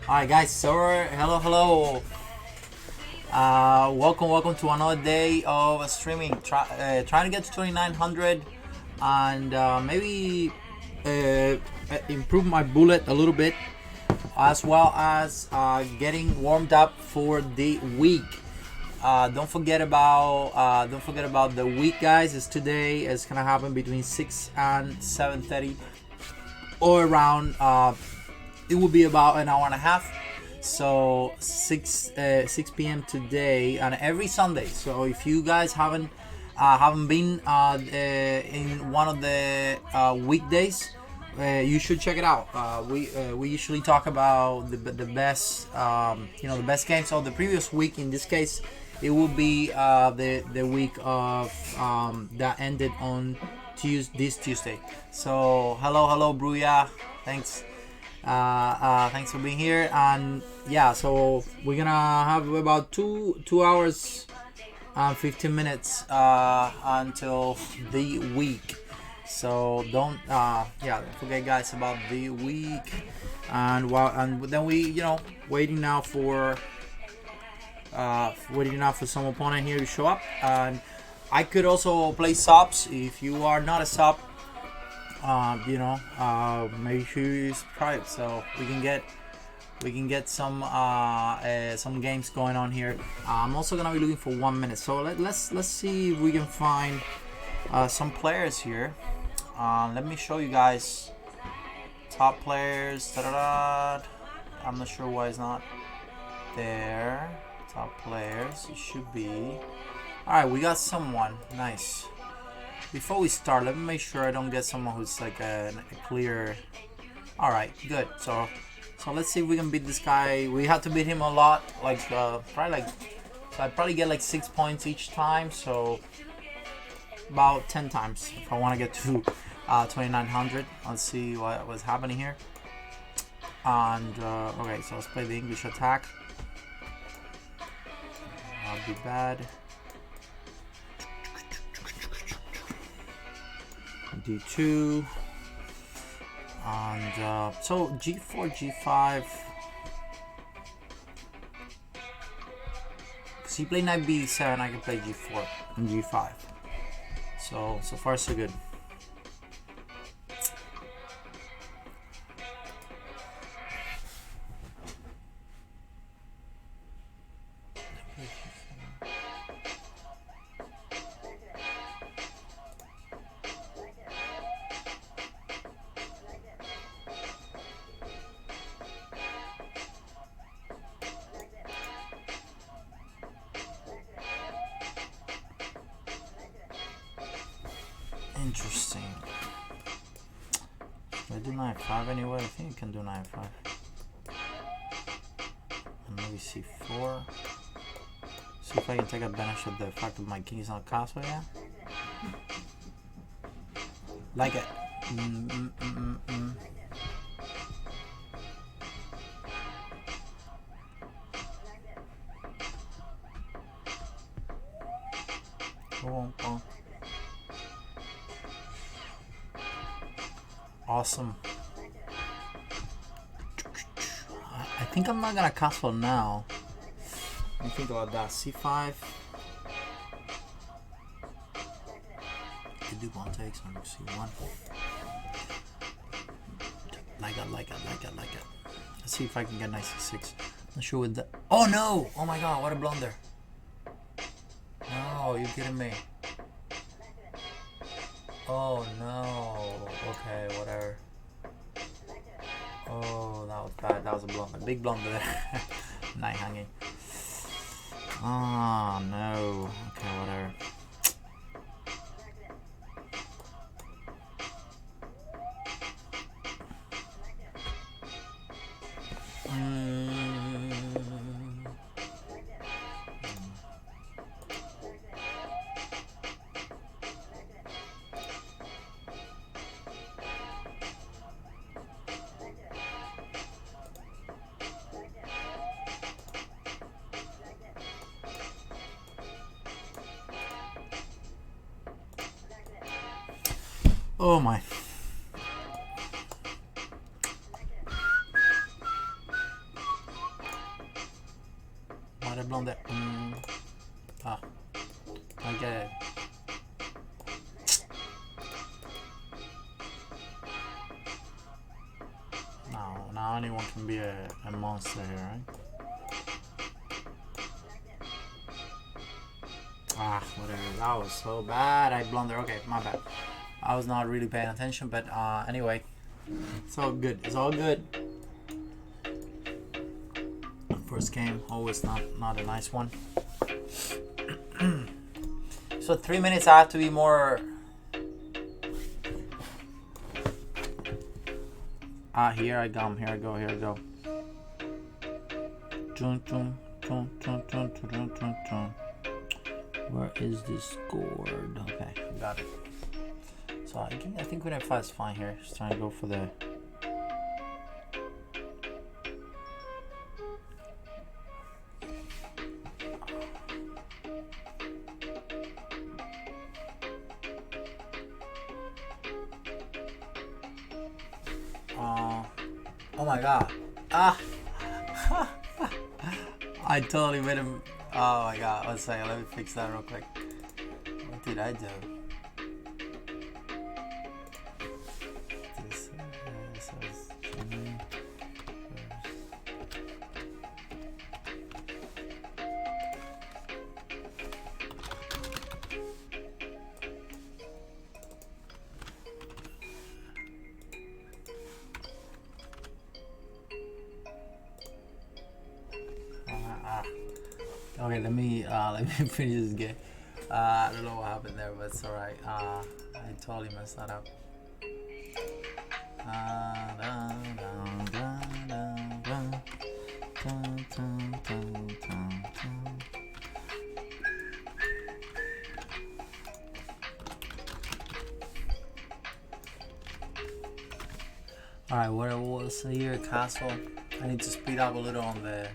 Alright guys, so hello. Welcome to another day of streaming. Trying to get to 2900 and maybe improve my bullet a little bit, as well as getting warmed up for the week. Don't forget about the week, guys. It's today. It's gonna happen between 6 and 7:30, or around. It will be about an hour and a half. So 6 p.m. today and every Sunday. So if you guys haven't been in one of the weekdays, you should check it out. We usually talk about the best the best games of the previous week. In this case, it will be the week of that ended on this Tuesday. So hello Bruya, thanks. Thanks for being here. And yeah, so we're gonna have about two hours and 15 minutes until the week. So don't forget, guys, about the week. And then we waiting now for some opponent here to show up. And I could also play subs. If you are not a sub, make sure you subscribe so we can get some games going on here. I'm also gonna be looking for 1 minute, so let's see if we can find some players here. Let me show you guys top players. I'm not sure why it's not there. Top players, it should be. All right, we got someone nice. Before we start, let me make sure I don't get someone who's like a clear. All right, good. So let's see if we can beat this guy. We have to beat him a lot, so I probably get like 6 points each time. So about 10 times if I want to get to 2900. Let's see what's happening here. And okay, so let's play the English attack. That'll be bad. D2 and so G4, G5. Because he played knight B7, I can play G4 and G5. So far so good. Interesting. Should I do knight 5 anyway? I think you can do knight 5. And maybe C4. See if I can take advantage of the fact that my king is not castle yet. Like it. Oh. Awesome. I think I'm not gonna castle now. Let me think about that. C5. Could do one takes on C1. Like it. Let's see if I can get knight C6. Not sure with that. Oh no! Oh my god! What a blunder! No, you're kidding me. Oh no. Okay, whatever. Oh, that was bad. That was a blunder. Big blunder there. Knight hanging. Oh no. Okay, whatever. Oh my. Oh, I get it. No, now anyone can be a monster here, right? Ah, whatever. That was so bad. I blundered. Okay, my bad. I was not really paying attention, but anyway, it's all good. It's all good. First game, always not a nice one. So 3 minutes. I have to be more. Here I go. Here I go. Here I go. Where is this scored? Okay, got it. So I think Queen F5 is fine here. Just trying to go for the. Oh my god. I totally made him. Oh my god. 1 second. Let me fix that real quick. What did I do? This is Jimmy. Okay, let me finish this game. I don't know what happened there, but it's alright. I totally messed that up. Alright, what was here? Castle. I need to speed up a little on the.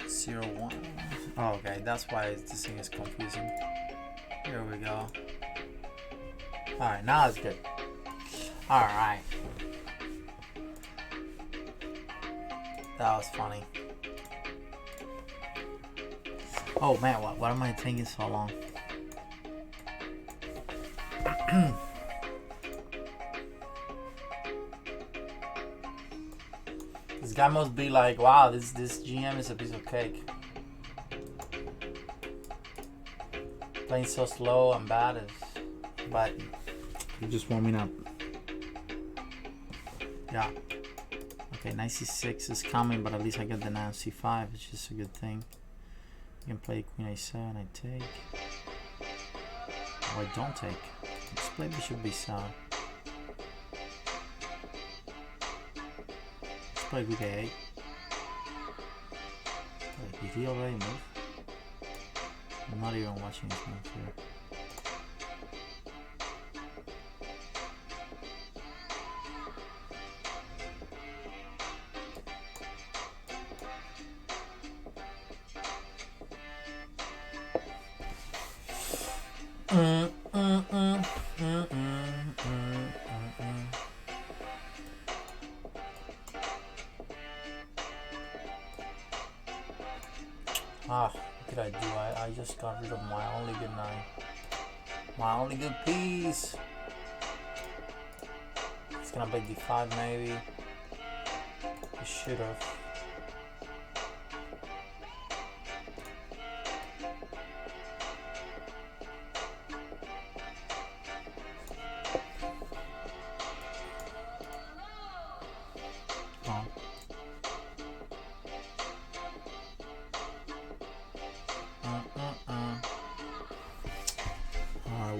Zero one. Oh, okay, that's why this thing is confusing. Here we go. Alright, now it's good. Alright. That was funny. Oh man, what am I taking so long? This guy must be like, wow, this GM is a piece of cake. Playing so slow and bad, but you just warming up. Yeah. Okay, knight c6 is coming, but at least I get the knight on c5, which is a good thing. You can play queen a7, I take. Oh, I don't take. Let's play bishop b7. Play with a8. Wait, did he already move? I'm not even watching his move here. What did I do? I just got rid of my only good knight. My only good piece. It's gonna play d5 maybe. I should have.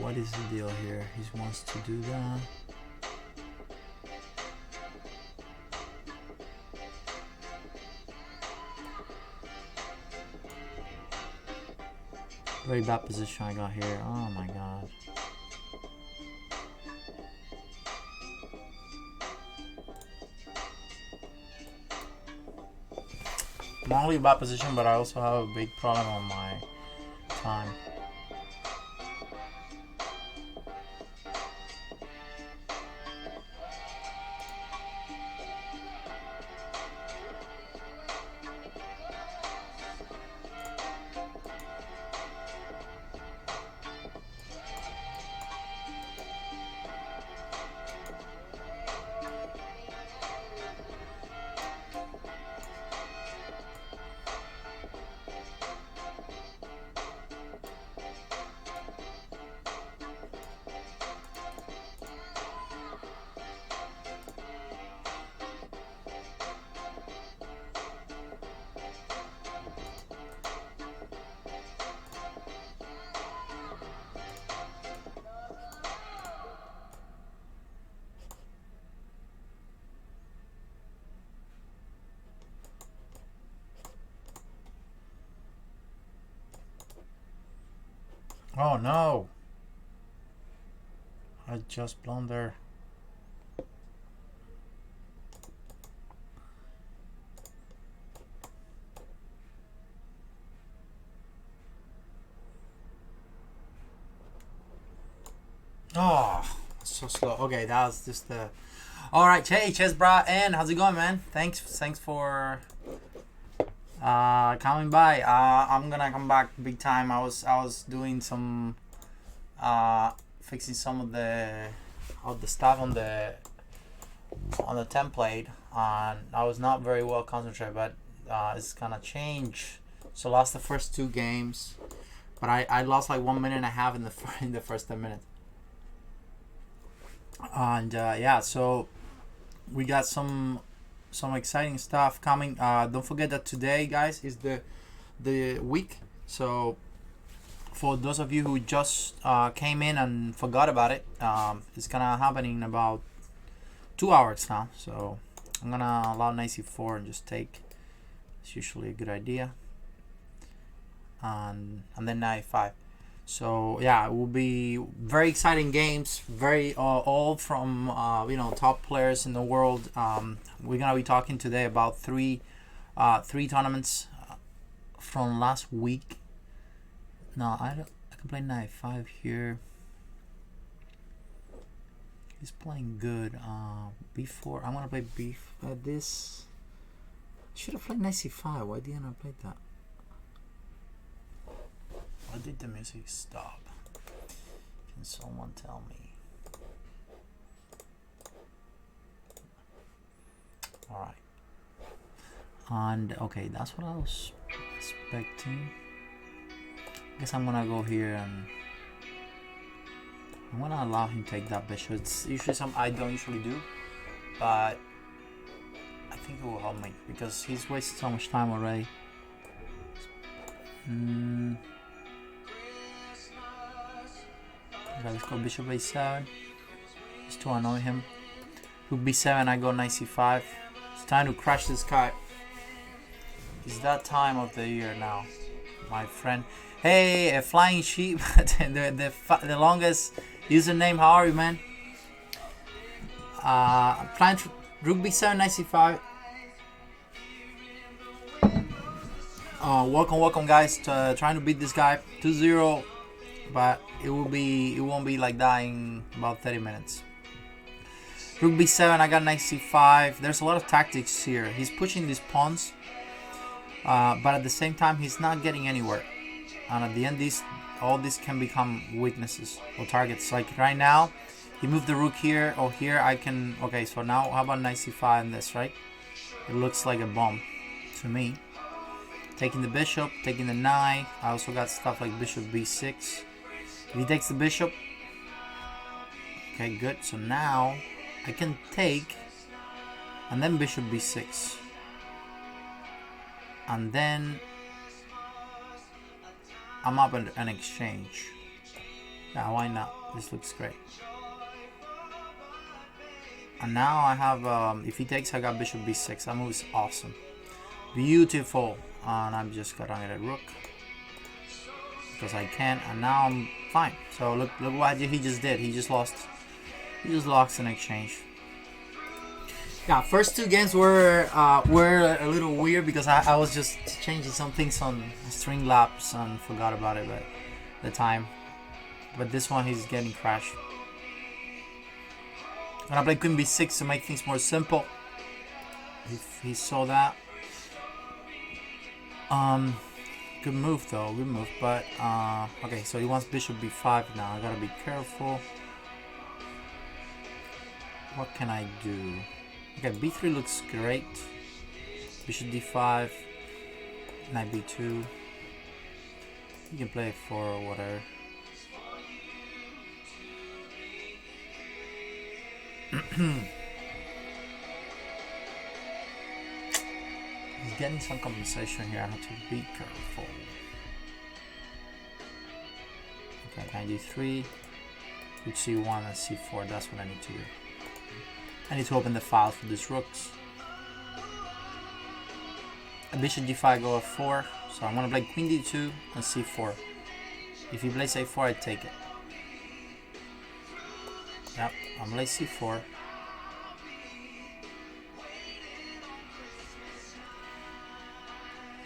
What is the deal here? He wants to do that. Very bad position I got here. Oh my god. Not only bad position, but I also have a big problem on my time. Oh no! I just blunder. Oh, so slow. Okay, that was just the. All right, hey, Chesbra, and how's it going, man? Thanks for coming by. I'm gonna come back big time. I was doing some fixing some of the stuff on the template, and I was not very well concentrated, but it's gonna change. So lost the first 2 games, but I lost like 1 minute and a half in the in the first 10 minutes. And yeah, so we got some exciting stuff coming. Don't forget that today, guys, is the week. So for those of you who just came in and forgot about it, it's gonna happen in about 2 hours now. So I'm gonna allow knight c4 and just take. It's usually a good idea. And then knight 5. So yeah, it will be very exciting games. Very all from top players in the world. We're gonna be talking today about three tournaments from last week. No, I can play knight 5 here. He's playing good. B4. I'm gonna play this. Should have played knight c5. Why didn't I play that? Why did the music stop? Can someone tell me? Alright. And okay, that's what I was expecting. I guess I'm gonna go here and I'm gonna allow him to take that bishop. It's usually something I don't usually do, but I think it will help me because he's wasted so much time already. Okay, let's go bishop a7 just to annoy him. Rook b7, I go knight c5. It's time to crash this guy. It's that time of the year now, my friend. Hey, a flying sheep. the longest username. How are you, man? Playing rook b7, knight c5. Welcome guys to trying to beat this guy 2-0, but it won't be like that in about 30 minutes. Rook b7, I got knight c5. There's a lot of tactics here. He's pushing these pawns, but at the same time he's not getting anywhere, and at the end all this can become weaknesses or targets. Like right now he moved the rook here or here. I can, okay, so now how about knight c5 and this, right? It looks like a bomb to me. Taking the bishop, taking the knight. I also got stuff like bishop b6. If he takes the bishop, okay, good. So now I can take, and then bishop b6, and then I'm up in an exchange. Yeah, why not? This looks great. And now I have, if he takes, I got bishop b6. That move is awesome, beautiful. And I'm just gonna get a rook because I can, and now I'm fine. So look what he just did. He just lost an exchange. Yeah, first 2 games were a little weird because I was just changing some things on Streamlabs and forgot about it at the time. But this one he's getting crashed. I'm gonna play queen b6 to make things more simple. If he saw that. Good move though, good move. But okay, so he wants bishop b5 now. I gotta be careful. What can I do? Okay, b3 looks great. Bishop d5, knight b2. You can play a 4 or whatever. He's getting some compensation here. I have to be careful. Okay, knight d3, rook c1 and c4. That's what I need to do. I need to open the files for these rooks. A bishop d5 go f4. So I'm gonna play queen d2 and c4. If he plays a4, I take it. Yep, I'm late c4.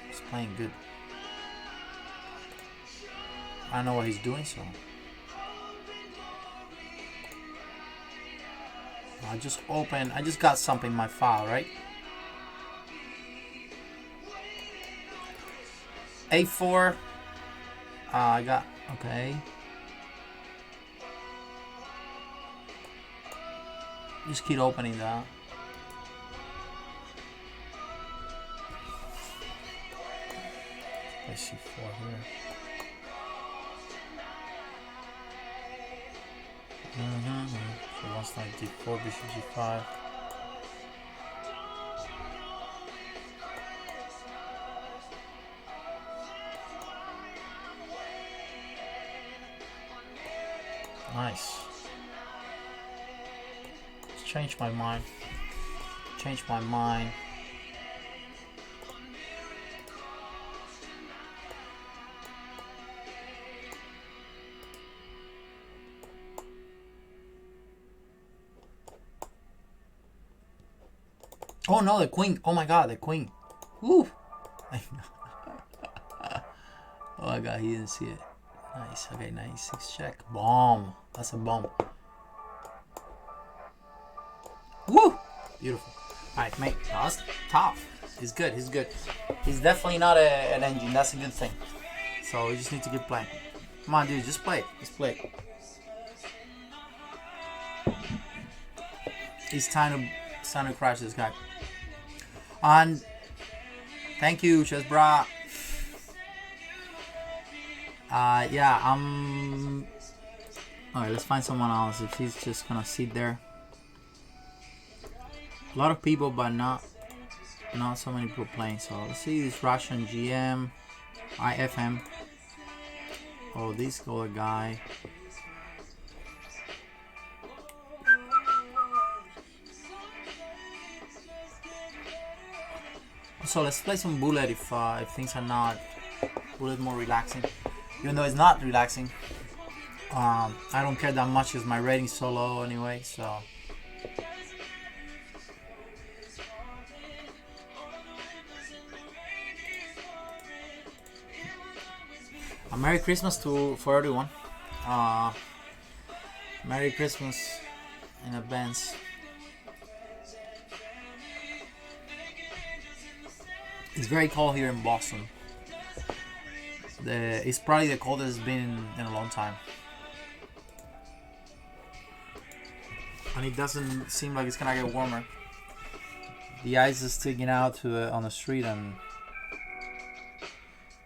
He's playing good. I don't know what he's doing, so I just got something in my file, right? a4. I got, okay. Just keep opening that. Play c4 here. So last night d4, bishop g5. Nice. Let's change my mind. Change my mind. Oh no, the queen. Oh my god, the queen. Woo! Oh my god, he didn't see it. Nice. Okay, nice. 6 check. Bomb. That's a bomb. Woo! Beautiful. Alright, mate. Oh, that's tough. He's good. He's good. He's definitely not an engine. That's a good thing. So we just need to keep playing. Come on, dude. Just play it. Just play it. It's time to crash this guy. And thank you, Chesbra. Yeah, alright, let's find someone else if he's just gonna sit there. A lot of people, but not so many people playing. So let's see this Russian GM, IFM. Oh, this other guy. So let's play some bullet if things are not bullet more relaxing. Even though it's not relaxing, I don't care that much because my rating's so low anyway. So a Merry Christmas for everyone. Merry Christmas in advance. It's very cold here in Boston. It's probably the coldest it's been in a long time. And it doesn't seem like it's gonna get warmer. The ice is sticking out on the street, and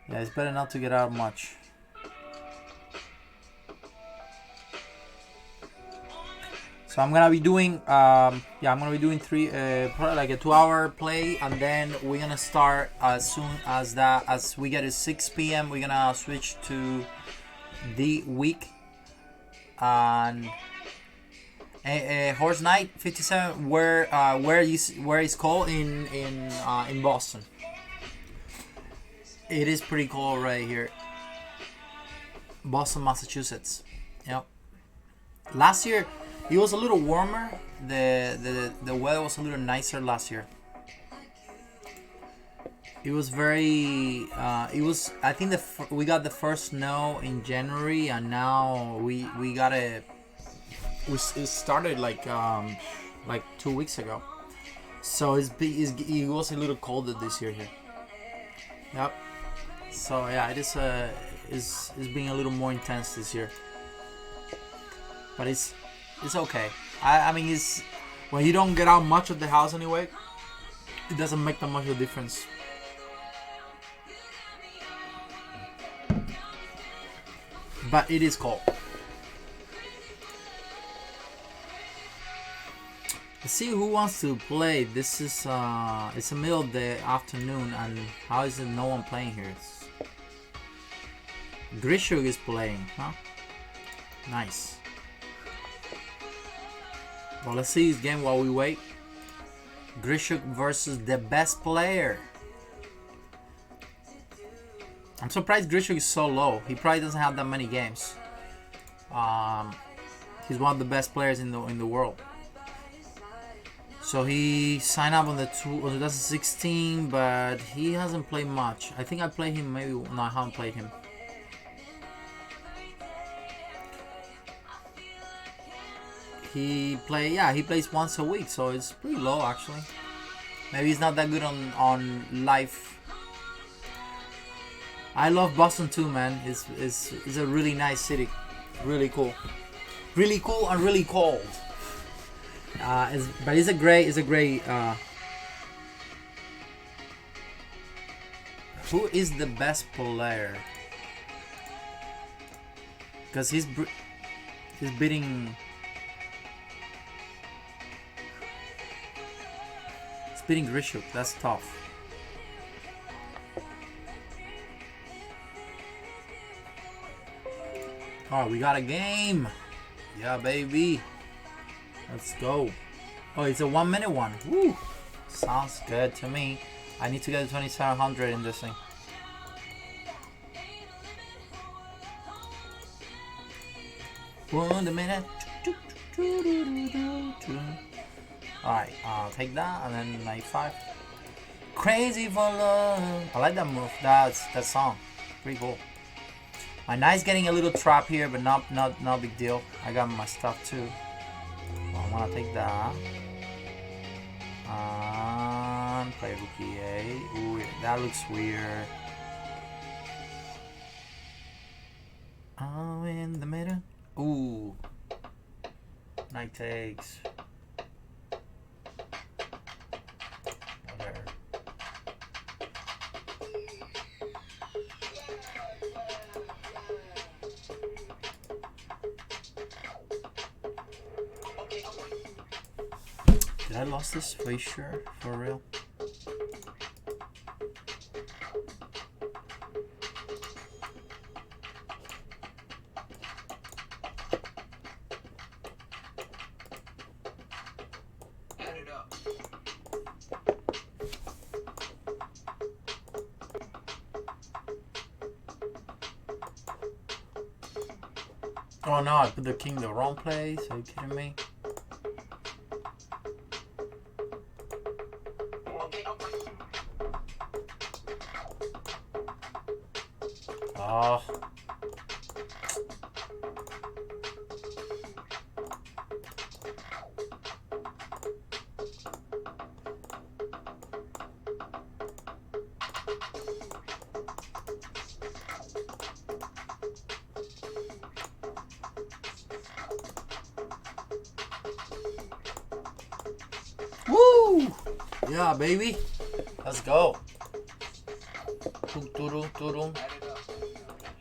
yeah, it's better not to get out much. So I'm gonna be doing probably like a 2-hour play, and then we're gonna start as soon as we get to 6 p.m. We're gonna switch to the week and Horse Night 57. Where it's called in Boston. It is pretty cold right here, Boston, Massachusetts. Yep. Last year it was a little warmer. The weather was a little nicer last year. It was very. I think we got the first snow in January, and now we got it. It started like 2 weeks ago. So it was a little colder this year here. Yep. So yeah, it is being a little more intense this year. But it's okay. I mean, it's when you don't get out much of the house anyway, it doesn't make that much of a difference. But it is cold. Let's see who wants to play. This is it's the middle of the afternoon, and how is it no one playing here? Grishuk is playing, huh? Nice. Well, let's see his game while we wait. Grishuk versus the best player. I'm surprised Grishuk is so low. He probably doesn't have that many games. He's one of the best players in the world. So he signed up on the 2016, but he hasn't played much. I think I played him. Maybe no, I haven't played him. He plays once a week, so it's pretty low actually. Maybe he's not that good on live. I love Boston too, man. It's a really nice city, really cool and really cold. But it's a great. Who is the best player? Because he's beating. Beating Grishuk, that's tough. Alright, we got a game. Yeah, baby. Let's go. Oh, it's a 1-minute one. Woo. Sounds good to me. I need to get a 2700 in this thing. One minute. Alright, I'll take that and then 95. Crazy for love. I like that move. That song. Pretty cool. My knight's getting a little trap here, but not big deal. I got my stuff too. So I wanna take that. And play rookie A. Ooh, that looks weird. Oh, in the middle. Ooh. Knight takes. Did I lost this? Are you sure? For real? Oh no, I put the king in the wrong place. Are you kidding me? Oh. Woo! Yeah, baby. Let's go.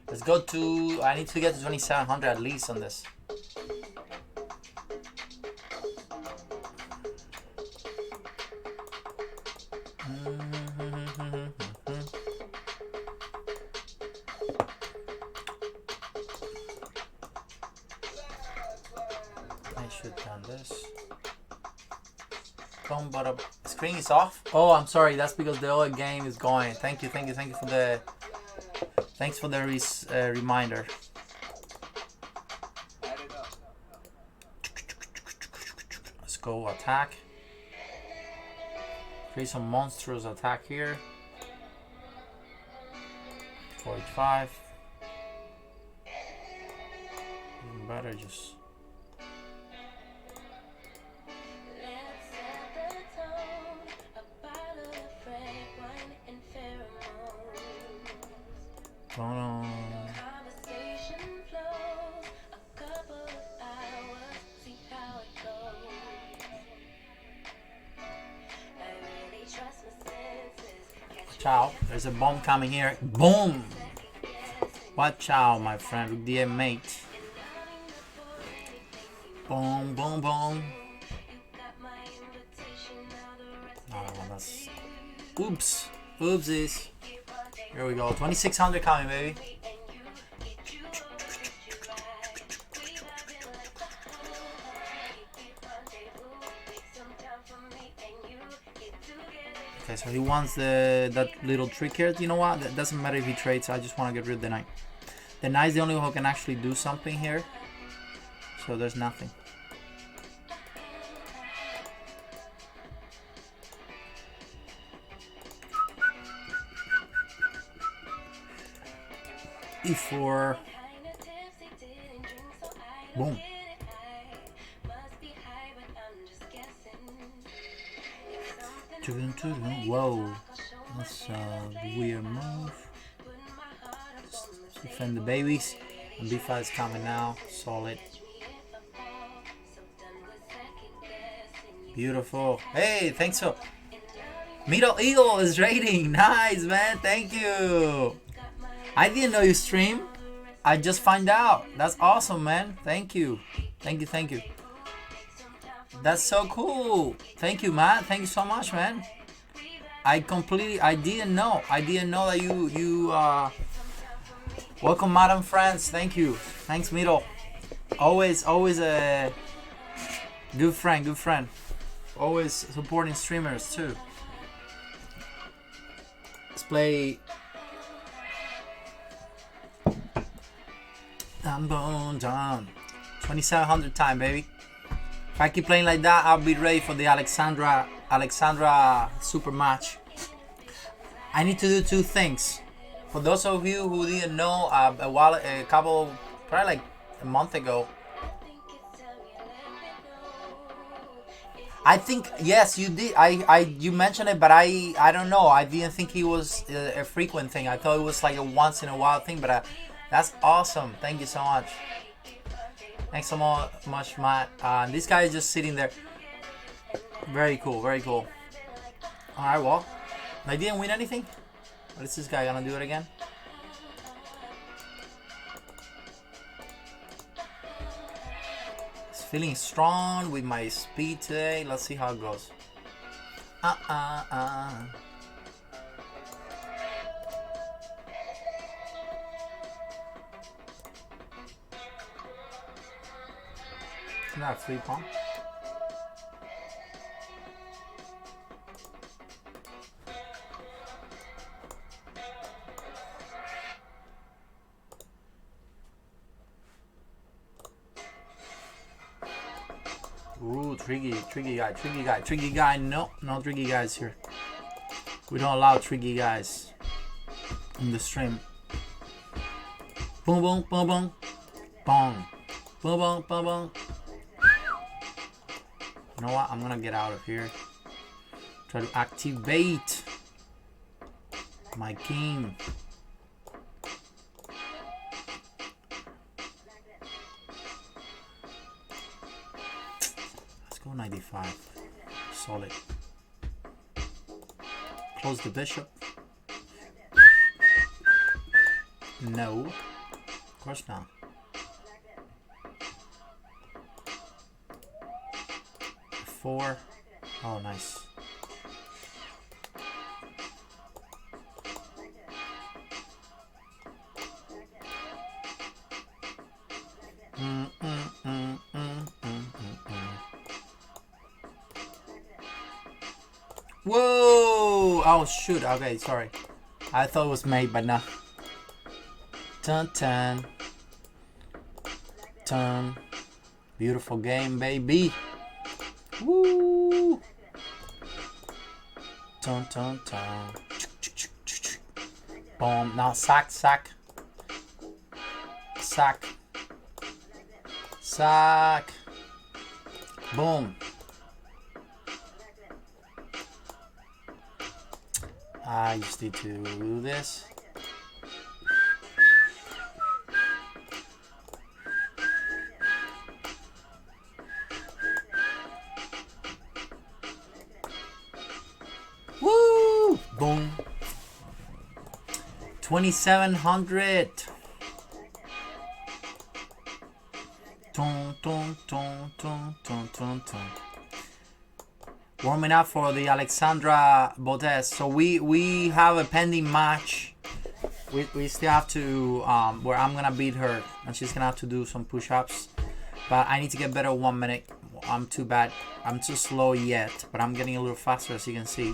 Let's go to. I need to get to 2700 at least on this. I should have done this. But screen is off. Oh, I'm sorry. That's because the other game is going. Thank you for the. Thanks for the reminder. Let's go attack. Create some monstrous attack here. 485. Even better, just. Watch out, there's a bomb coming here. Boom! Watch out, my friend, dear mate. Boom, boom, boom. Oh, that's. Oops. Oopsies. Here we go. 2600 coming, baby. Okay, so he wants that little trick here. You know what? That doesn't matter if he trades. I just want to get rid of the knight. The knight's the only one who can actually do something here. So there's nothing. E4. Boom. Whoa. That's a weird move. Just defend the babies. And b5 is coming now. Solid. Beautiful. Hey, thanks so. Middle Eagle is rating. Nice, man. Thank you. I didn't know you stream. I just find out. That's awesome, man. Thank you. Thank you, thank you. That's so cool. Thank you, Matt. Thank you so much, man. I didn't know. I didn't know that you welcome, Madam France. Thank you. Thanks, Middle. Always a good friend. Always supporting streamers too. Let's play Bone down. 2700 time, baby. If I keep playing like that, I'll be ready for the Alexandra super match. I need to do two things. For those of you who didn't know, probably like a month ago. I think yes, you did. You mentioned it, but I don't know. I didn't think it was a frequent thing. I thought it was like a once in a while thing, but that's awesome. Thank you so much. Thanks so much, Matt. This guy is just sitting there. Very cool, very cool. Alright, well, I didn't win anything. What is this guy gonna do it again? He's feeling strong with my speed today. Let's see how it goes. Not a free pawn. Ooh, tricky guy. No tricky guys here. We don't allow tricky guys in the stream. Boom, boom, boom, boom, boom, boom, boom, boom, boom. You know what? I'm gonna get out of here. Try to activate my king. Let's go 95. Solid. Close the bishop. No. Of course not. 4. Oh, nice. Whoa! Oh shoot! Okay, sorry. I thought it was made, but no. Dun. Beautiful game, baby. Woo! Dun. Boom. Now sack. Boom. I just need to do this. Woo! Boom. 2700. Warming up for the Alexandra Bodez. So we have a pending match. We still have to where I'm gonna beat her and she's gonna have to do some push-ups. But I need to get better 1 minute. I'm too bad. I'm too slow yet, but I'm getting a little faster as you can see.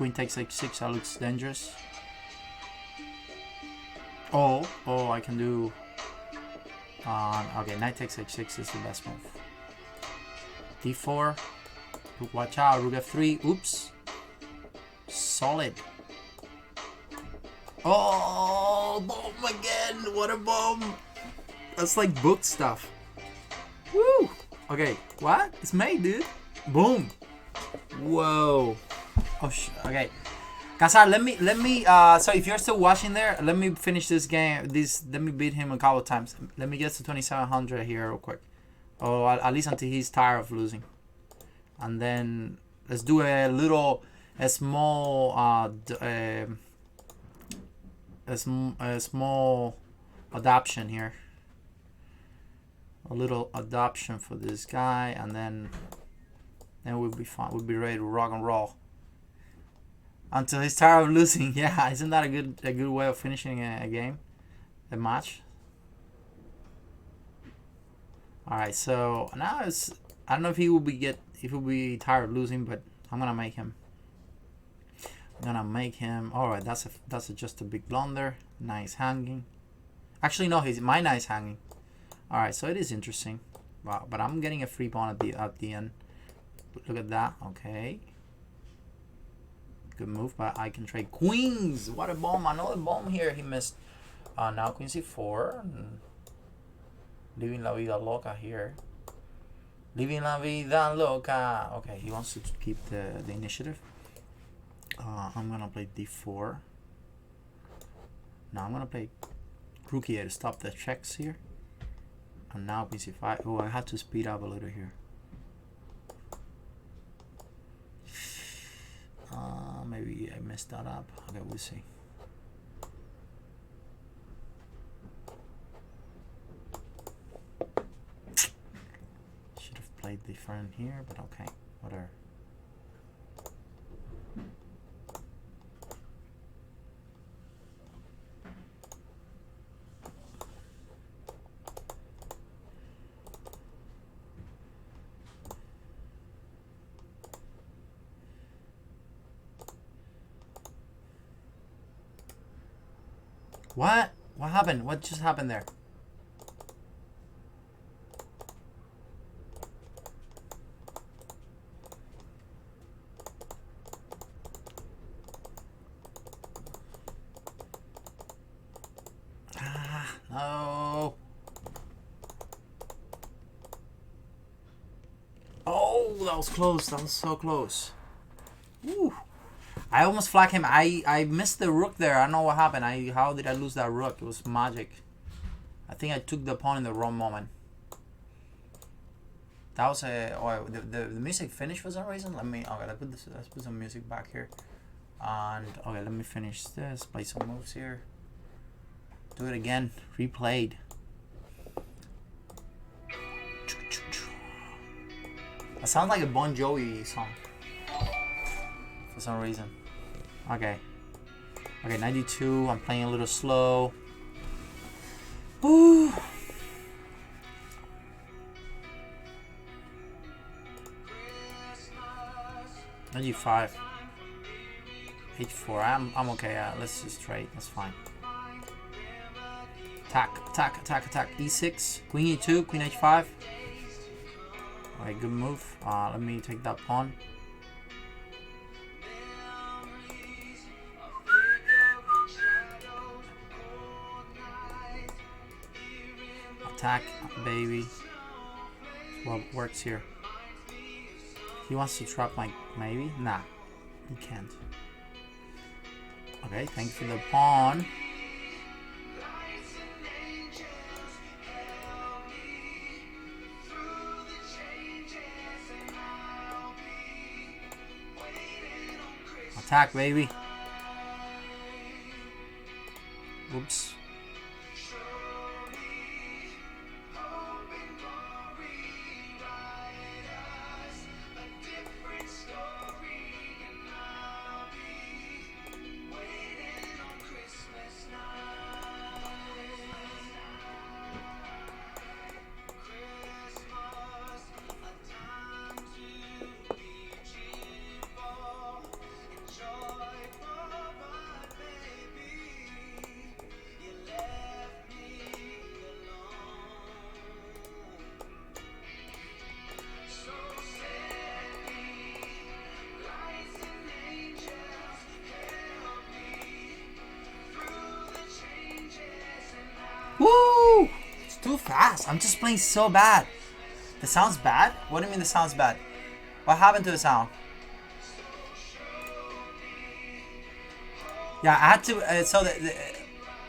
queen takes h6. That looks dangerous. Oh, I can do... okay, knight takes h6 is the best move. d4. Watch out, rook f3. Oops. Solid. Oh, bomb again. What a bomb. That's like book stuff. Woo. Okay, what? It's made, dude. Boom. Whoa. Oh, okay. Casar, let me so if you're still watching there, let me finish this game. Let me beat him a couple times. Let me get to 2700 here real quick. Or at least until he's tired of losing. And then let's do a small adoption here. A little adoption for this guy, and then we'll be fine. We'll be ready to rock and roll until he's tired of losing. Yeah, isn't that a good way of finishing a game, a match? All right, so now I don't know if he will be tired of losing, but I'm gonna make him. All right, that's just a big blunder. Nice hanging. Actually, no, my nice hanging. All right, so it is interesting. Wow, but I'm getting a free pawn at the end. Look at that. Okay. Good move, but I can trade queens. What a bomb. Another bomb here. He missed. Now queen c4. Living la vida loca here. Living la vida loca. Okay, he wants to keep the initiative. I'm going to play d4. Now I'm going to play rook here to stop the checks here. And now queen c5. Oh, I had to speed up a little here. Maybe I messed that up. Okay, we'll see. Should have played different here, but okay, whatever. What? What happened? What just happened there? No. Oh, that was close. That was so close. Woo. I almost flagged him. I missed the rook there. I don't know what happened. How did I lose that rook? It was magic. I think I took the pawn in the wrong moment. That was the music finished for some reason. Okay, let's put some music back here. And okay, let me finish this. Play some moves here. Do it again. Replayed. That sounds like a Bon Jovi song for some reason. Okay, 92. I'm playing a little slow. Ooh. G5. H4. I'm okay. Let's just trade. That's fine. Attack. E6. Queen E2. Queen H5. Alright, good move. Let me take that pawn. Attack, baby. What works here? He wants to trap my maybe? Nah, he can't. Okay, thanks for the pawn. Attack, baby. Oops. fast. I'm just playing so bad. The sound's bad? What do you mean the sound's bad? What happened to the sound? Yeah, I had to.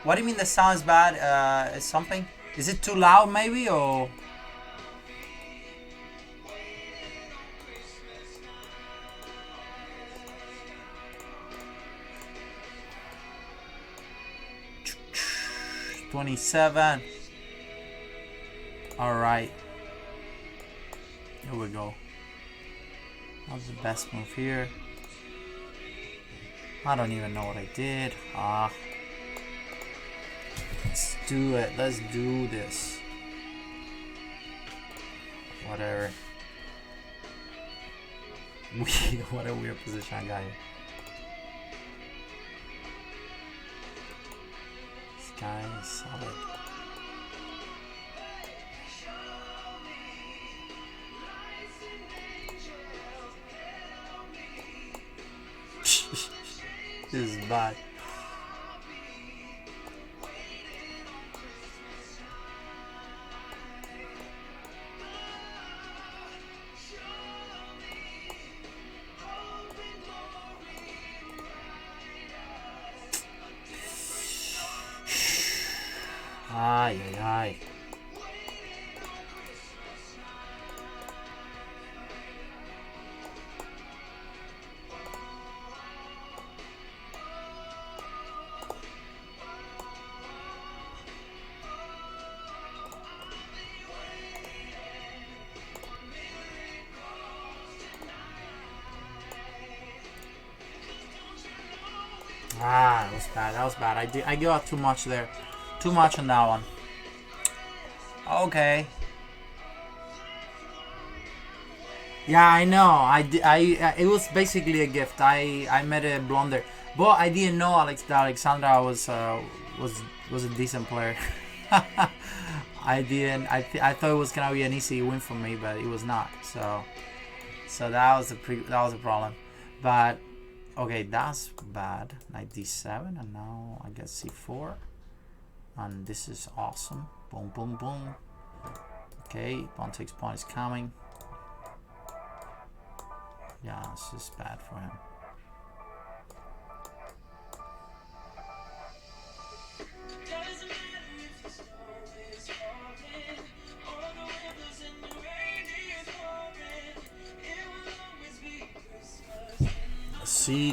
What do you mean the sound's bad? Is something? Is it too loud maybe or? $27. All right. Here we go. That was the best move here. I don't even know what I did. Let's do it. Let's do this. Whatever. What a weird position I got here. This guy is solid. This is bad. Ay, ay, ay. That was bad. That was bad. I gave out too much there. Too much on that one. Okay. Yeah, I know. It was basically a gift. I made a blunder, but I didn't know that Alexandra was a decent player. I didn't. I thought it was gonna be an easy win for me, but it was not. So that was a problem. But okay, that's bad. Knight d7, and now I get c4, and this is awesome. Boom, boom, boom. Okay, pawn takes pawn is coming. Yeah, this is bad for him.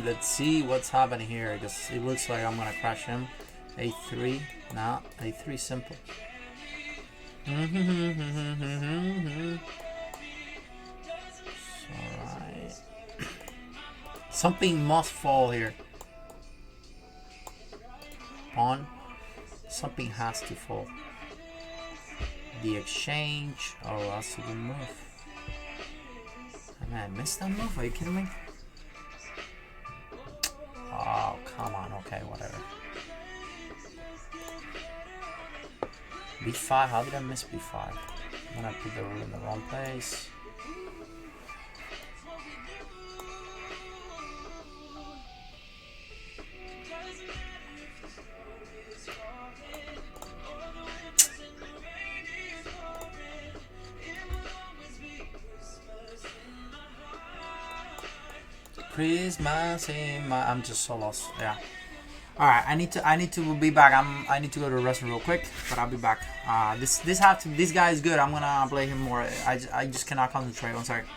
Let's see what's happening here, because it looks like I'm gonna crash him. A3, nah, A3 simple. Alright. Something must fall here. Pawn. Something has to fall. The exchange. Oh, that's a good move. Man, I missed that move? Are you kidding me? Oh, come on. Okay, whatever. B5. How did I miss B5? I'm gonna put the rook in the wrong place. Christmas in my. I'm just so lost. Yeah. All right. I need to be back. I need to go to the restroom real quick, but I'll be back. This guy is good. I'm gonna play him more. I just cannot concentrate. One second.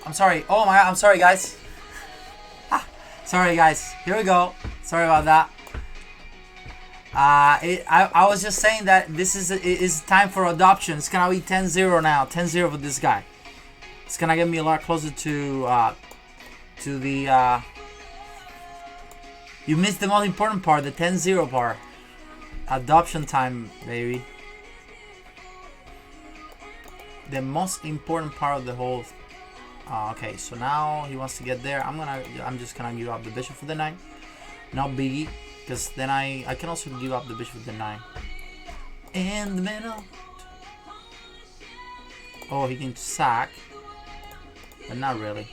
I'm sorry. Oh my god, I'm sorry, guys. Sorry, guys. Here we go. Sorry about that. I was just saying that this is time for adoption. It's gonna be 10-0 now. 10-0 for this guy. It's gonna get me a lot closer to the. You missed the most important part, the 10-0 part. Adoption time, baby. The most important part of the whole. Okay, so now he wants to get there. I'm just gonna give up the bishop for the 9. Not biggie, because then I can also give up the bishop for the 9. In the middle. Oh, he can sack, but not really.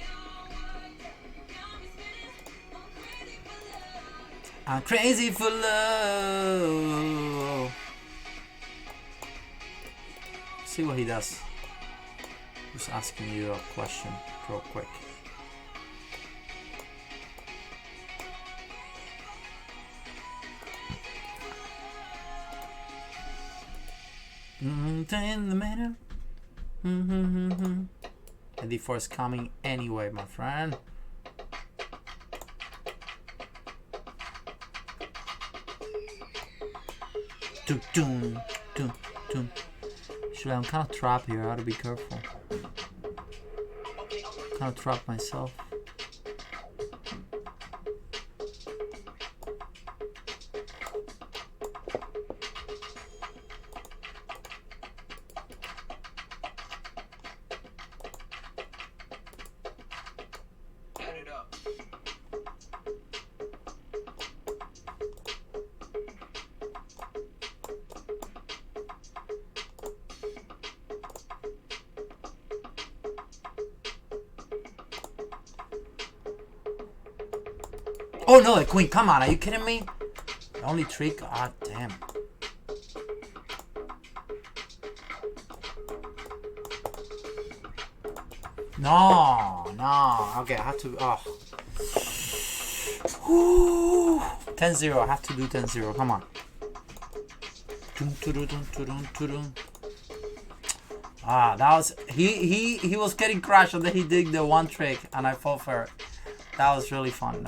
I'm crazy for love. See what he does. Just asking you a question real quick. In the middle. The d4 is coming anyway, my friend. Actually, I'm kind of trapped here. I gotta be careful. Kind of trapped myself. Oh no, the queen, come on, are you kidding me? The only trick? Ah, damn. No, okay, I have to, 10-0, I have to do 10-0, come on. Ah, that was, he was getting crushed and then he did the one trick and I fell for it. That was really fun.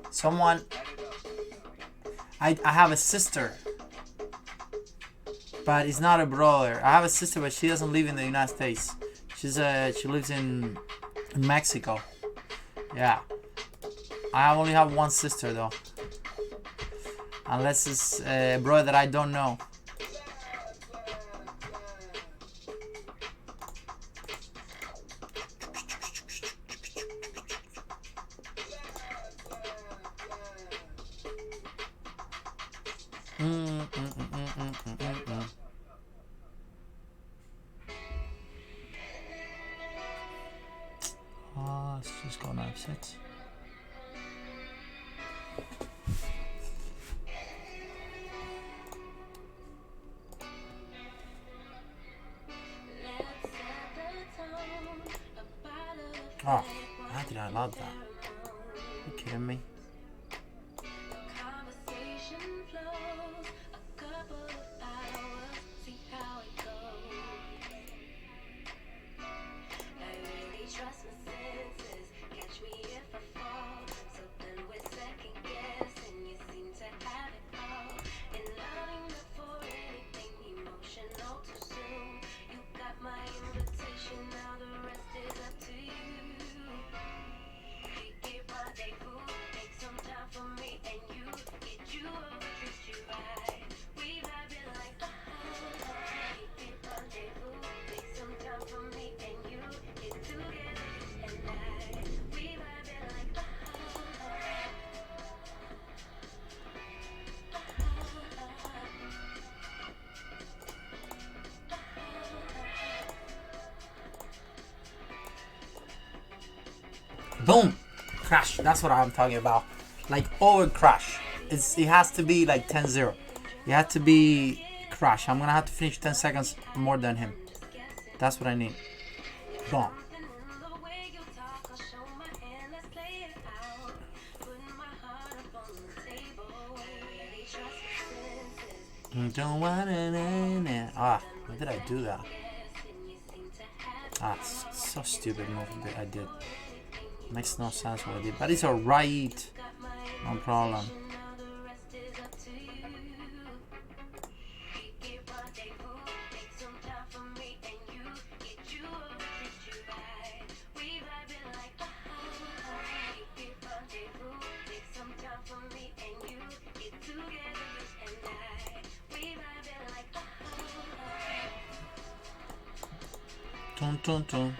Someone, I have a sister, but it's not a brother. I have a sister, but she doesn't live in the United States. She lives in Mexico. Yeah, I only have one sister though, unless it's a brother that I don't know. Let's just go knife 6. Oh, how did I allow that? Are you kidding me? Boom! Crash. That's what I'm talking about. Like over crash. It has to be like 10-0. You have to be crash. I'm gonna have to finish 10 seconds more than him. That's what I need. Boom. Don't wanna. Ah, why did I do that? That's so stupid move that I did. Makes no sense what I did, but it's alright. No problem. Dun, dun, dun.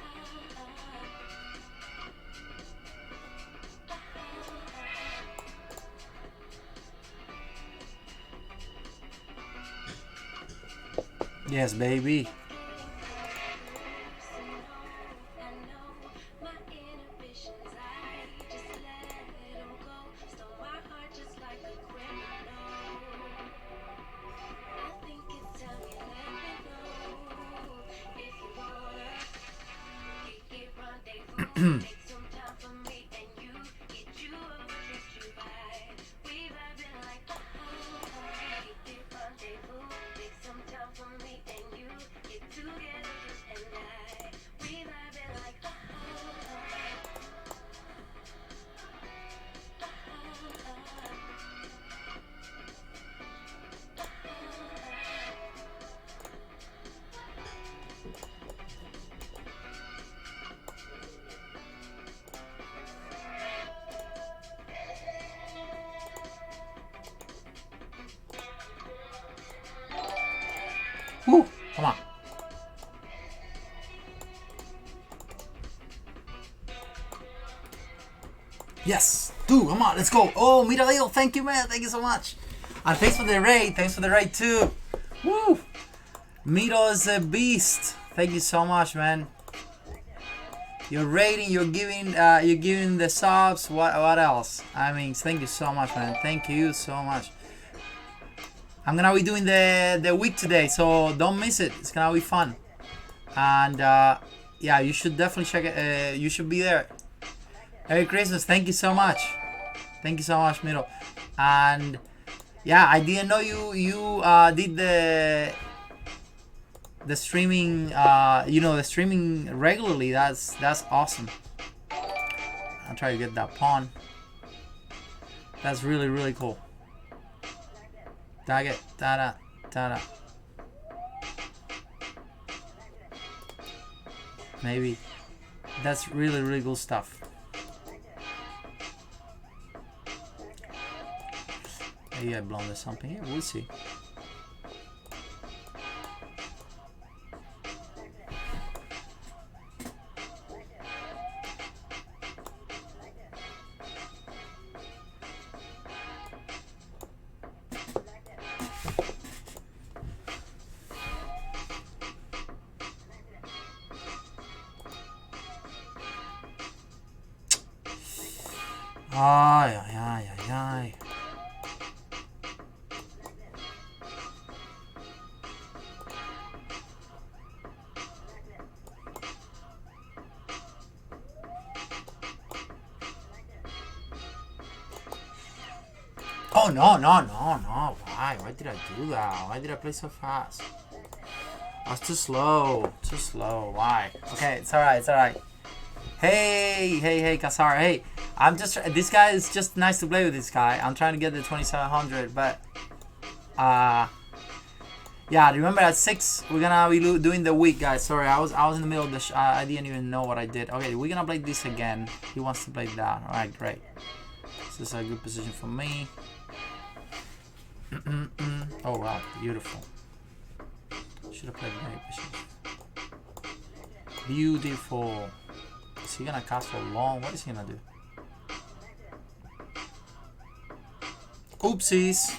Yes, baby. Woo! Come on. Yes! Dude, come on, let's go. Oh, Mirail, thank you, man. Thank you so much. And thanks for the raid. Thanks for the raid, too. Woo! Miro is a beast. Thank you so much, man. You're raiding, you're giving the subs. What else? I mean, thank you so much, man. Thank you so much. I'm gonna be doing the week today, so don't miss it. It's gonna be fun. And yeah, you should definitely check it. You should be there. Merry Christmas. Thank you so much. Thank you so much, Miro. And yeah, I didn't know you did the streaming. The streaming regularly. That's awesome. I'll try to get that pawn. That's really cool. Tag it. Ta-da. Ta-da. Maybe. That's really cool stuff. Maybe I blunder something here. We'll see. Ay. Oh, no. Why? Why did I do that? Why did I play so fast? I was too slow. Why? Okay, it's alright. Hey, Kasar. Hey, this guy is just nice to play with this guy. I'm trying to get the 2700, but yeah, remember at 6 we're gonna be doing the week, guys. Sorry, I was in the middle of the I didn't even know what I did. Okay, we're gonna play this again. He wants to play that. Alright, great. This is a good position for me. Oh wow, beautiful. Should have played very bishop. Beautiful. Is he gonna cast for long? What is he gonna do? Oopsies.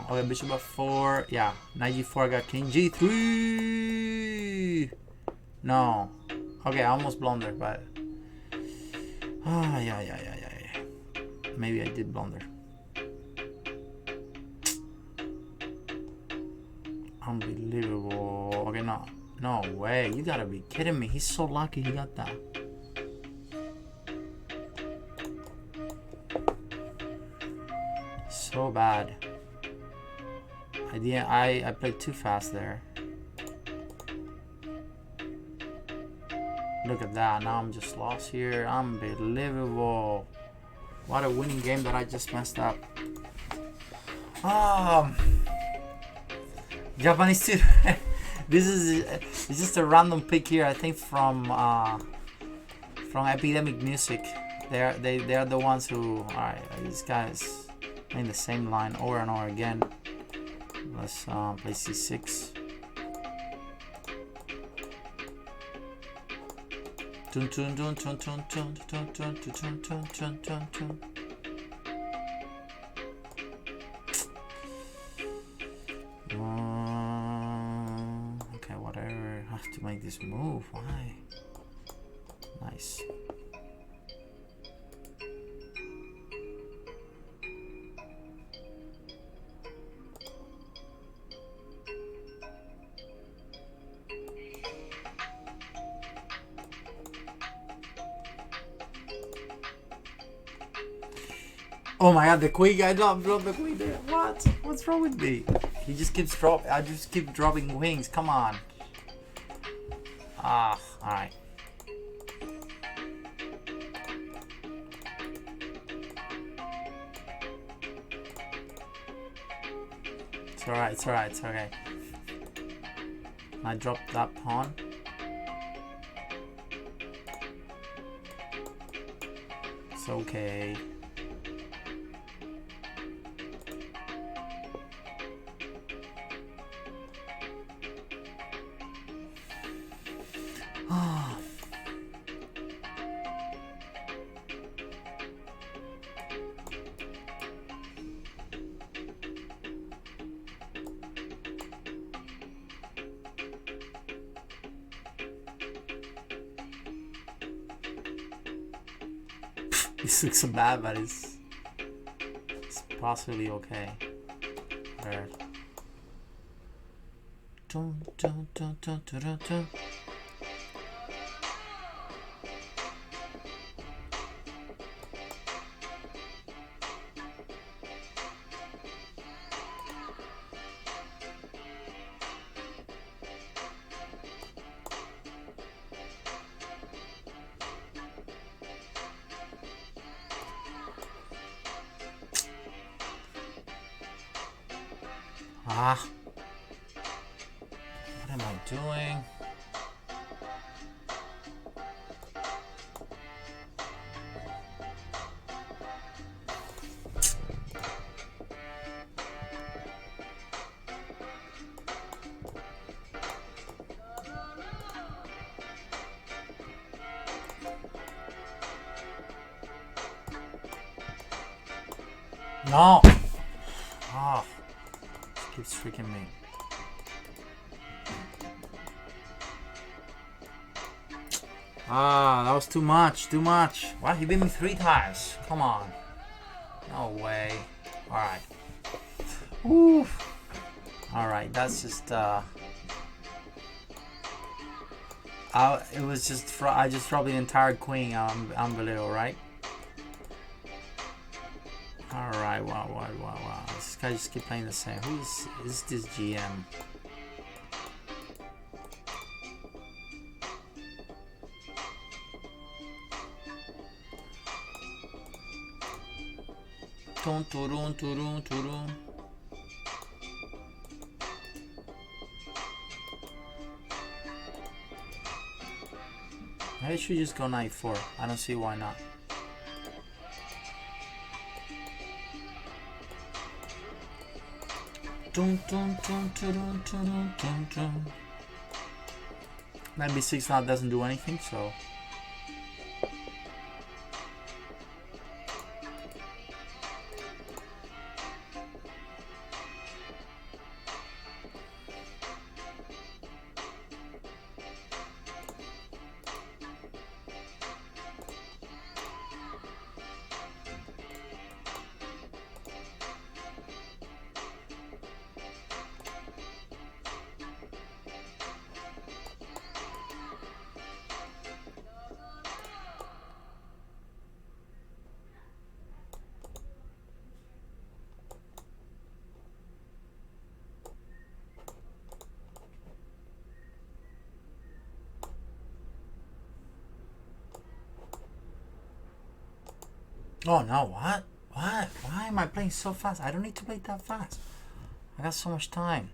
Okay, bishop f4. Yeah, knight g4 got king g3. No. Okay, I almost blundered, but yeah. Maybe I did blunder. Unbelievable. Okay, no way. You gotta be kidding me. He's so lucky he got that. So bad. I played too fast there. Look at that. Now I'm just lost here. Unbelievable. What a winning game that I just messed up. Japanese student. This is it's just a random pick here. I think from Epidemic Music. They are the ones who. Alright, these guys playing the same line over and over again. Let's play C6. Tun tun tun tun tun tun tun tun tun tun tun tun tun. Okay, whatever. I have to make this move. Why? Nice. Oh my god, the queen! I dropped the queen there. What? What's wrong with me? He just keeps dropping. I just keep dropping wings. Come on. Alright. It's alright. It's alright. It's okay. I dropped that pawn. It's okay. This looks so bad, but it's possibly okay. There. Dun, dun, dun, dun, dun, dun, dun. What am I doing? No! Oh, it keeps freaking me. That was too much, too much. What? He beat me 3 times. Come on. No way. Alright. Woo. Alright, that's just, it was just, I just dropped the entire queen. Unbelievable, right? Alright, wow. This guy just keep playing the same. Who is this GM? Turun, turun, turun, turun. Maybe I should just go knight 4. I don't see why not. Dun, dun, dun, dun, dun, dun, dun. Knight b6 now doesn't do anything, so. Oh no, what? What? Why am I playing so fast? I don't need to play that fast. I got so much time.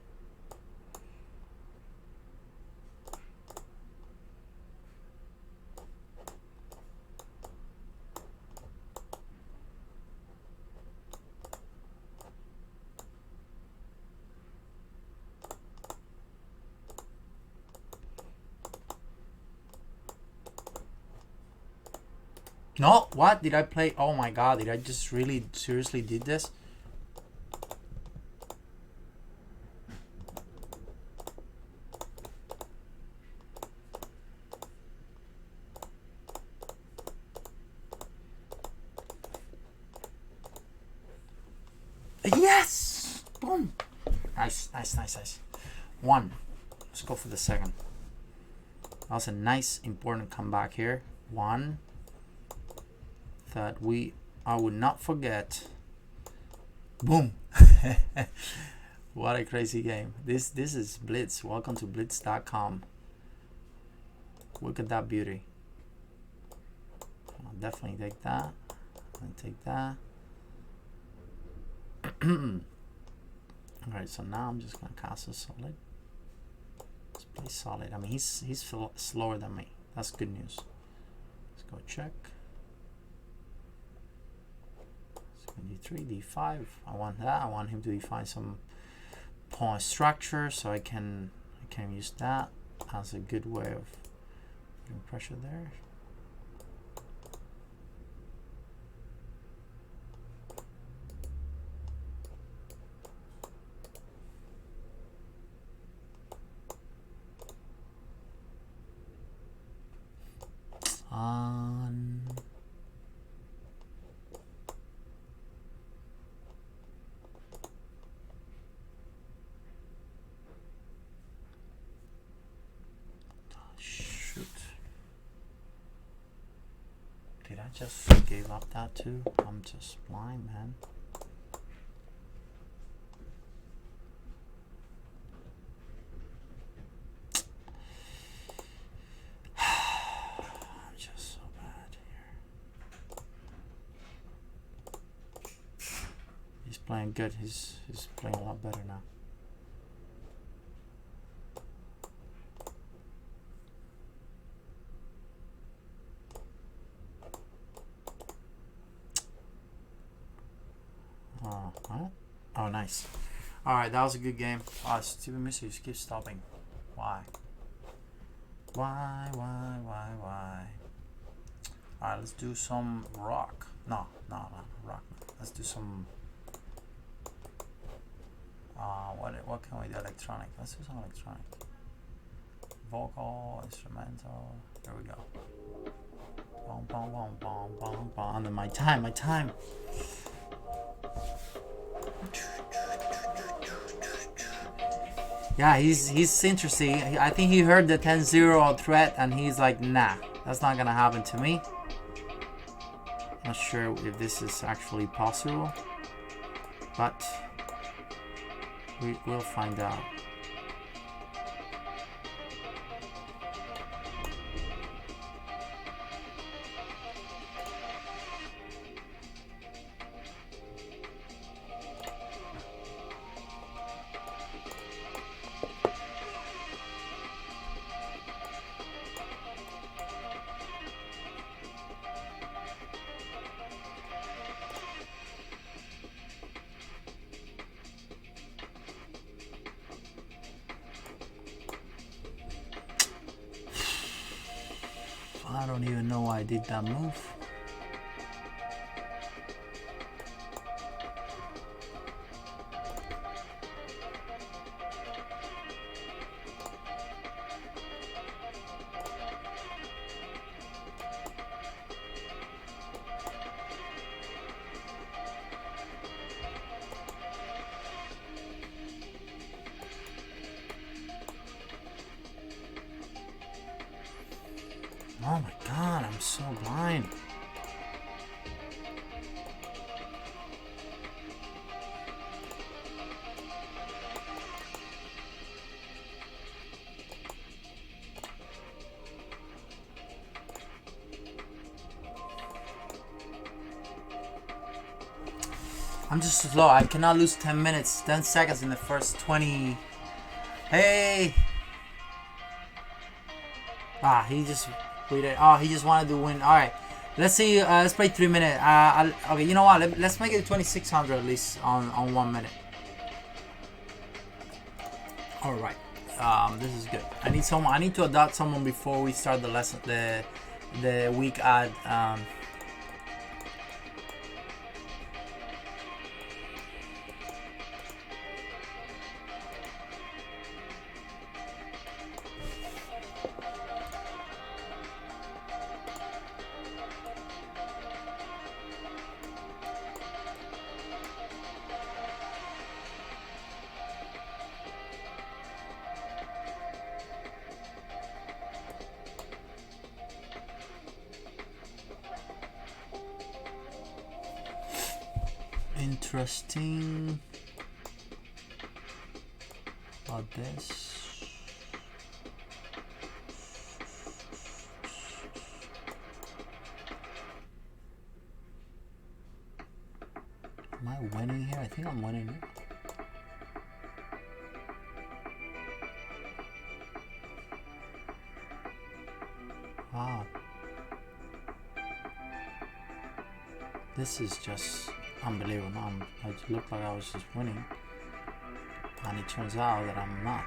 No, what? Did I play? Oh my god, did I just really seriously did this? Yes! Boom! Nice, nice, nice, nice. One. Let's go for the second. That was a nice, important comeback here. One that I would not forget. Boom! What a crazy game. This is Blitz. Welcome to blitz.com. Look at that beauty. I'll definitely take that. And take that. Alright, so now I'm just gonna cast a solid. Let's play solid. I mean, he's slower than me. That's good news. Let's go check. D3, D5. I want that. I want him to define some pawn structure, so I can use that as a good way of putting pressure there. Shoot. Did I just give up that too? I'm just blind, man. I'm just so bad here. He's playing good. He's playing a lot better now. What? Oh, nice. Alright, that was a good game. Oh, stupid missiles keep stopping. Why? Why? Alright, let's do some rock. No, rock. Let's do some what can we do? Electronic. Let's do some electronic. Vocal, instrumental. There we go. Boom, boom, boom, boom, boom, boom. Under my time. Yeah, he's interesting. I think he heard the 10-0 threat and he's like, nah, that's not gonna happen to me. Not sure if this is actually possible, but we'll find out. I don't even know why I did that move. Oh my god, I'm so blind. I'm just slow. I cannot lose 10 minutes, 10 seconds in the first 20. Hey! Ah, he just waited. Oh, he just wanted to win. All right, let's see. Let's play 3 minutes. Okay, you know what? Let's make it 2600 at least on 1 minute. All right. This is good. I need someone. I need to adopt someone before we start the lesson. The week ad. Interesting about this. Am I winning here? I think I'm winning here. Wow. This is just unbelievable. It looked like I was just winning, and it turns out that I'm not.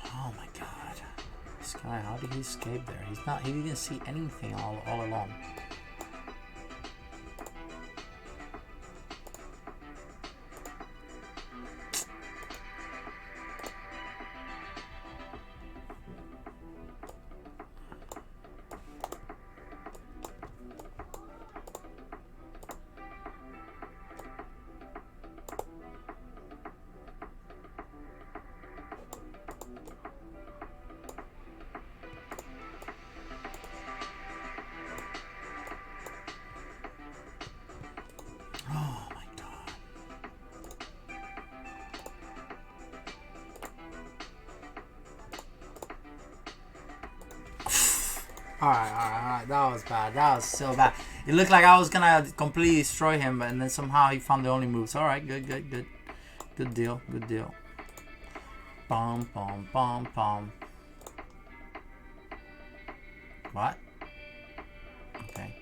Oh my god, this guy! How did he escape there? He's not. He didn't see anything all along. Alright, that was bad. That was so bad. It looked like I was gonna completely destroy him, and then somehow he found the only moves. Alright, good. Good deal. Bum. What? Okay.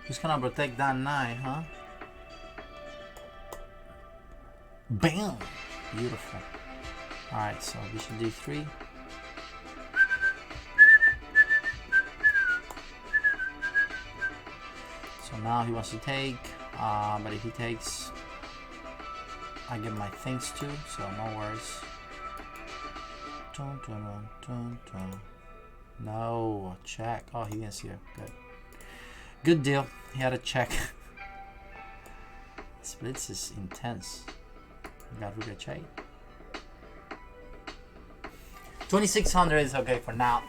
Who's gonna protect that knight, huh? Bam! Beautiful. Alright, so bishop d3. So now he wants to take, but if he takes, I get my things too, so no worries. No, check. Oh, he didn't see it. Good deal. He had a check. Splits is intense. We got rook h8. 2600 is okay for now.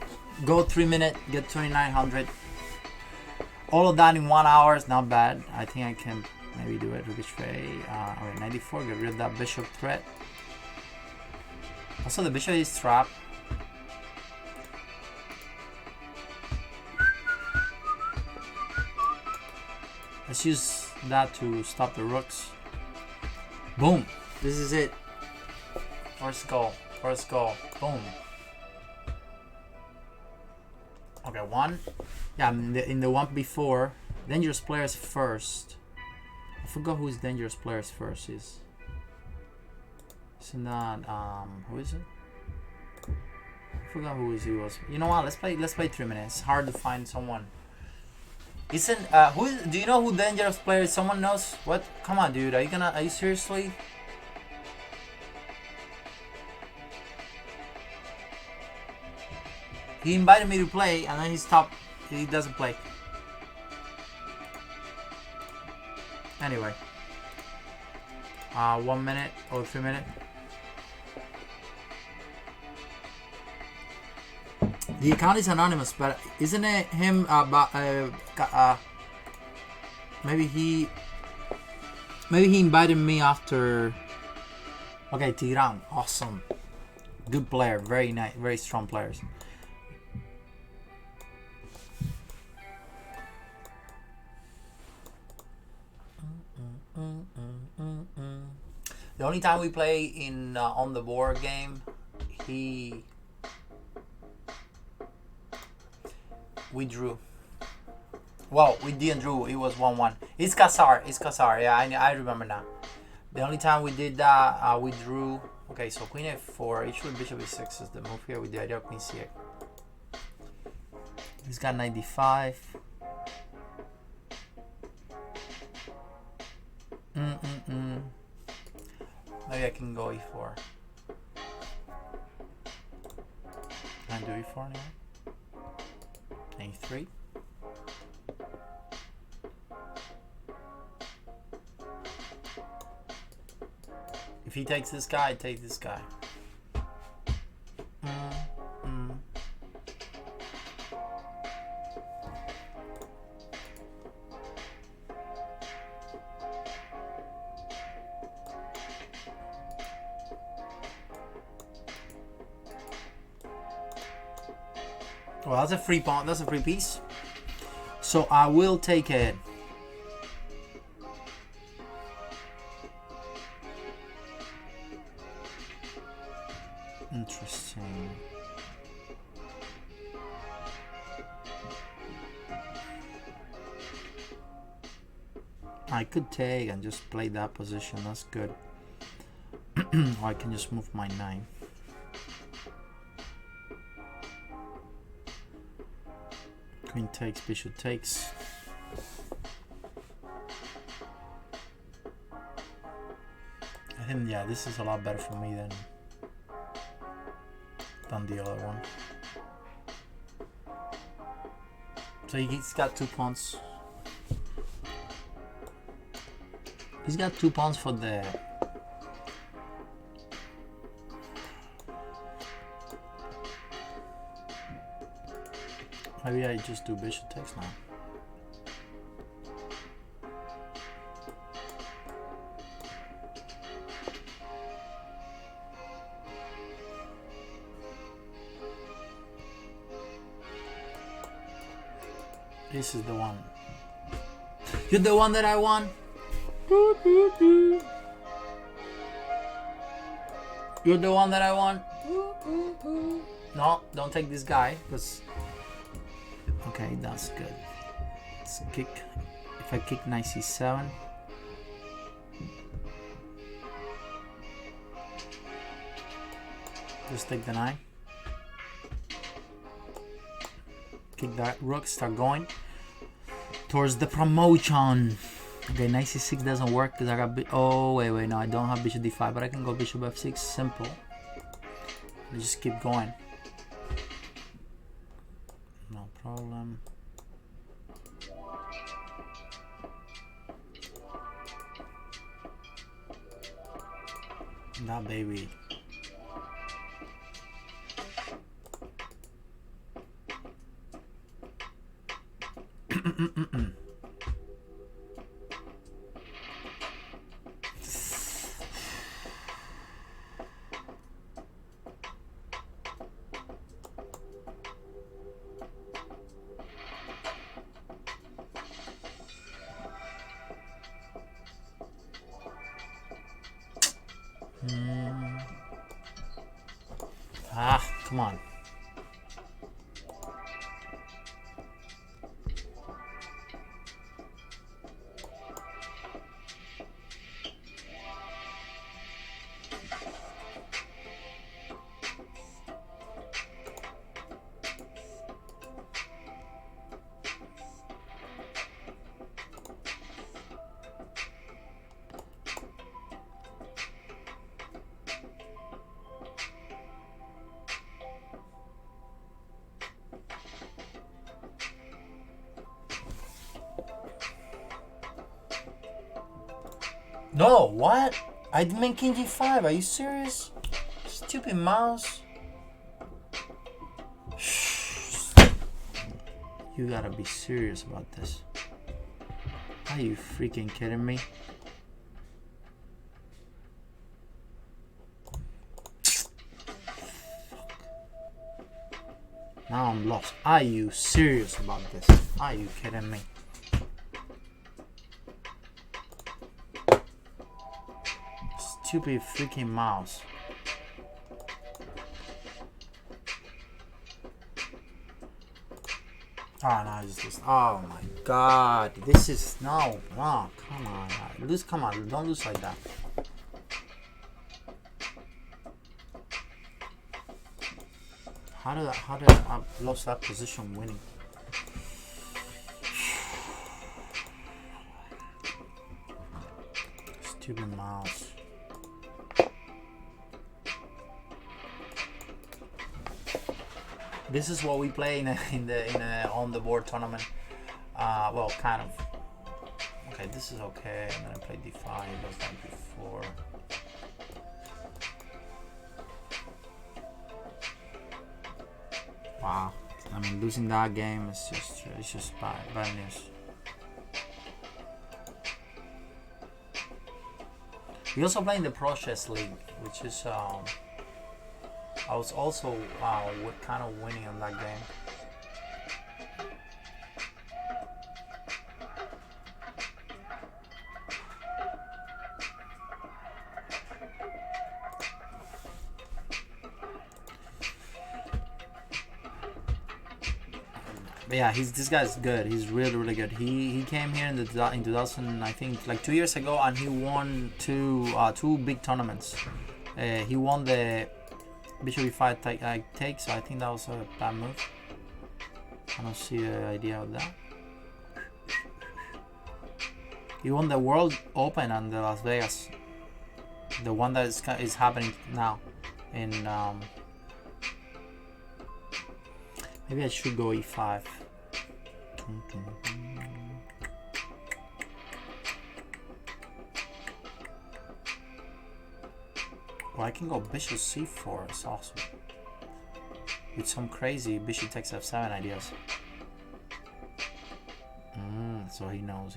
Go 3 minutes, get 2900. All of that in 1 hour is not bad. I think I can maybe do it. Rook h8. Alright, 94. Get rid of that bishop threat. Also, the bishop is trapped. Let's use that to stop the rooks. Boom. This is it. First goal. Boom. Okay, one. Yeah, in the one before. Dangerous players first. I forgot who's dangerous players first is. Isn't that who is it? I forgot who he was. You know what? Let's play 3 minutes. It's hard to find someone. Isn't do you know who dangerous player is? Someone knows? What? Come on, dude. Are you seriously? He invited me to play and then he stopped. He doesn't play. Anyway. 1 minute or 3 minutes. The account is anonymous, but isn't it him? Maybe he invited me after. Okay, Tigran, awesome, good player, very nice, very strong players. The only time we play in on the board game, we drew. Well, we didn't drew. It was 1-1. It's Qassar. Yeah, I remember now. The only time we did that, we drew. Okay, so Queen F4. Usually Bishop E6 is the move here with the idea of Queen C8. He's got 95. Maybe I can go E4. Can I do E4 now? A3. If he takes this guy, I take this guy. Well, that's a free pawn. That's a free piece. So I will take it. Interesting. I could take and just play that position. That's good. Or I can just move my 9. Queen takes, bishop takes. I think, yeah, this is a lot better for me than the other one. So he's got 2 pawns. He's got 2 pawns for the... Maybe I just do bishop takes now. This is the one. You're the one that I want. You're the one that I want. No, don't take this guy, because... Okay, that's good. Let's kick. If I kick knight c7. Just take the knight. Kick that rook, start going towards the promotion. Okay, knight c6 doesn't work because I got oh wait, no, I don't have bishop d5, but I can go bishop f6, simple. I just keep going. No problem. That baby. Come on. No, what? I demand king g5. Are you serious? Stupid mouse. Shh. You gotta be serious about this. Are you freaking kidding me? Now I'm lost. Are you serious about this? Are you kidding me? Stupid freaking mouse. Oh no, it's just, oh my god. This is, no, come on. Come on, don't lose like that. How did I lost that position winning? Stupid mouse. This is what we play in a on the board tournament. Well, kind of. Okay, this is okay. And then I play d5. That's like before. Wow. I mean, losing that game is just bad news. We also play in the Pro Chess League, which is I was also kind of winning on that game. But yeah, this guy's good. He's really good. He came here in 2000, I think, like 2 years ago, and he won two big tournaments. He won the Bishop E5 take, so I think that was a bad move. I don't see the idea of that. He won the World Open and the Las Vegas, the one that is happening now. In maybe I should go E5. Well, I can go Bishop C4. It's awesome. With some crazy Bishop takes F7 ideas. So he knows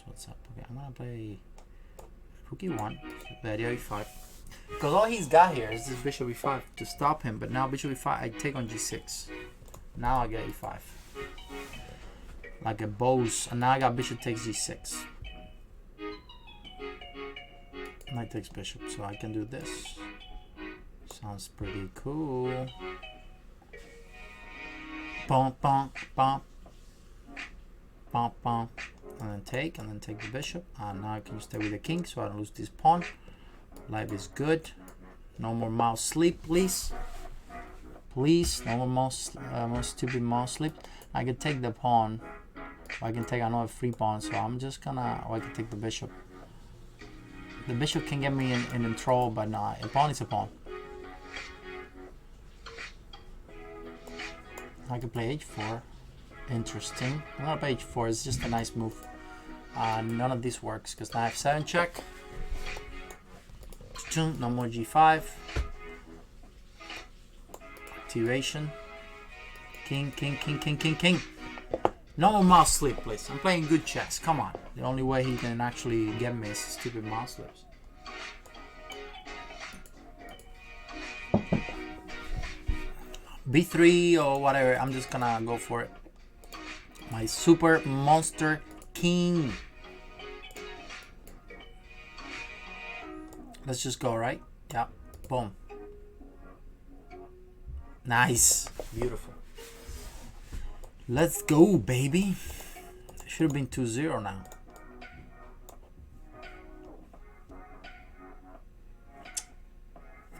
what's up. Okay, I'm gonna play Rook E1, the idea E5. Because all he's got here is this Bishop E5 to stop him, but now Bishop E5, I take on G6. Now I get E5. Like a Bose, and now I got Bishop takes G6. Knight takes Bishop, so I can do this. Sounds pretty cool. Bump, bump, bump. Bump, bump. And then take the Bishop. And now I can stay with the King, so I don't lose this pawn. Life is good. No more mouse sleep, please. Please, no more mouse, stupid mouse sleep. I can take the pawn. Or I can take another free pawn, so I'm just gonna, or I can take the Bishop. The Bishop can get me in trouble, but no, a pawn is a pawn. I can play H4. Interesting. I'm gonna play H4, it's just a nice move. None of this works, because now I have F7 check. No more G5. Activation. King, king, king, king, king, king. No more mouse sleep, please. I'm playing good chess. Come on. The only way he can actually get me is stupid mouse slips. B3 or whatever. I'm just gonna go for it. My super monster king. Let's just go, right? Yeah. Boom. Nice. Beautiful. Let's go, baby. It should have been 2-0 now.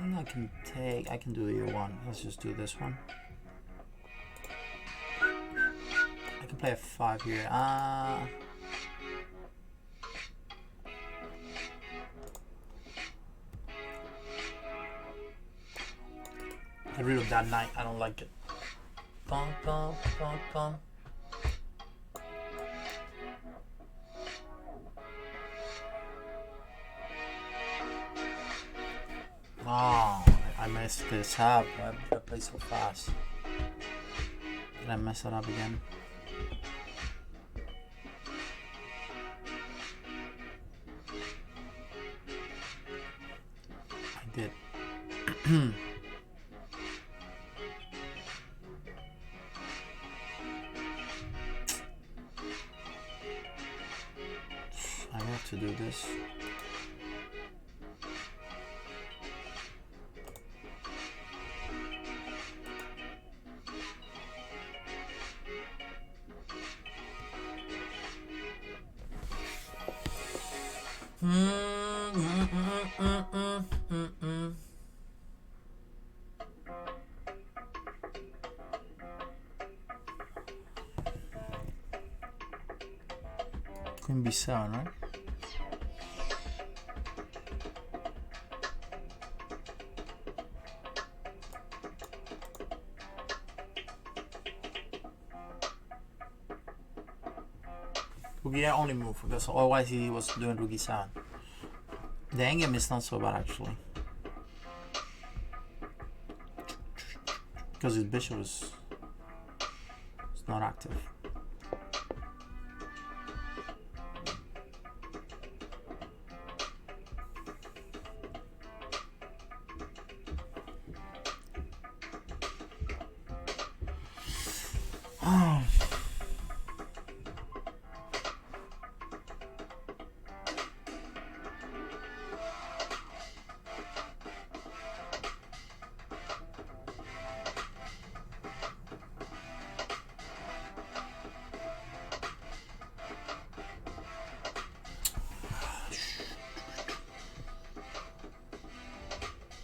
I think I can do either one. Let's just do this one. I can play a 5 here. Get rid of that knight. I don't like it. Bum, bum, bum, bum. Oh, I messed this up. I played so fast. Did I mess it up again? did. I have to do this. Queen B7, right? Rook E8 only move because otherwise he was doing Rook E7. The endgame is not so bad actually, because his bishop is not active.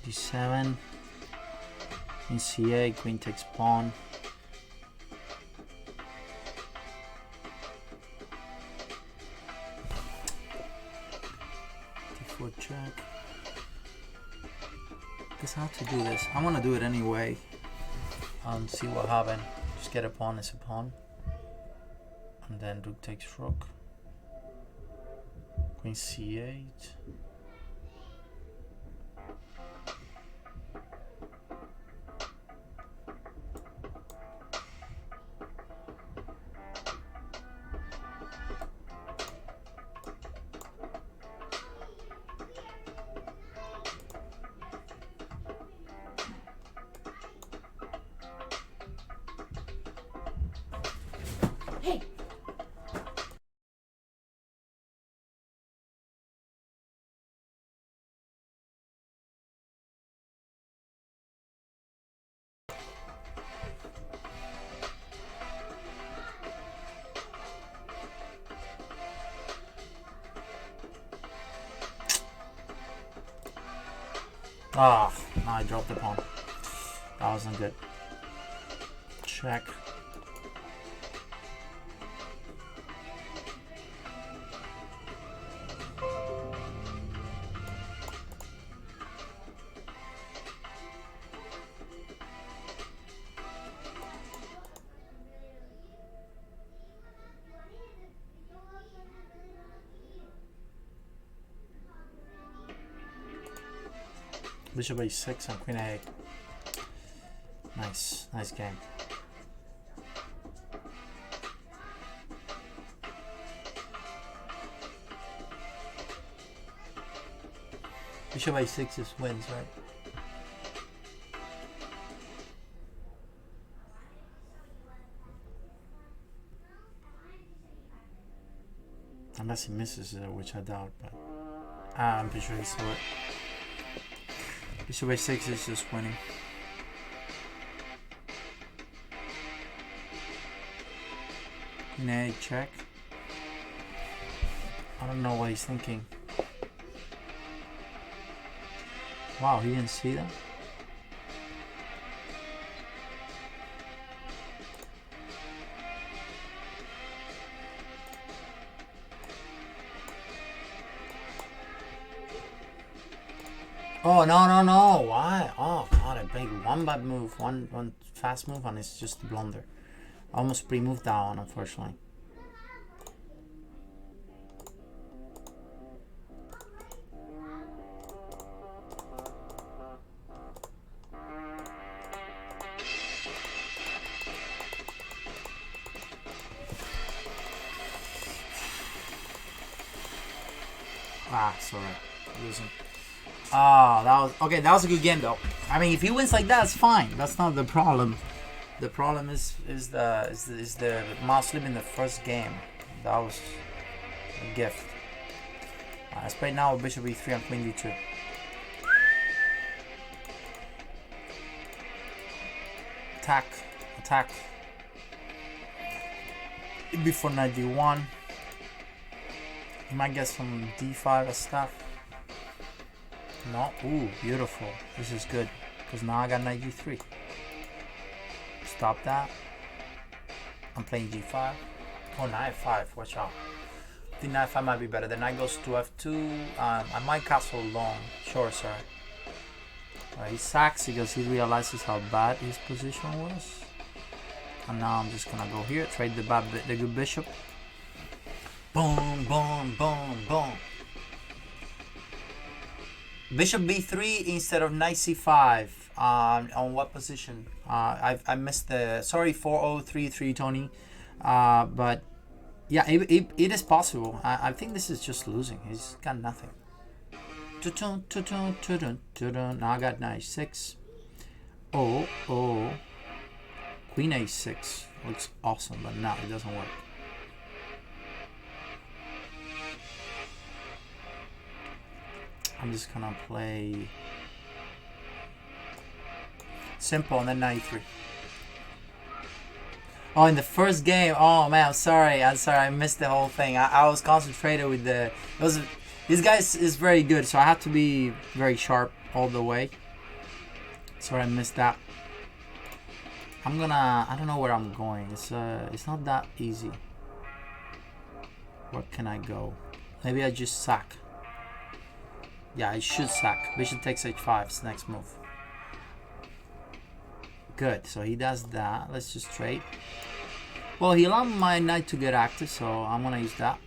D7, in C8, queen takes pawn. D4 check. Guess I have to do this. I'm gonna do it anyway. See what happens. Just get a pawn as a pawn. And then rook takes rook. Queen C8. Hey! Ah, no, I dropped the pawn. That wasn't good. Check. Bishop A6 and Queen A8. Nice, nice game. Bishop A6 just wins, right? Unless he misses it, which I doubt, but I'm pretty sure he saw it. Bishop A6 is just winning. Queen A8 check. I don't know what he's thinking. Wow, he didn't see that? Oh, no. Why? Oh, God, I made one bad move, one fast move, and it's just a blunder. I almost pre-moved that one, unfortunately. Ah, sorry. Losing. Ah, that was okay. That was a good game though. I mean, if he wins like that, it's fine. That's not the problem. The problem is the Muslim in the first game. That was a gift. Let's play now with Bishop E3 and Queen D2. Attack, attack. Before knight D1. You might get some D5 and stuff. No, ooh, beautiful. This is good because now I got knight G3. Stop that. I'm playing G5. Oh, knight F5. Watch out. I think knight F5 might be better. The knight goes to F2. I might castle long. Sure, sorry. He sacks because he realizes how bad his position was. And now I'm just gonna go here, trade the good bishop. Boom, boom, boom, boom. Bishop B3 instead of knight C5. On what position? I missed the. Sorry, 4033 Tony. But yeah, it is possible. I think this is just losing. He's got nothing. Now I got knight 6. Oh. Queen A6 looks awesome, but no, it doesn't work. I'm just gonna play simple and then knight 3. Oh, in the first game. Oh man, I'm sorry. I missed the whole thing. I was concentrated with the. This guy is very good, so I have to be very sharp all the way. Sorry, I missed that. I don't know where I'm going. It's not that easy. Where can I go? Maybe I just sack. Yeah, I should sack. Bishop takes h5. It's next move. Good. So he does that. Let's just trade. Well, he allowed my knight to get active, so I'm gonna use that.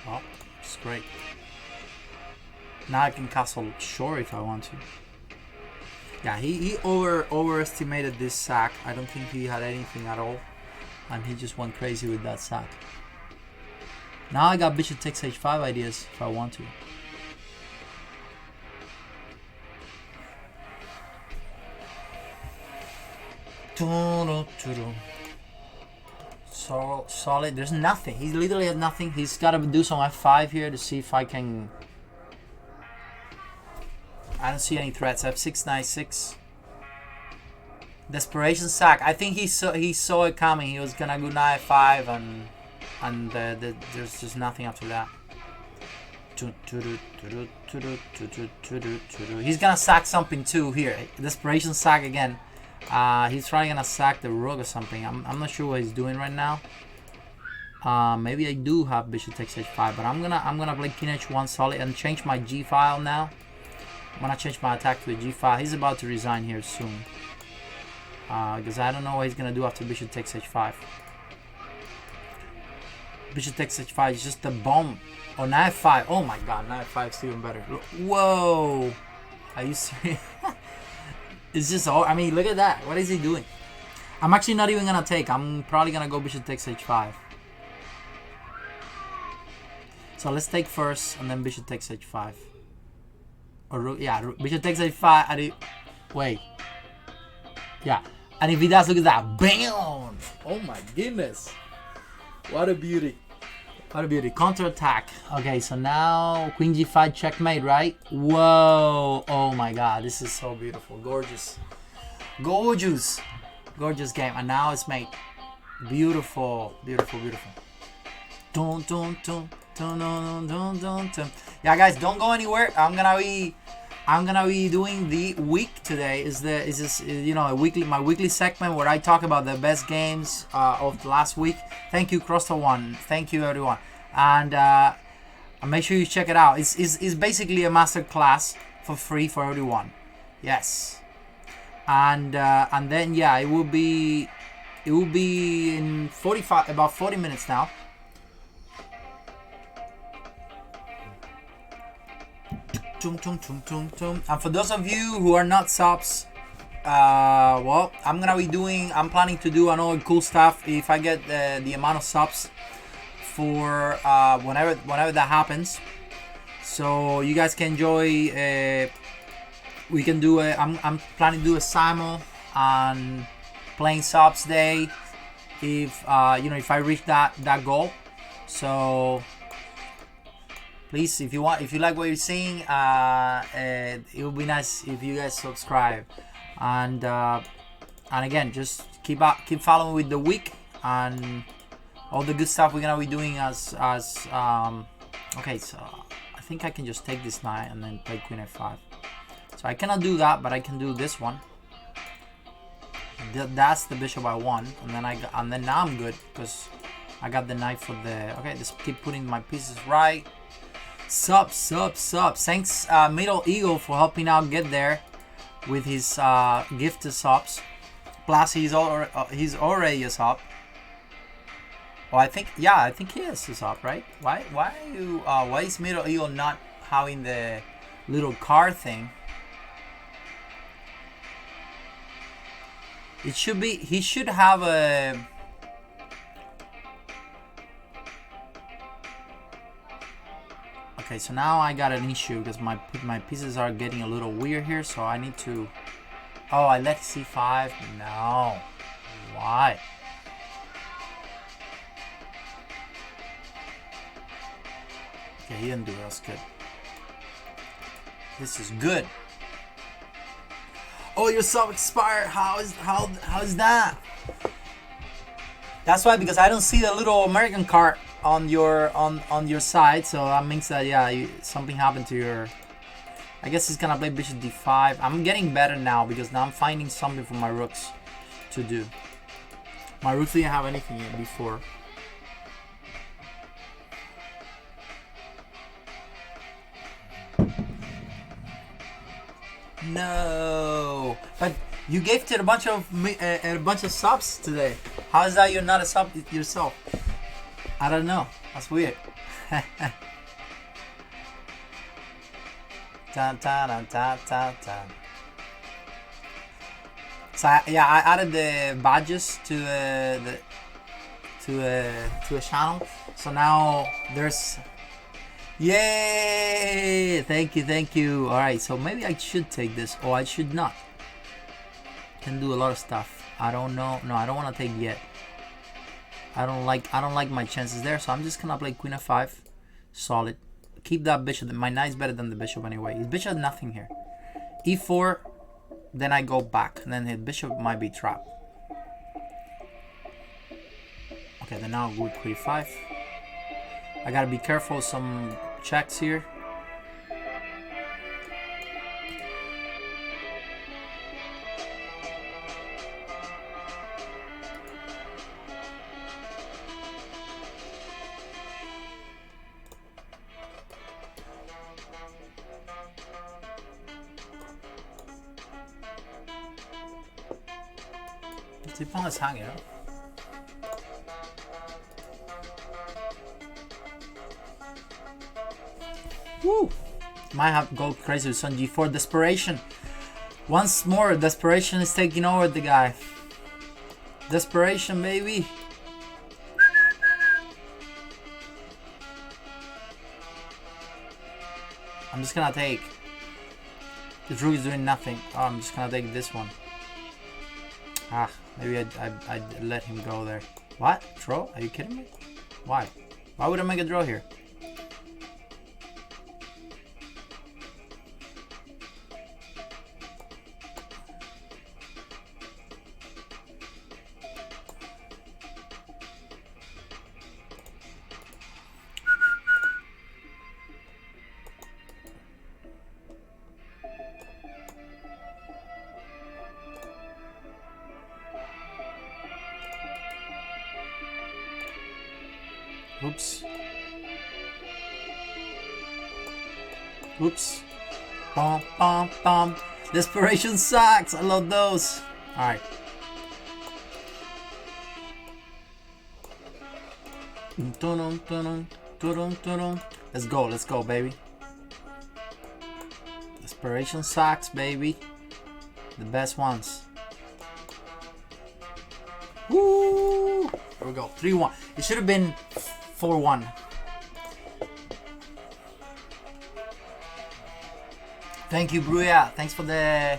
Oh, it's great. Now I can castle short if I want to. Yeah, he overestimated this sack. I don't think he had anything at all. And he just went crazy with that sack. Now I got bishop takes h5 ideas if I want to. So solid. There's nothing. He literally has nothing. He's got to do some f5 here to see if I can. I don't see any threats. F6, knight 6. Desperation sack. I think he saw it coming. He was gonna go knight 5 and there's just nothing after that. He's gonna sack something too here. Desperation sack again. He's probably gonna sack the rook or something. I'm not sure what he's doing right now. Maybe I do have bishop takes h5, but I'm gonna play king h1 solid and change my g file now. I'm gonna change my attack to a g file. He's about to resign here soon. Because I don't know what he's gonna do after bishop takes h5. Bishop takes h5 is just a bomb. Oh, knight 5. Oh my god, knight 5 is even better. Whoa! Are you serious? It's just all. I mean, look at that. What is he doing? I'm actually not even gonna take. I'm probably gonna go bishop takes h5. So let's take first, and then bishop takes h5. Or yeah, bishop takes h5. And wait. Yeah, and if he does, look at that. Bam! Oh my goodness. What a beauty. What a beauty. Counter attack. Okay, so now queen g5 checkmate, right? Whoa. Oh my god, this is so beautiful. Gorgeous. Gorgeous. Gorgeous game. And now it's mate. Beautiful. Beautiful, beautiful. Dun, dun, dun, dun, dun, dun, dun, dun. Yeah, guys, don't go anywhere. I'm gonna be doing the week today. Is this you know my weekly segment where I talk about the best games of the last week. Thank you, Crosstal1. Thank you, everyone, and make sure you check it out. It's basically a master class for free for everyone. Yes, and then yeah, it will be in about 40 minutes now. And for those of you who are not subs, well, I'm planning to do another cool stuff if I get the amount of subs for whenever that happens. so you guys can enjoy. We can do a. I'm planning to do a simul on playing subs day if if I reach that goal. So please, if you like what you're seeing, it would be nice if you guys subscribe, and again, just keep following with the week and all the good stuff we're gonna be doing as okay. So I think I can just take this knight and then play queen f5. So I cannot do that, but I can do this one. That's the bishop I want, and then now I'm good because I got the knight for the. Okay, just keep putting my pieces right. Sub. Thanks, Middle Eagle, for helping out get there with his gifted subs. Plus, he's already a sub. Well, I think he is a sub, right? Why is Middle Eagle not having the little card thing? It should be. He should have a. Okay, so now I got an issue because my pieces are getting a little weird here. So I need to. Oh, I let c5. No, why? Okay, he didn't do it. That's good. This is good. Oh, your sub expired. How is that? That's why, because I don't see the little American card on your side, so that means that something happened to your. I guess he's gonna play bishop d5. I'm getting better now because now I'm finding something for my rooks to do. My rooks didn't have anything yet before. No, but you gave it a bunch of subs today. How is that you're not a sub yourself? I don't know. That's weird. So I added the badges to a channel. So now there's. Yay! Thank you. All right, so maybe I should take this, or I should not. Can do a lot of stuff. I don't know. No, I don't want to take yet. I don't like my chances there, so I'm just gonna play queen f5. Solid. Keep that bishop. My knight's better than the bishop anyway. His bishop has nothing here. e4. Then I go back, and then his bishop might be trapped. Okay, then now good queen 5. I gotta be careful. Some checks here. 뒷방을 상해요. Woo! Might have to go crazy with Sun G4. Desperation. Once more, desperation is taking over the guy. Desperation, baby. I'm just gonna take. The rook is doing nothing. Oh, I'm just gonna take this one. Ah, maybe I'd let him go there. What? Draw? Are you kidding me? Why? Why would I make a draw here? Oops. Oops. Bum, bum, bum. Desperation sucks. I love those. Alright. Let's go, baby. Desperation sucks, baby. The best ones. Woo! Here we go. 3-1. It should have been 4-1. Thank you, Bruya. Thanks for the...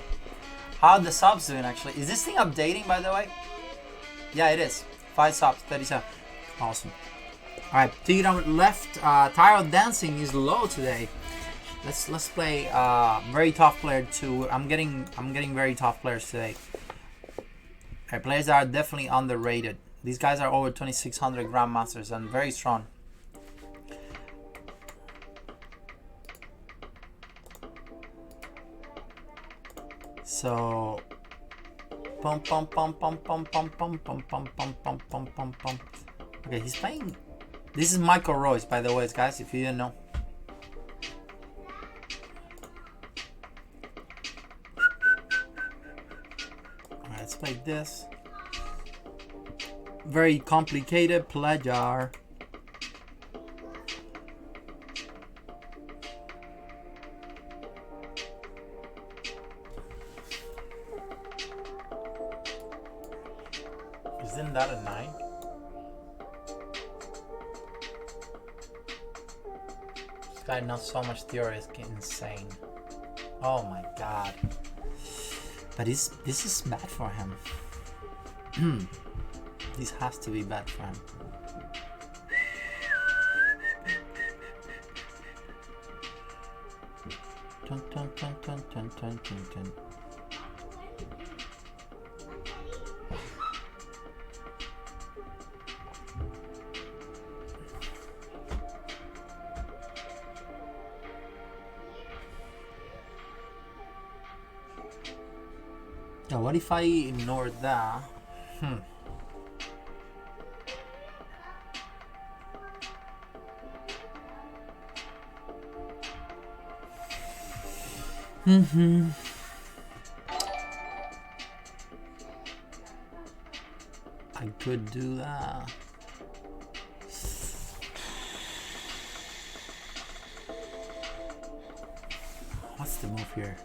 How are the subs doing, actually? Is this thing updating, by the way? Yeah, it is. 5 subs, 37. Awesome. Alright, to your left, Tyro Dancing is low today. Let's play very tough player 2. I'm getting very tough players today. Alright, players that are definitely underrated. These guys are over 2600 grandmasters and very strong. So pum pum pum pum pum pum pum pum pum pum pum pum pum pum. Okay, he's playing. This is Michael Royce, by the way, guys, if you didn't know. Alright, let's play this. Very complicated pleasure. Isn't that a 9? This guy knows so much theory, it's insane. Oh my god. But this is bad for him. This has to be bad for him. Dun, dun, dun, dun, dun, dun, dun, dun. Now, what if I ignore that? I could do that. What's the move here?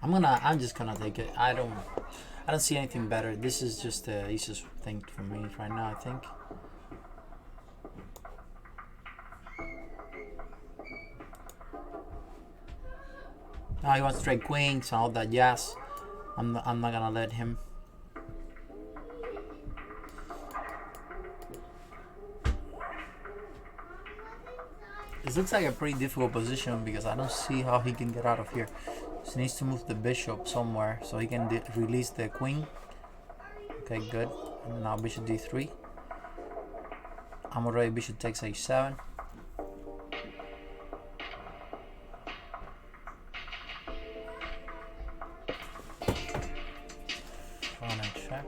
I'm just gonna take it. I don't see anything better. This is just the easiest thing for me right now, I think. Now he wants straight queens and all that jazz. I'm not gonna let him. This looks like a pretty difficult position because I don't see how he can get out of here. So he needs to move the bishop somewhere so he can release the queen. Okay, good. And now bishop d3. I'm already bishop takes h7. Pawn and check.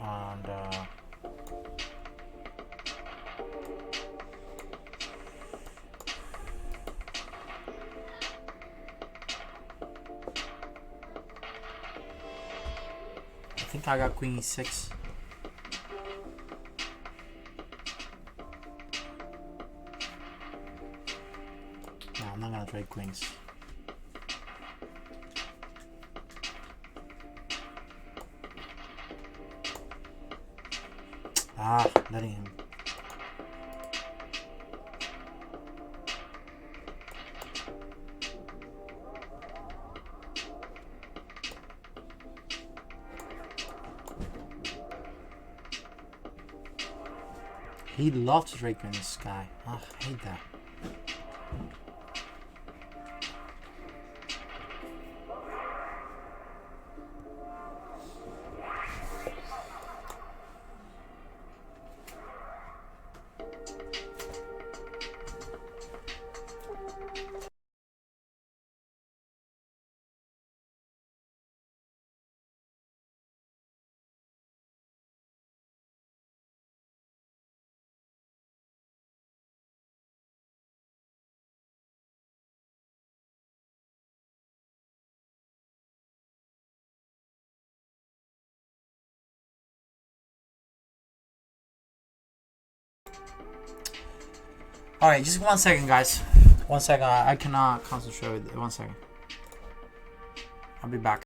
And I think I got queen e6. No, I'm not gonna trade queens. Letting him. He loves raping this guy. I hate that. Alright, just 1 second, guys. 1 second. I cannot concentrate with it. 1 second. I'll be back.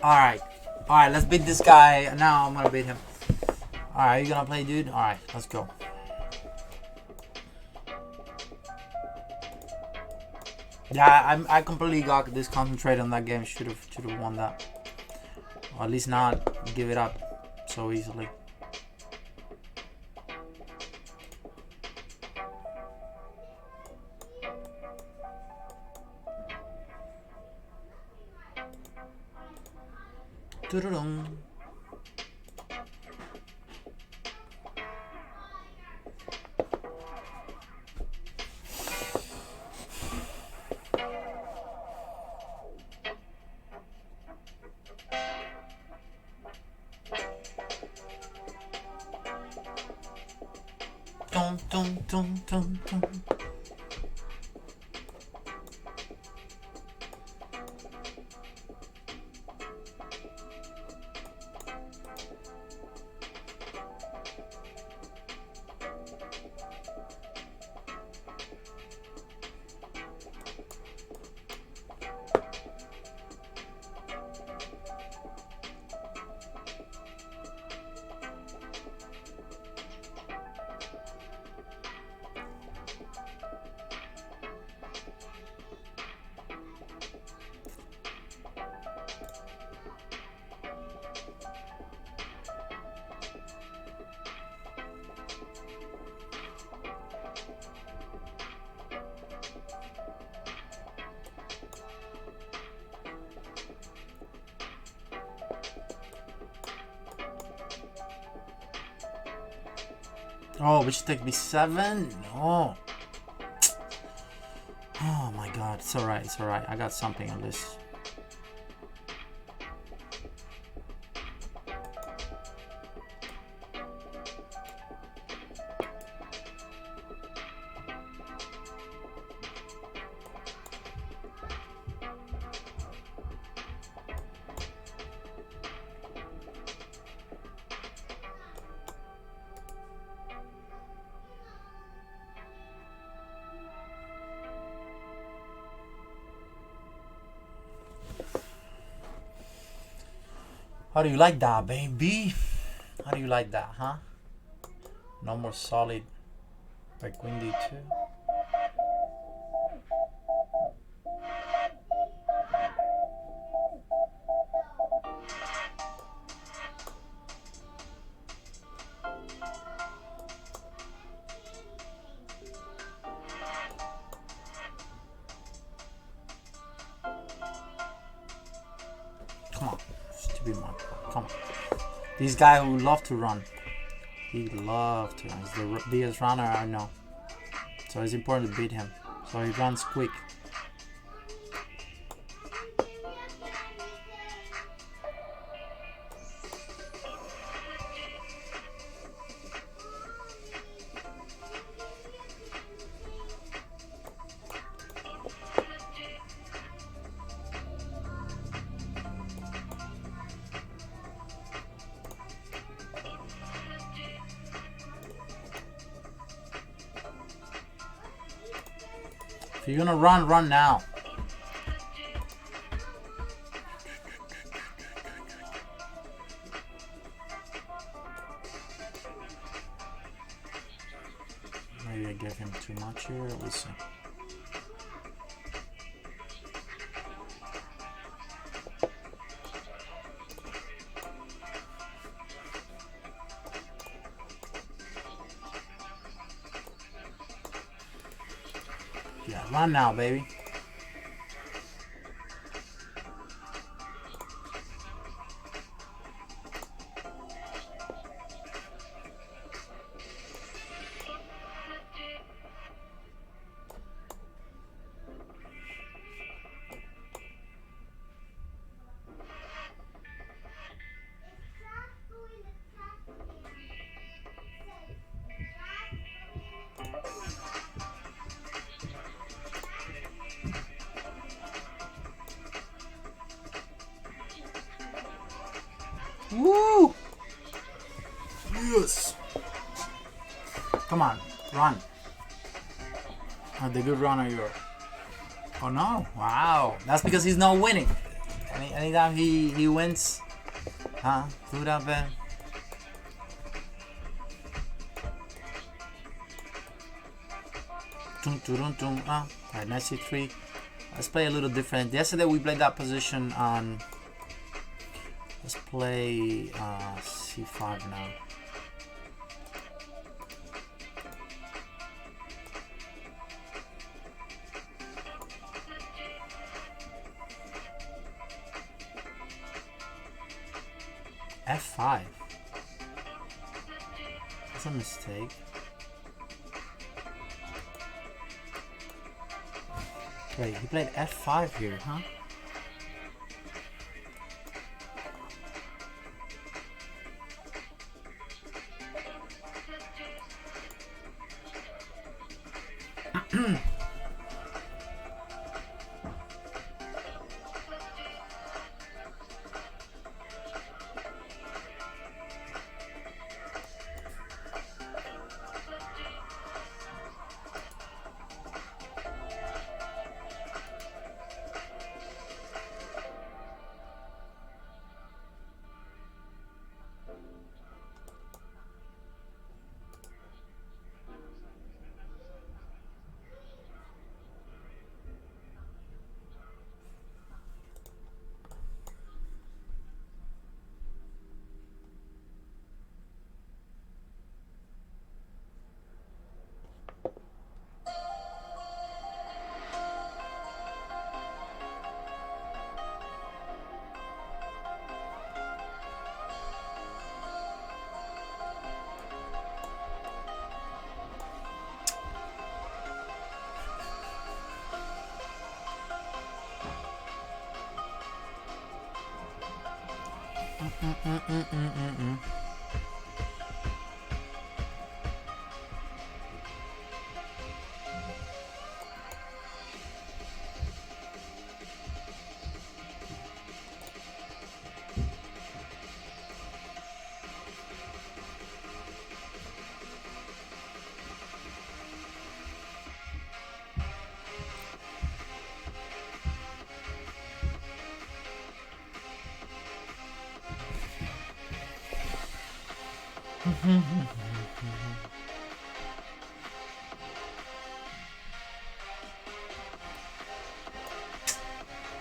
Alright. Alright, let's beat this guy. Now I'm gonna beat him. Alright, you gonna play, dude? Alright, let's go. Yeah, I completely got disconcentrated on that game. Should have won that. Or at least not give it up so easily. Dun. Oh, which take me 7? No. Oh my god, it's alright, it's alright. I got something on this. How do you like that, baby? How do you like that, huh? No more solid by Queen D2. Come on, stupid man. Come on. This guy who love to run. He love to run. He's the biggest runner I know. So it's important to beat him. So he runs quick. If you're gonna run, run now. Maybe I gave him too much here. We'll see. Yeah, run now, baby. Woo! Yes! Come on, run. Oh, the good runner you are. Oh no, wow. That's because he's not winning. Anytime he wins, huh? Food up there. Alright, knight c3. Let's play a little different. Yesterday we played that position on. Let's play c5 now. f5. That's a mistake. Wait, he played f5 here, huh?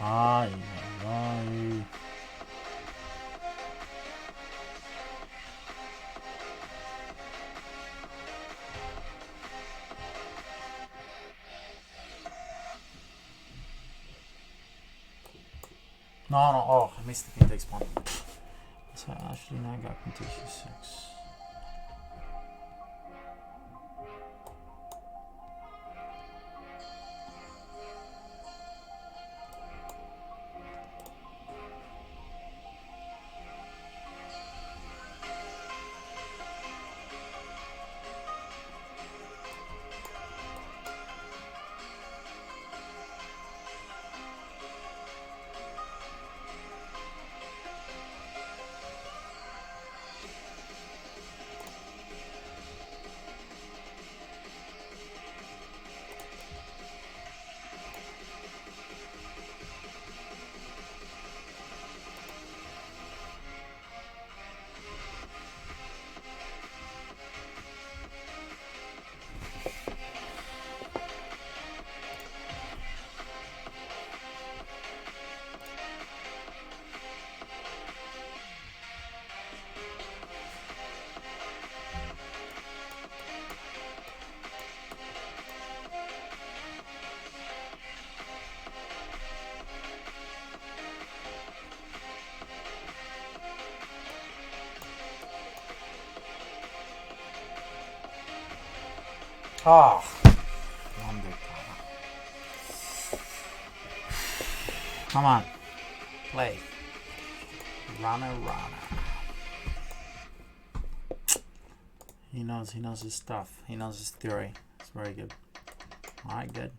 Ay, ay. No, oh, I missed the king takes pawn. So actually now I got queen takes c6. Oh, come on, play. Rana. He knows his stuff. He knows his theory. It's very good. All right, good.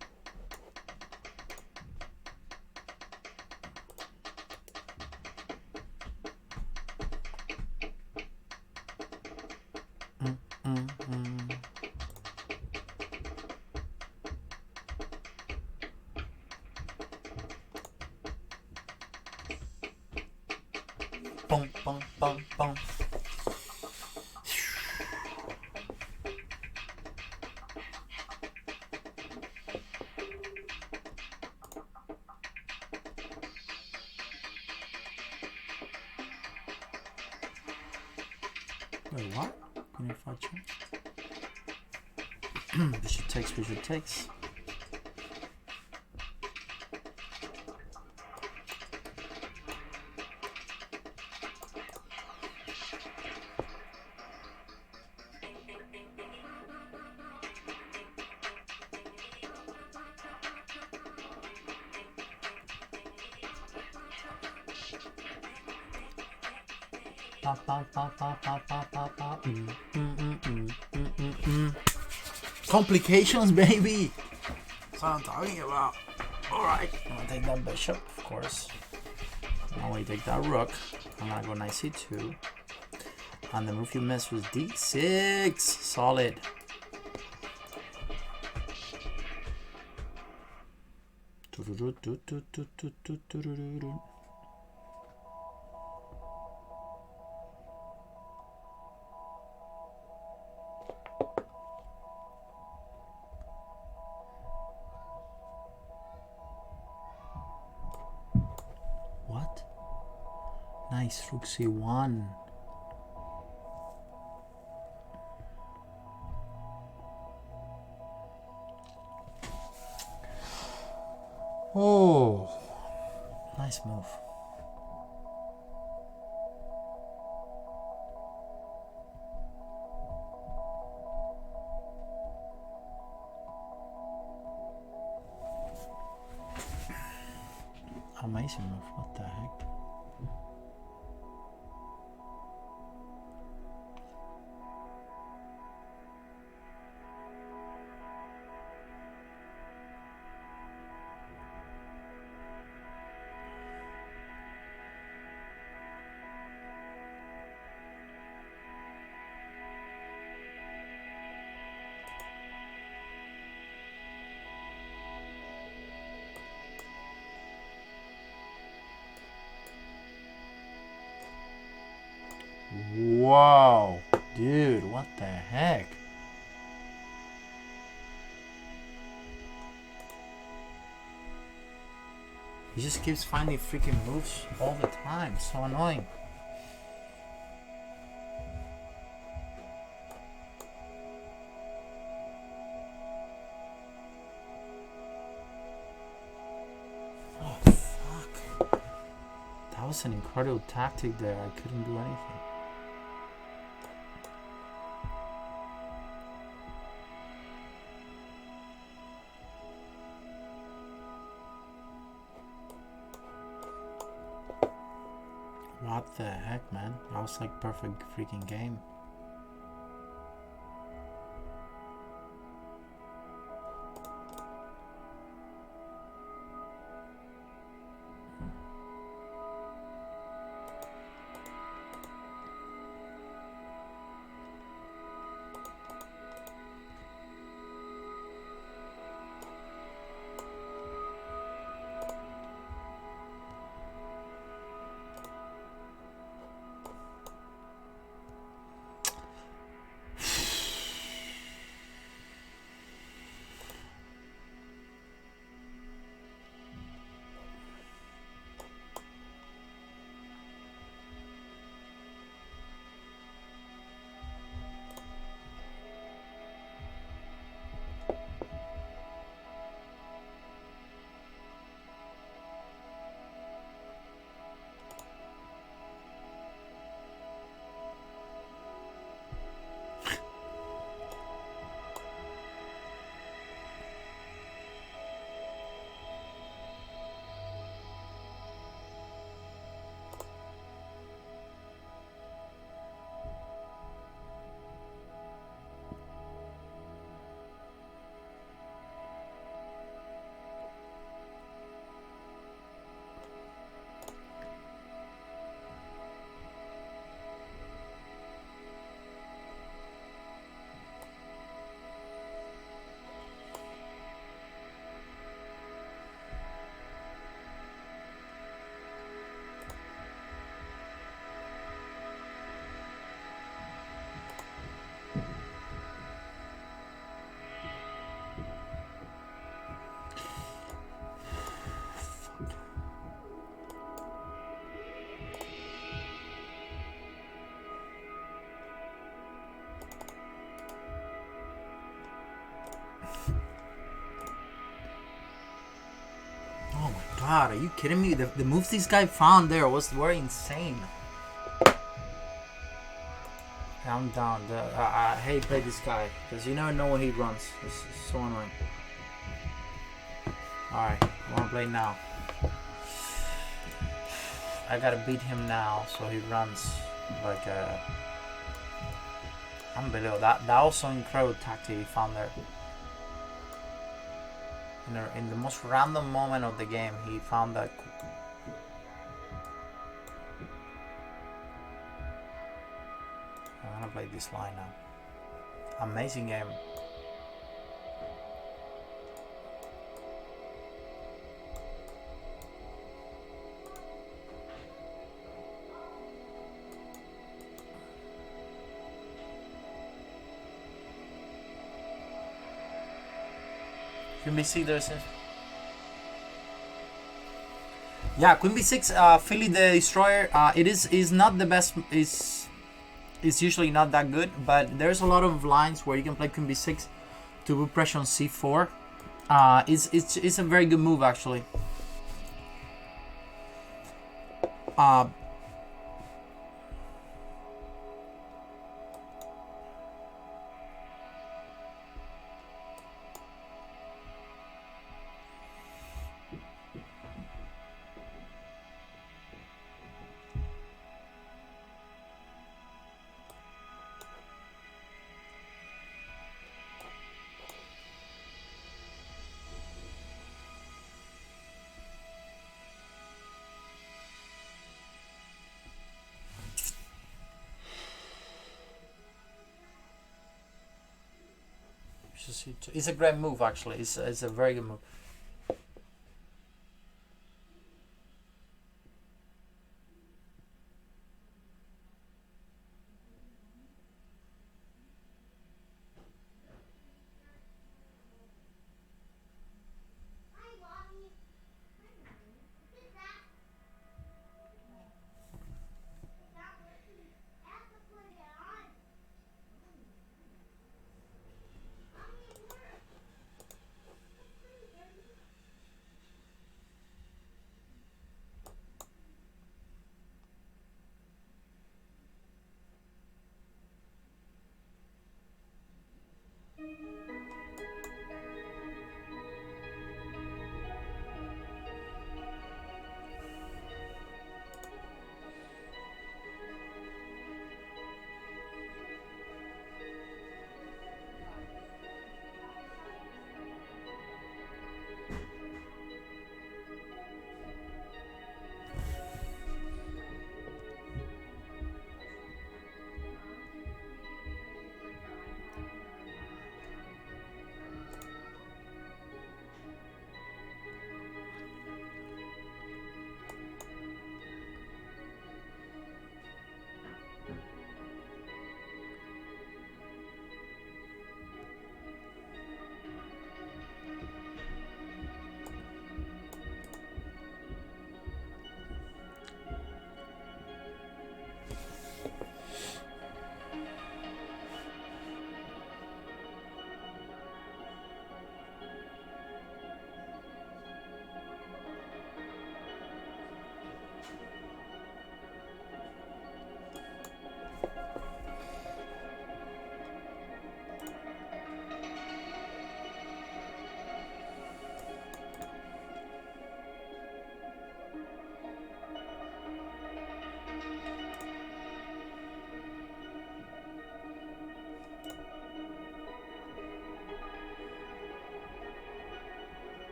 Boom, boom, boom, boom. Wait, what? Unified check. Bishop takes, bishop takes. Complications, baby. That's what I'm talking about. Alright, I'm gonna take that bishop, of course. Now we take that rook. I'm gonna go knight c2. And the move you missed was d6. Solid. What? Nice, rook c1. Oh, nice move. Amazing move, what the heck? Wow, dude, what the heck? He just keeps finding freaking moves all the time. So annoying. Oh, fuck. That was an incredible tactic there. I couldn't do anything. What the heck, man? That was like perfect freaking game. God, are you kidding me? The moves this guy found there were insane. I'm down. I hate play this guy because you never know when he runs. It's so annoying. Alright, I want to play now. I gotta beat him now so he runs like a... Unbelievable. That was so incredible tactic he found there. In the most random moment of the game, he found that. I'm gonna play this line now. Amazing game. Queen B6, there's a... Yeah, Queen B6, Philly the Destroyer. It is not the best. Is usually not that good, but there's a lot of lines where you can play Queen B6 to put pressure on C4. It's a very good move actually. It's a great move actually. It's a very good move.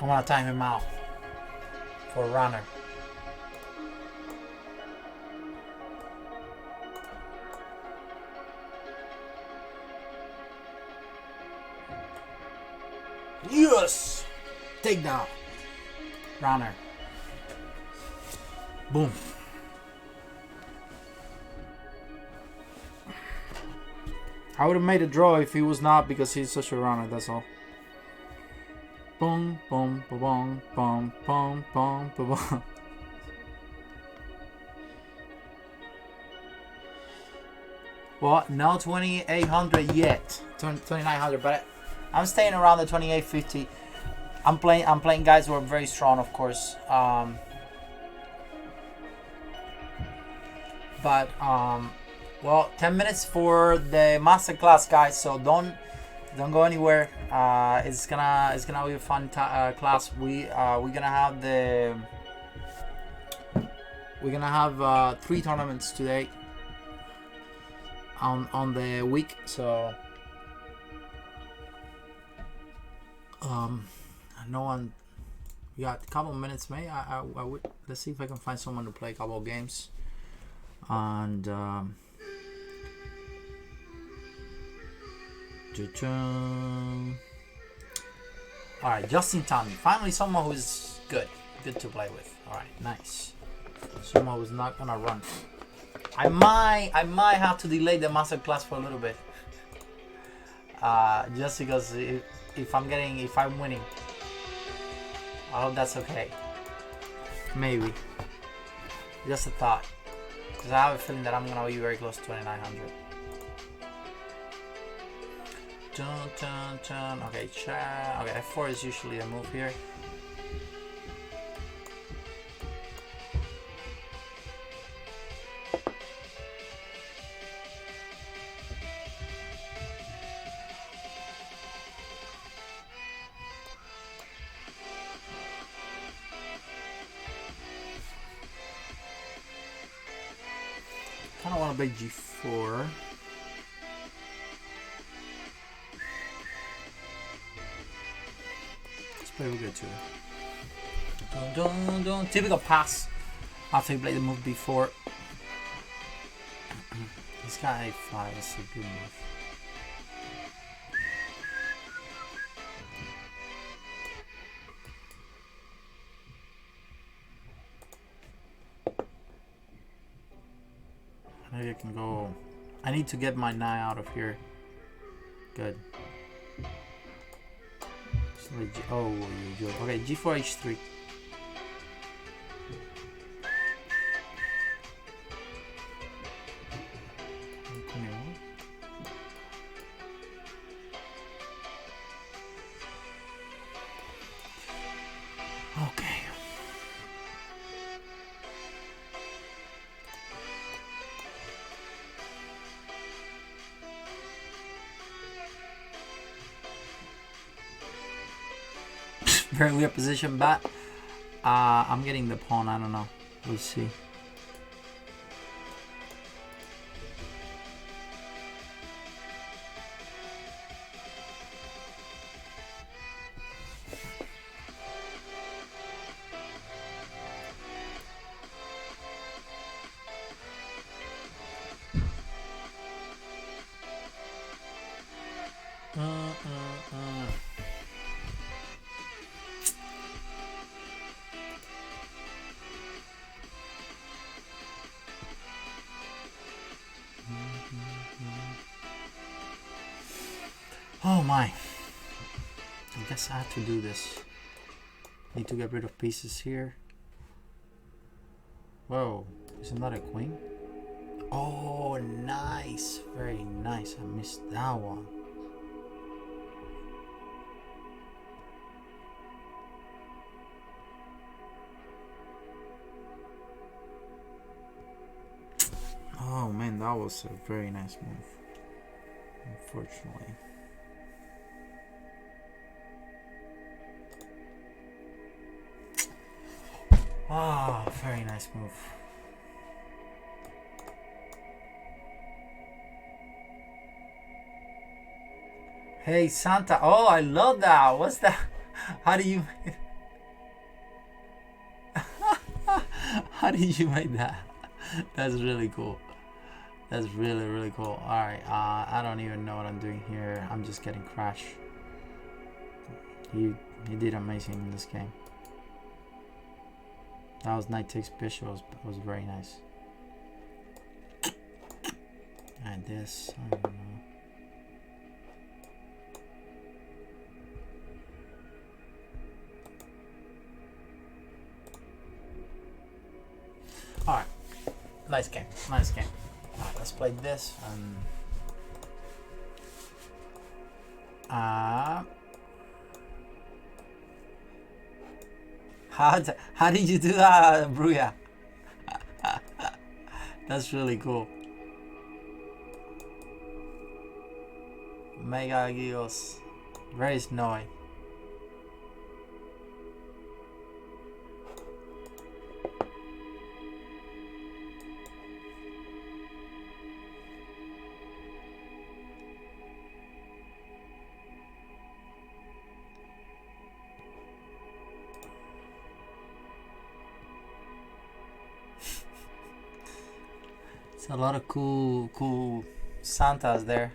I want to time him out for runner. Yes! Takedown. Runner. Boom. I would have made a draw if he was not, because he's such a runner, that's all. Boom, boom, boom, boom, boom, boom, boom, boom. Well, no 2800 yet. 2900, but I'm staying around the 2850. I'm playing guys who are very strong, of course. Well, 10 minutes for the masterclass, guys. So don't go anywhere. It's gonna be a fun class. We're gonna have 3 tournaments today on the week. So no one. We got a couple of minutes, mate. I would, let's see if I can find someone to play a couple of games. And all right, Justin Tommy. Finally, someone who's good to play with. All right, nice. Someone who's not gonna run. I might have to delay the master class for a little bit. Just because if I'm winning, I hope that's okay. Maybe. Just a thought. Because I have a feeling that I'm gonna be very close to 2900. Okay, okay, F4 is usually the move here. I kind of want to play G4. Let's play real good too. Don't. Typical pass after you play the move before. This guy A5 is a good move. Maybe I can go. I need to get my 9 out of here. Good. Oh, okay, G4 H3. Okay. Very weird position, but I'm getting the pawn. I don't know. We'll see. Oh my. I guess I have to do this. Need to get rid of pieces here. Whoa, isn't that a queen? Oh, nice. Very nice. I missed that one. Oh man, that was a very nice move. Unfortunately. Ah, very nice move. Hey Santa, oh I love that. What's that? How do you How did you make that? That's really cool. That's really, really cool. Alright, I don't even know what I'm doing here. I'm just getting crashed. He did amazing in this game. That was knight takes bishop was very nice. And this, I don't know. Alright, nice game, nice game. Alright, let's play this. How did you do that, Bruya? That's really cool. Mega Gios, very snowy. It's a lot of cool Santas there.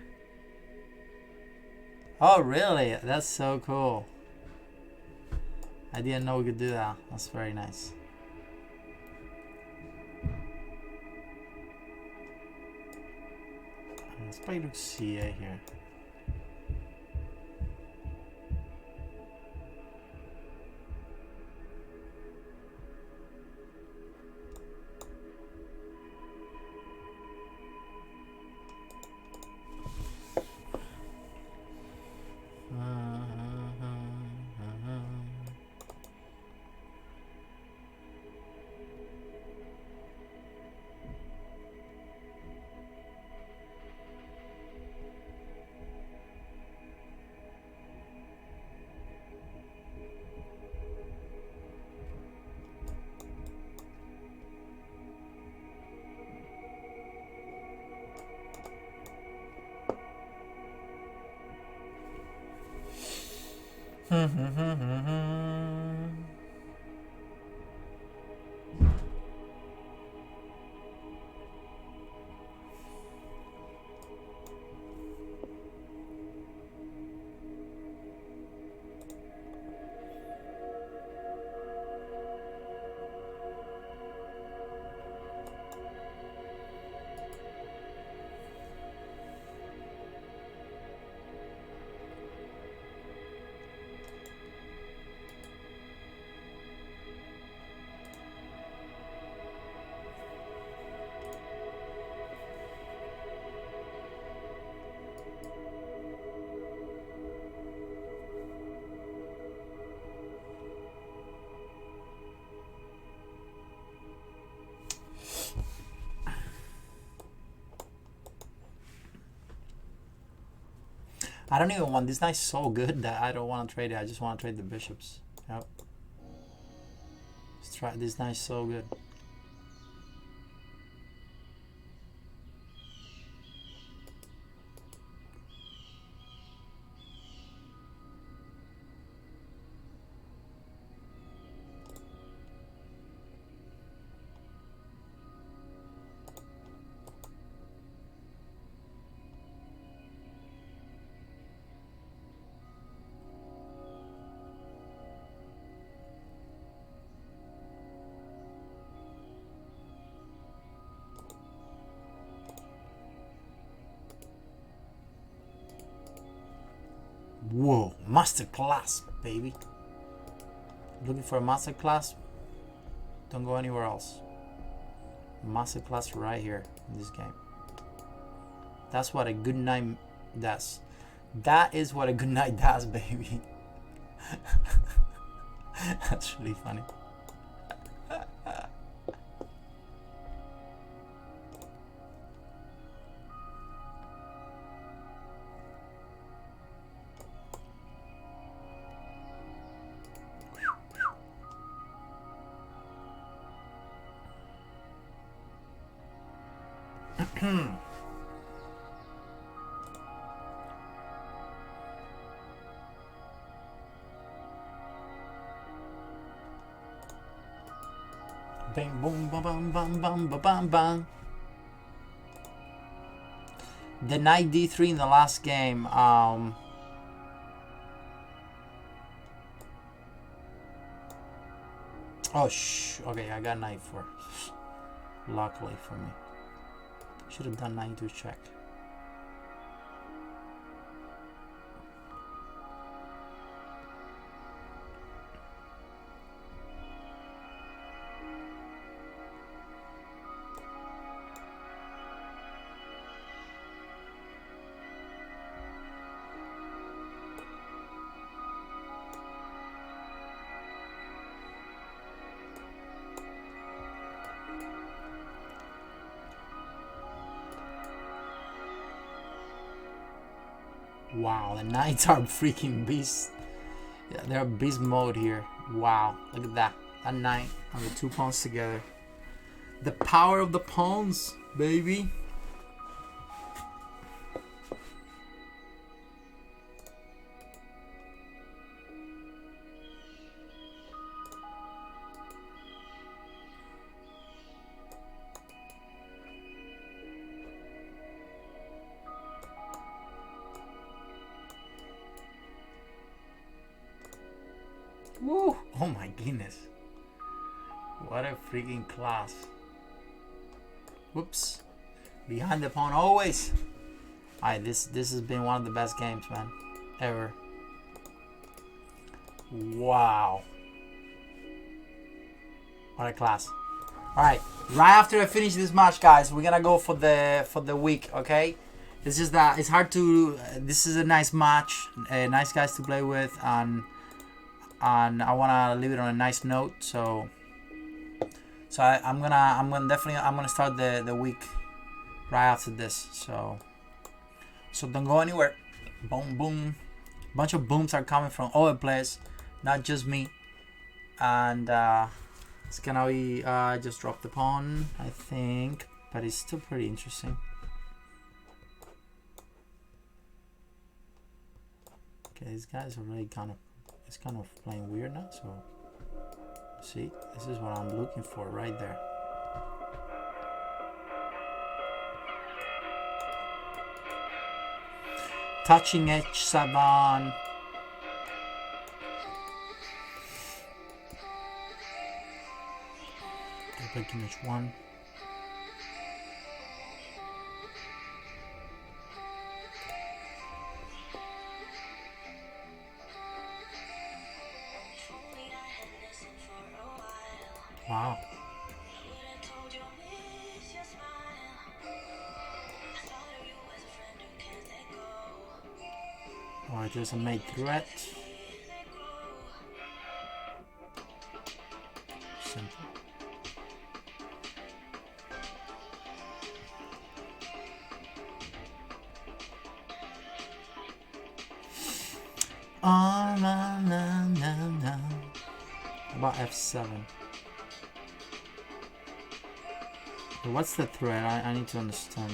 Oh really? That's so cool. I didn't know we could do that. That's very nice. Let's play Rook CA here. I don't even want this knight so good that I don't want to trade it. I just want to trade the bishops. Yep. Let's try this knight so good. Whoa, masterclass, baby. Looking for a masterclass? Don't go anywhere else. Masterclass right here in this game. That's what a good knight does. That is what a good knight does, baby. That's really funny. Bang, boom, bam, bam, bam, bam, bam, bam, bam. The knight d3 in the last game. Oh, okay, I got knight 4. Luckily for me. Should have done knight to check. Wow, the knights are freaking beasts. Yeah, they're beast mode here. Wow, look at that. That knight and the 2 pawns together. The power of the pawns, baby. Woo! Oh my goodness. What a freaking class. Whoops. Behind the pawn always. Alright, this has been one of the best games, man. Ever. Wow. What a class. Alright, right after I finish this match, guys, we're gonna go for the week, okay? It's just that it's hard to this is a nice match, nice guys to play with, and I wanna leave it on a nice note, so I'm gonna start the week right after this, so don't go anywhere. Boom, boom. Bunch of booms are coming from all the players, not just me, and it's gonna be just drop the pawn, I think, but it's still pretty interesting. Okay, these guys are really it's kind of playing weird now, so see, this is what I'm looking for right there. Touching h7. Taking h1. Wow. Alright, there's a mate threat. Simple. Oh, no, no, no, no. About f7. What's the threat? I need to understand.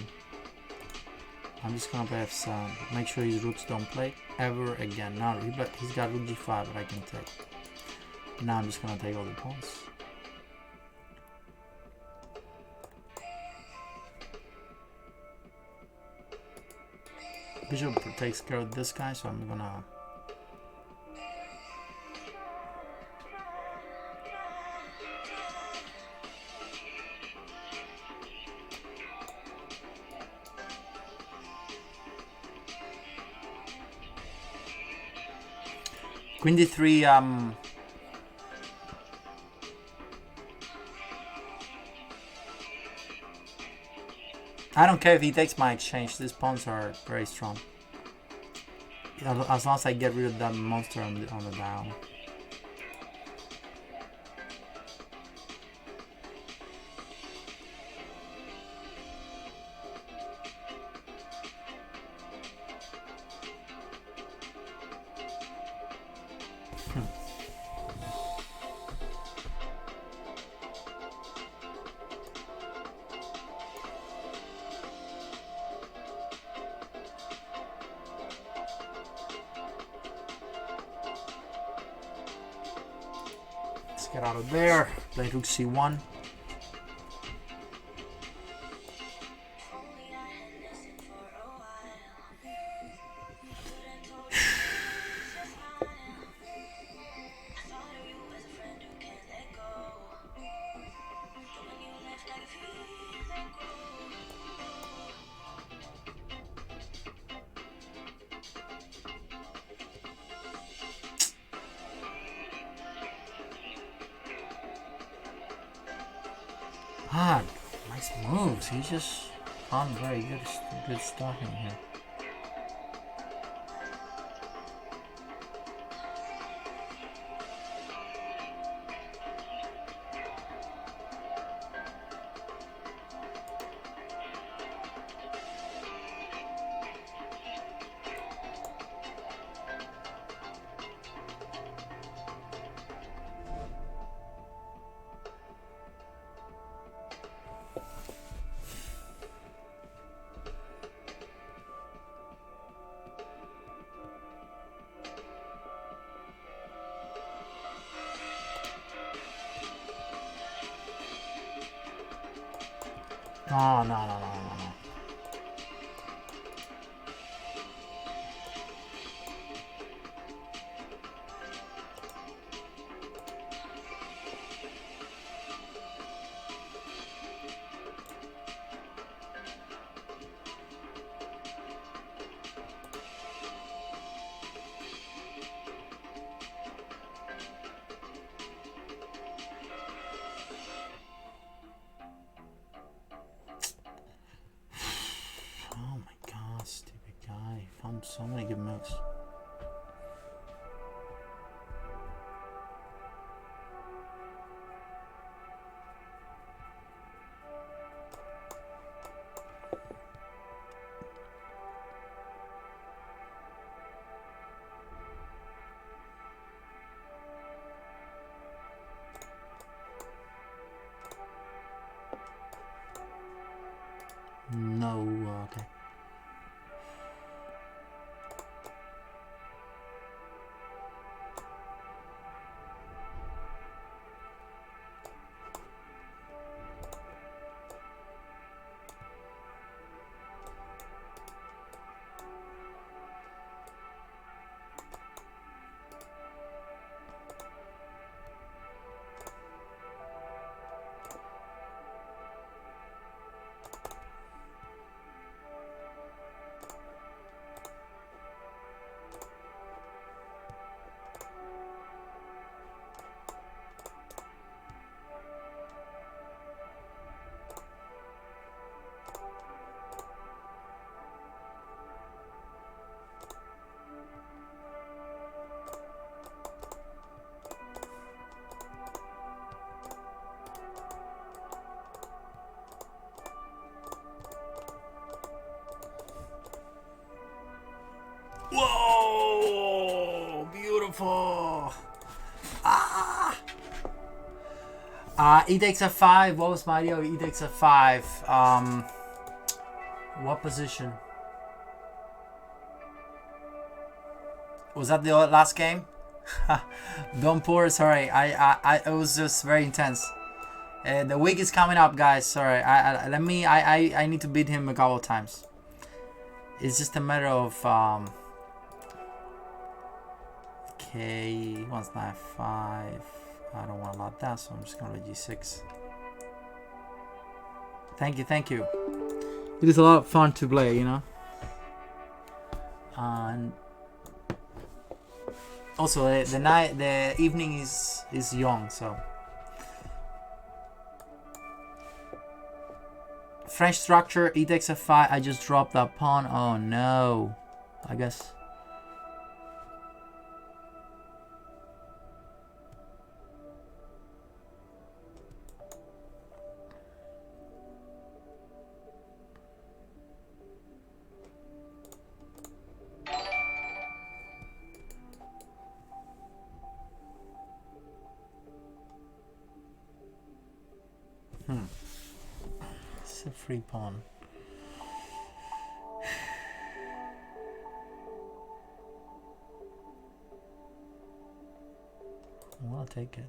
I'm just gonna play f7. Make sure his rooks don't play ever again. Now he's got rook g5 that I can take. Now I'm just gonna take all the pawns. Bishop takes care of this guy, so I'm gonna. Queen d3, I don't care if he takes my exchange, these pawns are very strong. As long as I get rid of that monster on the dial. Let's get out of there. Play rook c1. Ah, nice moves. He's just on very good stuff in here. No, no, no, no, no, no. Oh my god, stupid guy. Found so many good moves. No, okay. Whoa! Beautiful! Ah! E takes a 5. What was Mario? E takes a 5. What position? Was that the last game? Don't pour. Sorry, it was just very intense. The week is coming up, guys. Sorry, I need to beat him a couple of times. It's just a matter of okay, he wants knife 5. I don't want a lot of that, so I'm just gonna G6. Thank you, thank you. It is a lot of fun to play, you know. And also the evening is young, so. French structure, e takes a 5. I just dropped that pawn. Oh no. I guess. It's a free pawn. Well, I'll take it.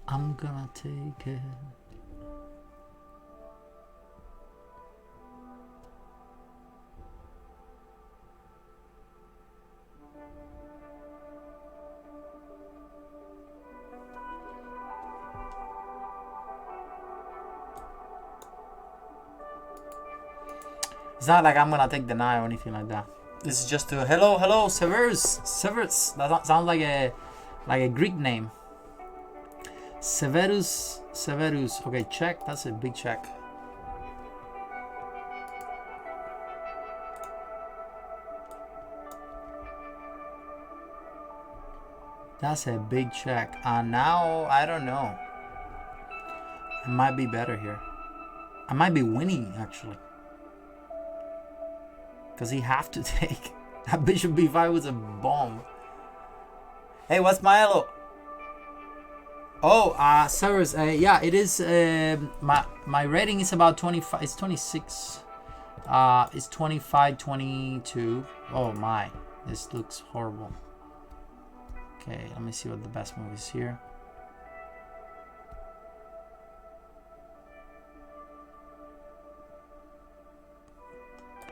I'm gonna take it. It's not like I'm gonna take the knight or anything like that. This is just to hello Severus. Severus. That sounds like a Greek name. Severus. Okay, check. That's a big check. That's a big check. And now I don't know. I might be better here. I might be winning actually. Because he have to take. That bishop b5 was a bomb. Hey, what's my elo? Oh, Severus, yeah, it is, my rating is about 25, it's 26. It's 25, 22. Oh my, this looks horrible. Okay, let me see what the best move is here.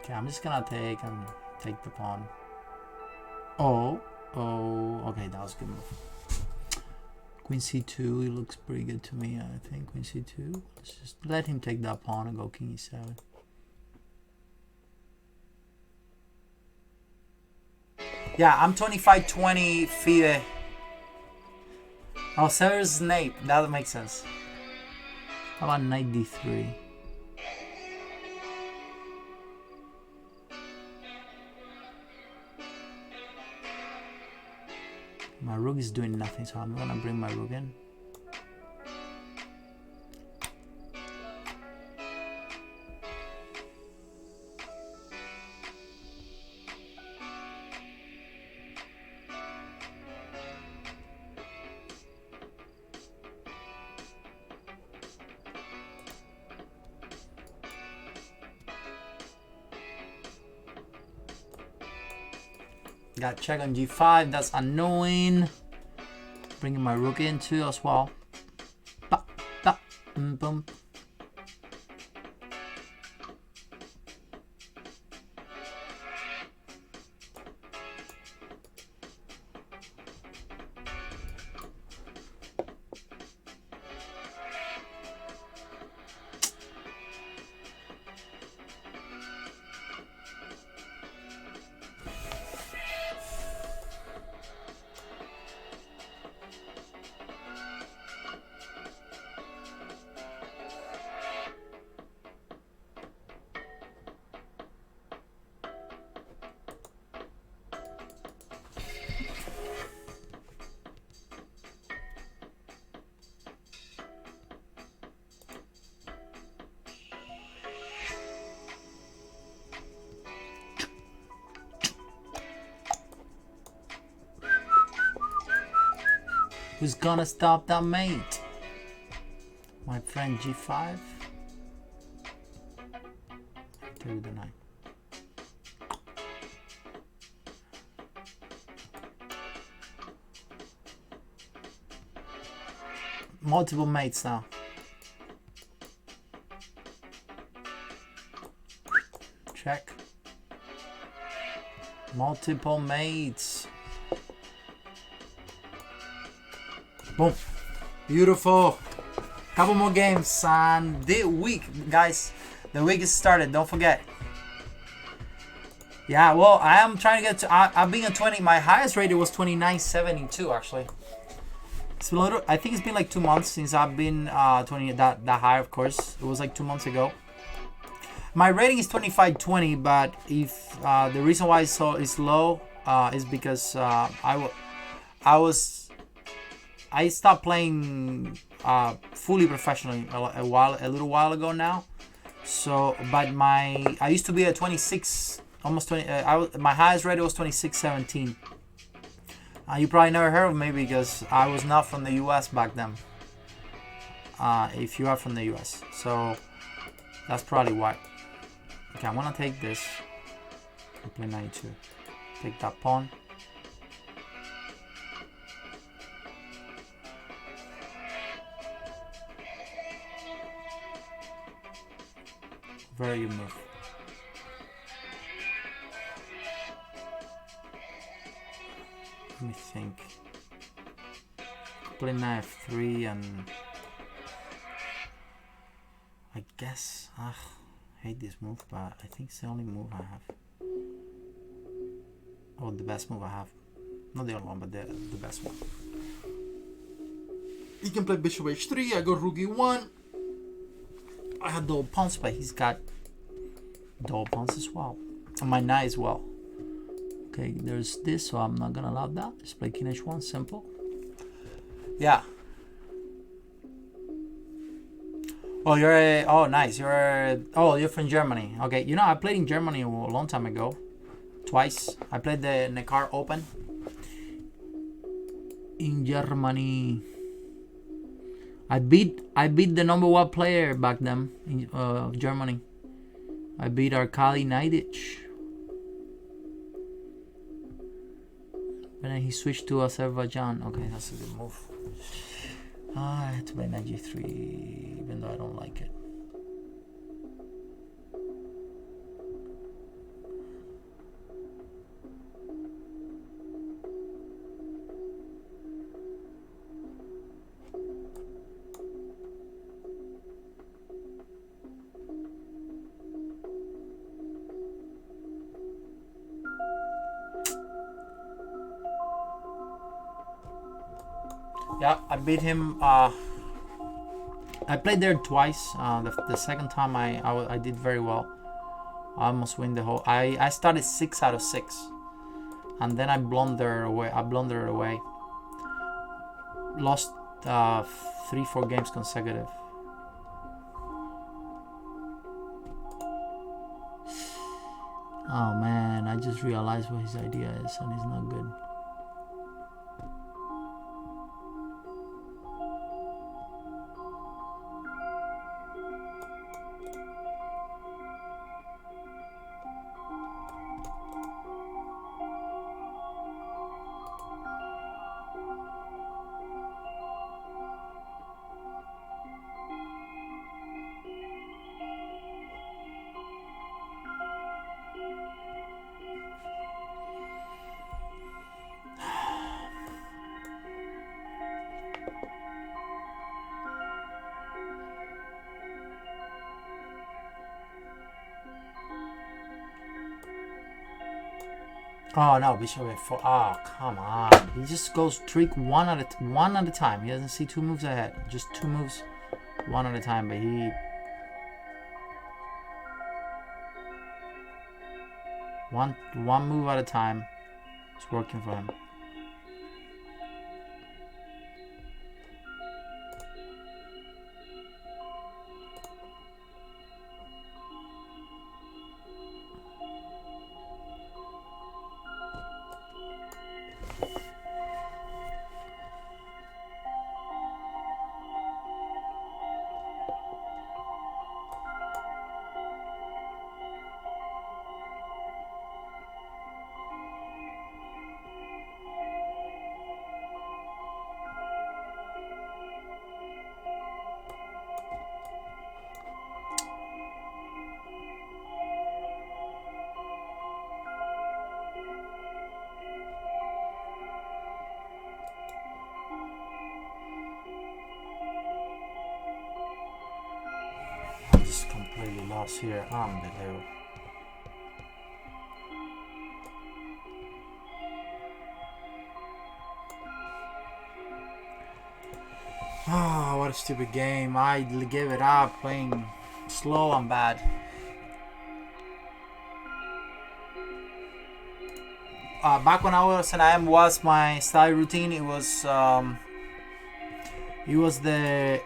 Okay, I'm just gonna take the pawn. Oh, okay, that was a good move. Queen c2, it looks pretty good to me, I think. Queen c2. Let's just let him take that pawn and go king e7. Yeah, I'm 25-20 FIDE. Oh, Severus Snape. That makes sense. How about knight d3? My rook is doing nothing, so I'm gonna bring my rook in. Got check on g5, that's annoying. Bringing my rook in too as well. Boom. Who's gonna stop that mate? My friend g5. Take the knight. Multiple mates now. Check. Multiple mates. Boom. Beautiful. Couple more games and the week, guys. The week is started. Don't forget. Yeah, well, I am trying to get to. I've been at 20. My highest rated was 29.72 actually. It's been a little. I think it's been like 2 months since I've been 20 that high. Of course, it was like 2 months ago. My rating is 25-20, but if the reason why it's low is because I stopped playing fully professionally a little while ago now. So, but I used to be at 26, almost 20. My highest rated was 26.17. You probably never heard of me because I was not from the US back then. If you are from the US, so that's probably why. Okay, I'm gonna take this. Play knight 2. Take that pawn. Very good move. Let me think. Play knight f3 and I guess hate this move, but I think it's the only move I have. Oh, the best move I have. Not the only one, but the best one. He can play bishop h3. I go rook e1. I have double pawns, but he's got double pawns as well. And my knight as well. Okay, there's this, so I'm not gonna allow that. Just play king h1, simple. Yeah. Oh, oh, nice. You're from Germany. Okay, you know, I played in Germany a long time ago. Twice. I played the Neckar Open in Germany. I beat the #1 player back then in Germany. I beat Arkady Naidic. But then he switched to Azerbaijan. Okay, that's a good move. I had to play knight g3, even though I don't like it. Yeah, I beat him. I played there twice. The second time I did very well. I almost win the whole. I started 6 out of 6, and then I blundered away. Lost 3-4 games consecutive. Oh man, I just realized what his idea is, and it's not good. Oh no, bishop f4. Oh come on! He just goes trick one at a time. He doesn't see 2 moves ahead. Just 2 moves, one at a time. But he one move at a time. It's working for him. Completely lost here. Unbelievable. Oh, what a stupid game. I gave it up. Playing slow and bad. Back when I was in IM, was my style routine. It was the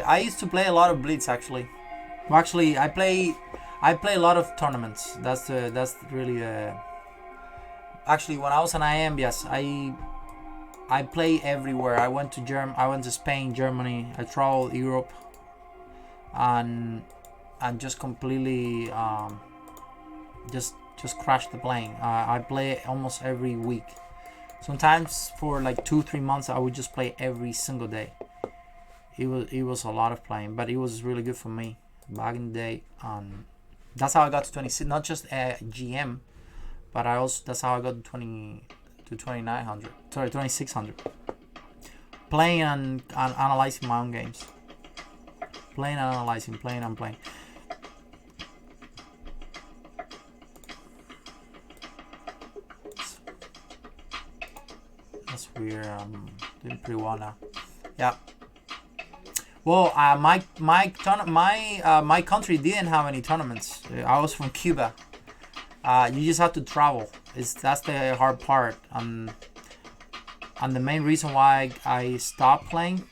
I used to play a lot of Blitz actually. Well, actually, I play a lot of tournaments. That's really actually when I was in IM, yes, I play everywhere. I went to Spain, Germany. I traveled Europe, and just completely just crashed the plane. I play almost every week. Sometimes for like 2-3 months, I would just play every single day. It was a lot of playing, but it was really good for me back in the day. That's how I got to 26, not just GM, but that's how I got to 2900. Sorry, 2600. playing and analyzing my own games. Playing and analyzing, playing and playing. That's weird. I'm doing pretty well now. Yeah. Well, my country didn't have any tournaments. I was from Cuba. You just have to travel. That's the hard part. And the main reason why I stopped playing,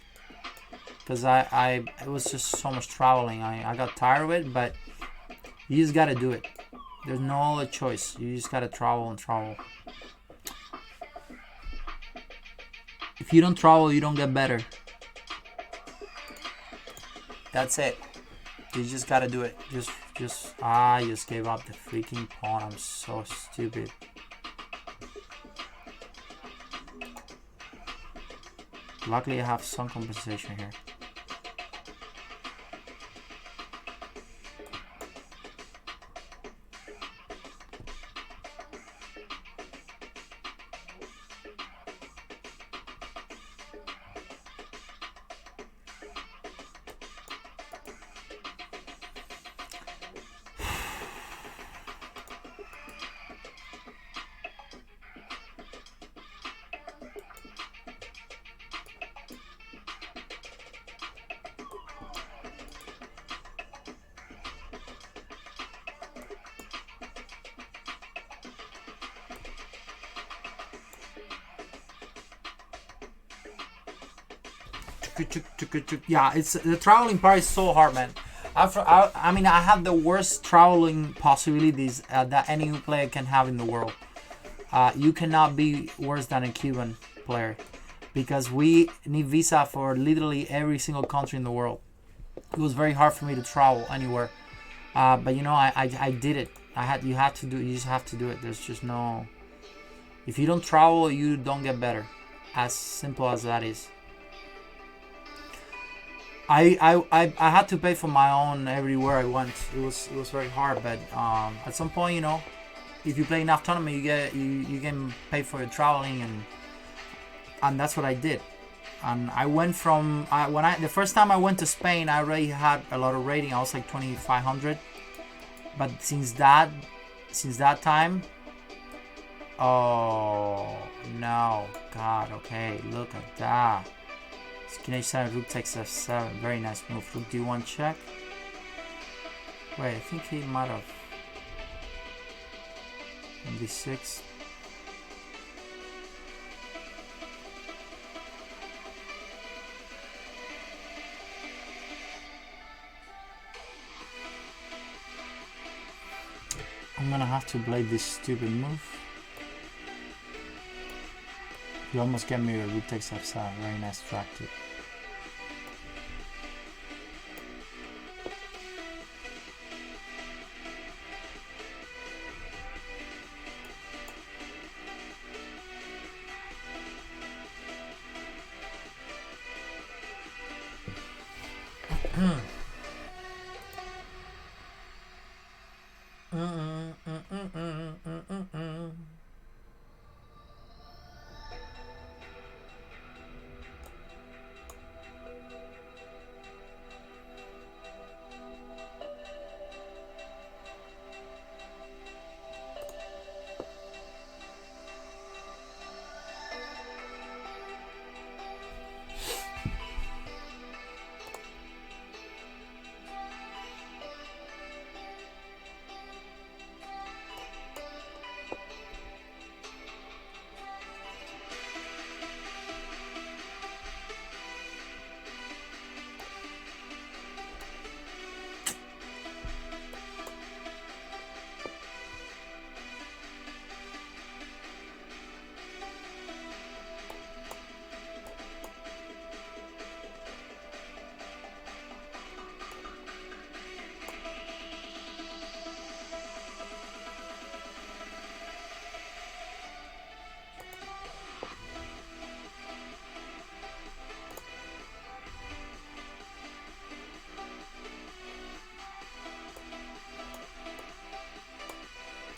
because it was just so much traveling. I got tired of it. But you just gotta do it. There's no other choice. You just gotta travel and travel. If you don't travel, you don't get better. That's it. You just gotta do it. I just gave up the freaking pawn. I'm so stupid. Luckily I have some compensation here. Yeah, it's the traveling part is so hard, man. I mean, I have the worst traveling possibilities that any player can have in the world. You cannot be worse than a Cuban player, because we need visa for literally every single country in the world. It was very hard for me to travel anywhere, but you know, I did it. You just have to do it. There's just no. If you don't travel, you don't get better. As simple as that is. I had to pay for my own everywhere I went. It was very hard, but at some point, you know, if you play enough tournament, you can pay for your traveling, and that's what I did. And I went from the first time I went to Spain, I already had a lot of rating. I was like 2,500, but since that time, oh no, God, okay, look at that. King h7, rook takes f7. Very nice move. Rook d1 check. Wait, I think he might have. d6. I'm gonna have to play this stupid move. You almost get me a rook takes f7. Very nice track too.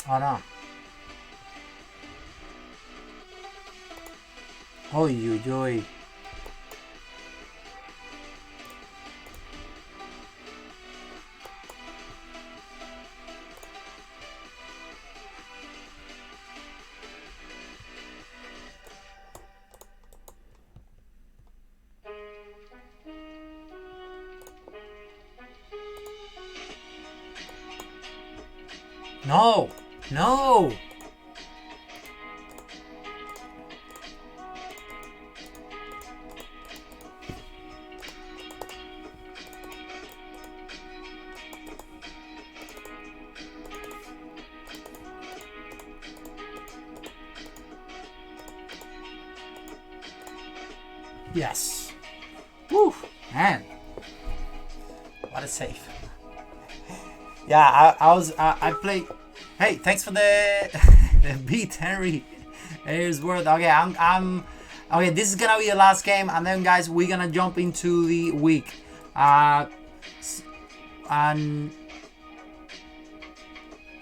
Oh no. Oy, oy, oy. No! No! Yes. Woo! Man. What a save. Yeah, I played. Hey, thanks for the the beat, Henry. Here's word. Okay, I'm okay. This is gonna be the last game, and then guys, we're gonna jump into the week. And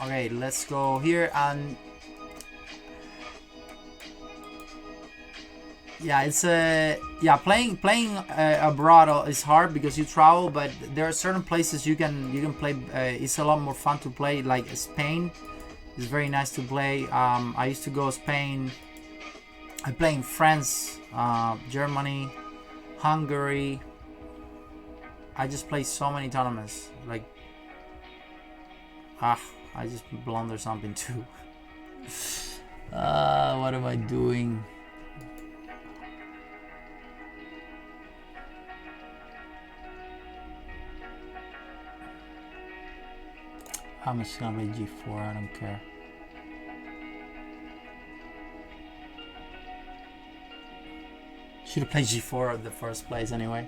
okay, let's go here and yeah, it's playing abroad is hard because you travel, but there are certain places you can play. It's a lot more fun to play. Like Spain, it's very nice to play. I used to go Spain. I play in France, Germany, Hungary. I just play so many tournaments. Like I just blunder something too. What am I doing? I'm just gonna play G4, I don't care. Should have played G4 at the first place anyway.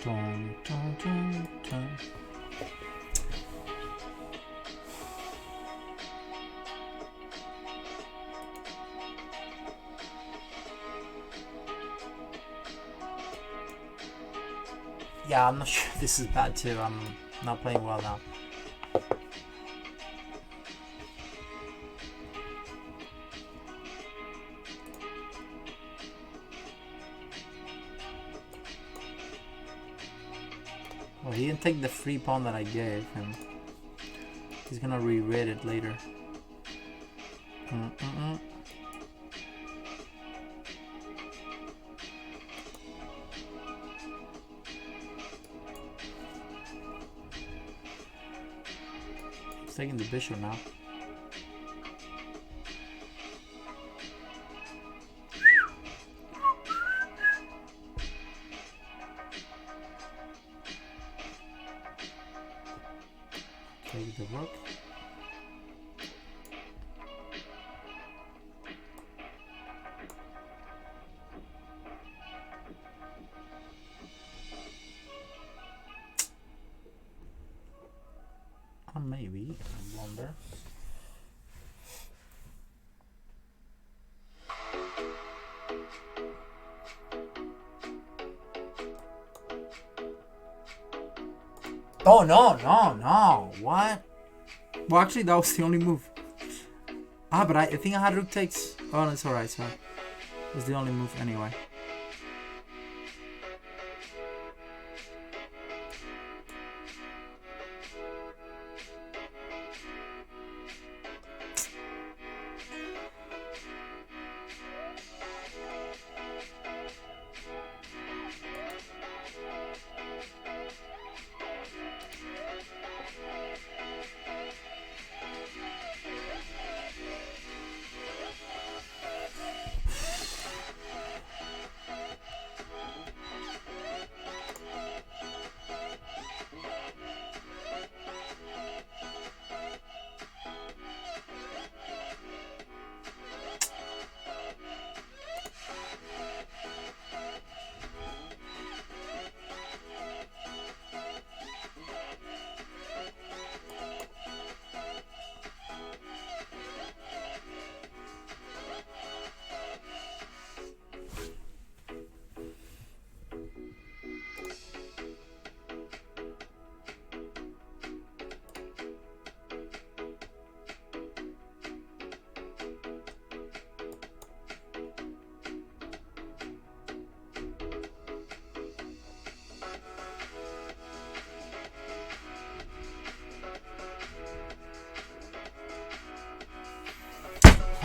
Dun, dun, dun, dun. Yeah, I'm not sure this is bad too. I'm not playing well now. Well, he didn't take the free pawn that I gave him. He's gonna reread it later. He's taking the bishop now. Take the rook. Maybe a blunder. Oh no, no, no. What? Well, actually, that was the only move. But I think I had rook takes. Oh, no, it's alright, sorry. It was the only move anyway.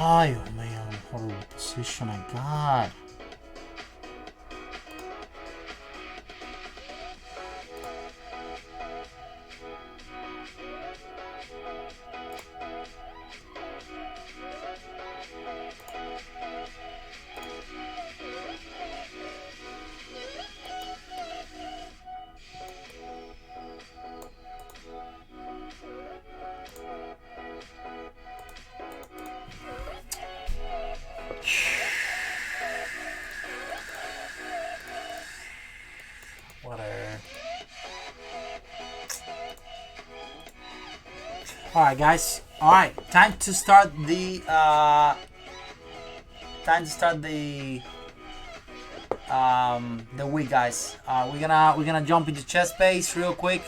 Ay, oh man, horrible position I got. Whatever. Alright guys. Alright, time to start the week, guys. We're gonna jump into chess base real quick.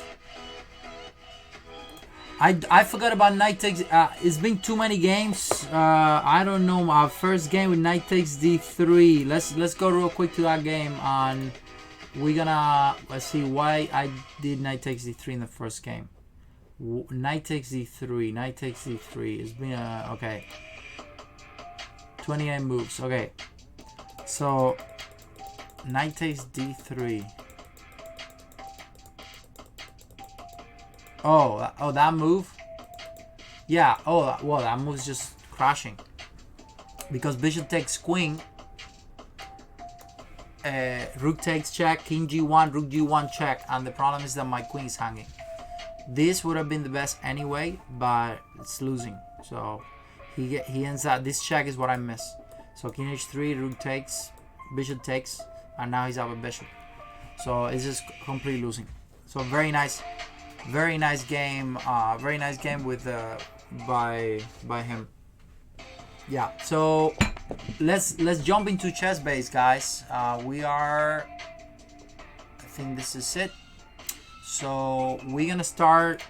I forgot about Knight takes. It's been too many games. I don't know. Our first game with Knight takes d3. Let's go real quick to that game. And we're gonna let's see why I did Knight takes d3 in the first game. Knight takes d3. Knight takes d3. It's been okay. 28 moves. Okay. So Knight takes d3. Oh, that move? Yeah, oh, well, that move's just crashing. Because bishop takes queen, rook takes check, king g1, rook g1 check, and the problem is that my queen is hanging. This would have been the best anyway, but it's losing. So he ends up, this check is what I miss. So king h3, rook takes, bishop takes, and now he's up a bishop. So it's just completely losing. So very nice game. Very nice game with by him. Yeah. So let's jump into chess base, guys. We are. I think this is it. So we're gonna start.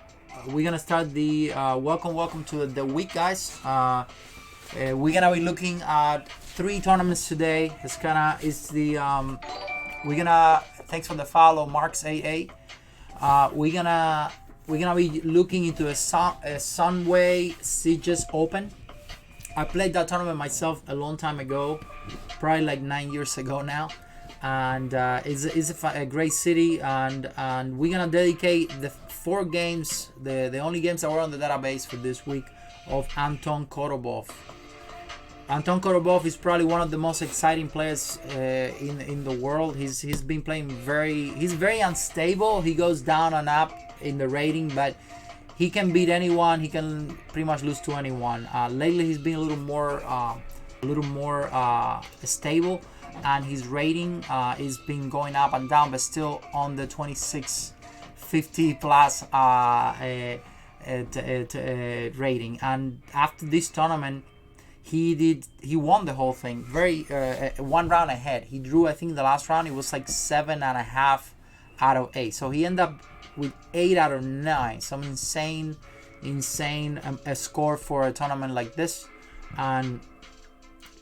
The welcome to the week, guys. We're gonna be looking at 3 tournaments today. We're gonna. Thanks for the follow, Marks AA. We're gonna be looking into a Sunway Sieges Open. I played that tournament myself a long time ago, probably like 9 years ago now, and it's a great city. And we're gonna dedicate the 4 games, the only games that were on the database for this week, of Anton Korobov. Anton Korobov is probably one of the most exciting players in the world. He's been playing he's very unstable. He goes down and up in the rating, but he can beat anyone. He can pretty much lose to anyone. Lately, he's been a little more stable, and his rating is been going up and down, but still on the 2650 plus rating. And after this tournament, he won the whole thing. Very 1 round ahead. He drew, I think the last round it was like 7.5 out of 8. So he ended up with 8 out of 9. Some insane a score for a tournament like this, and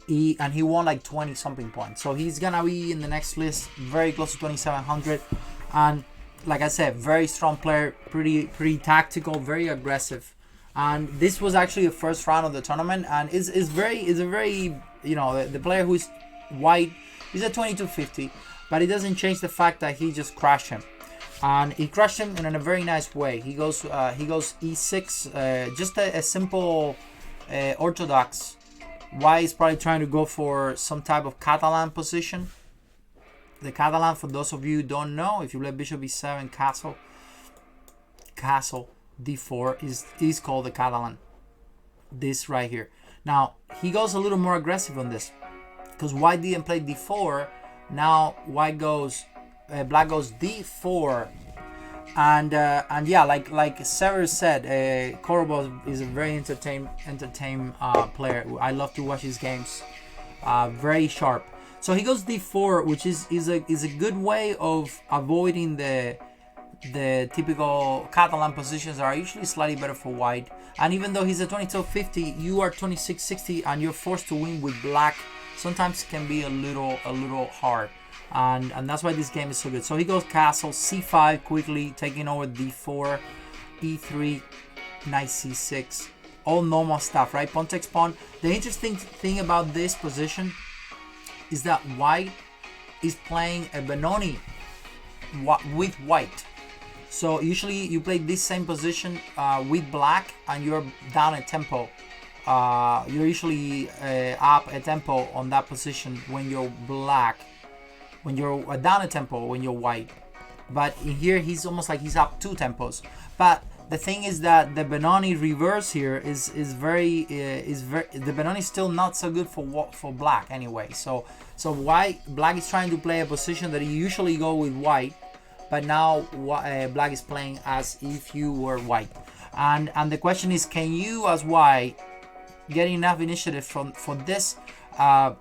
he won like 20 something points. So he's gonna be in the next list, very close to 2700. And like I said, very strong player, pretty tactical, very aggressive. And this was actually the first round of the tournament, and is a very the player who's white is at 2250, but it doesn't change the fact that he just crashed him, and he crashed him in a very nice way. He goes e6, just a simple orthodox. White is probably trying to go for some type of Catalan position. The Catalan, for those of you who don't know, if you play bishop e7, castle d4 is called the Catalan. This right here. Now he goes a little more aggressive on this because white didn't play d4. Now black goes d4, and yeah, like Sever said, Korobov is a very entertaining player. I love to watch his games. Very sharp. So he goes d4, which is a good way of avoiding the typical Catalan positions that are usually slightly better for white. And even though he's at 2250, you are 2660, and you're forced to win with black. Sometimes can be a little hard, and that's why this game is so good. So he goes castle c5 quickly, taking over d4, e3, knight c6, all normal stuff, right? Pawn takes pawn. The interesting thing about this position is that white is playing a Benoni with white. So usually you play this same position with black and you're down a tempo. You're usually up a tempo on that position when you're black, when you're down a tempo when you're white. But in here he's almost like he's up 2 tempos. But the thing is that the Benoni reverse here is very the Benoni is still not so good for black anyway. So black is trying to play a position that you usually go with white, but now black is playing as if you were white. And the question is, can you as white get enough initiative for this?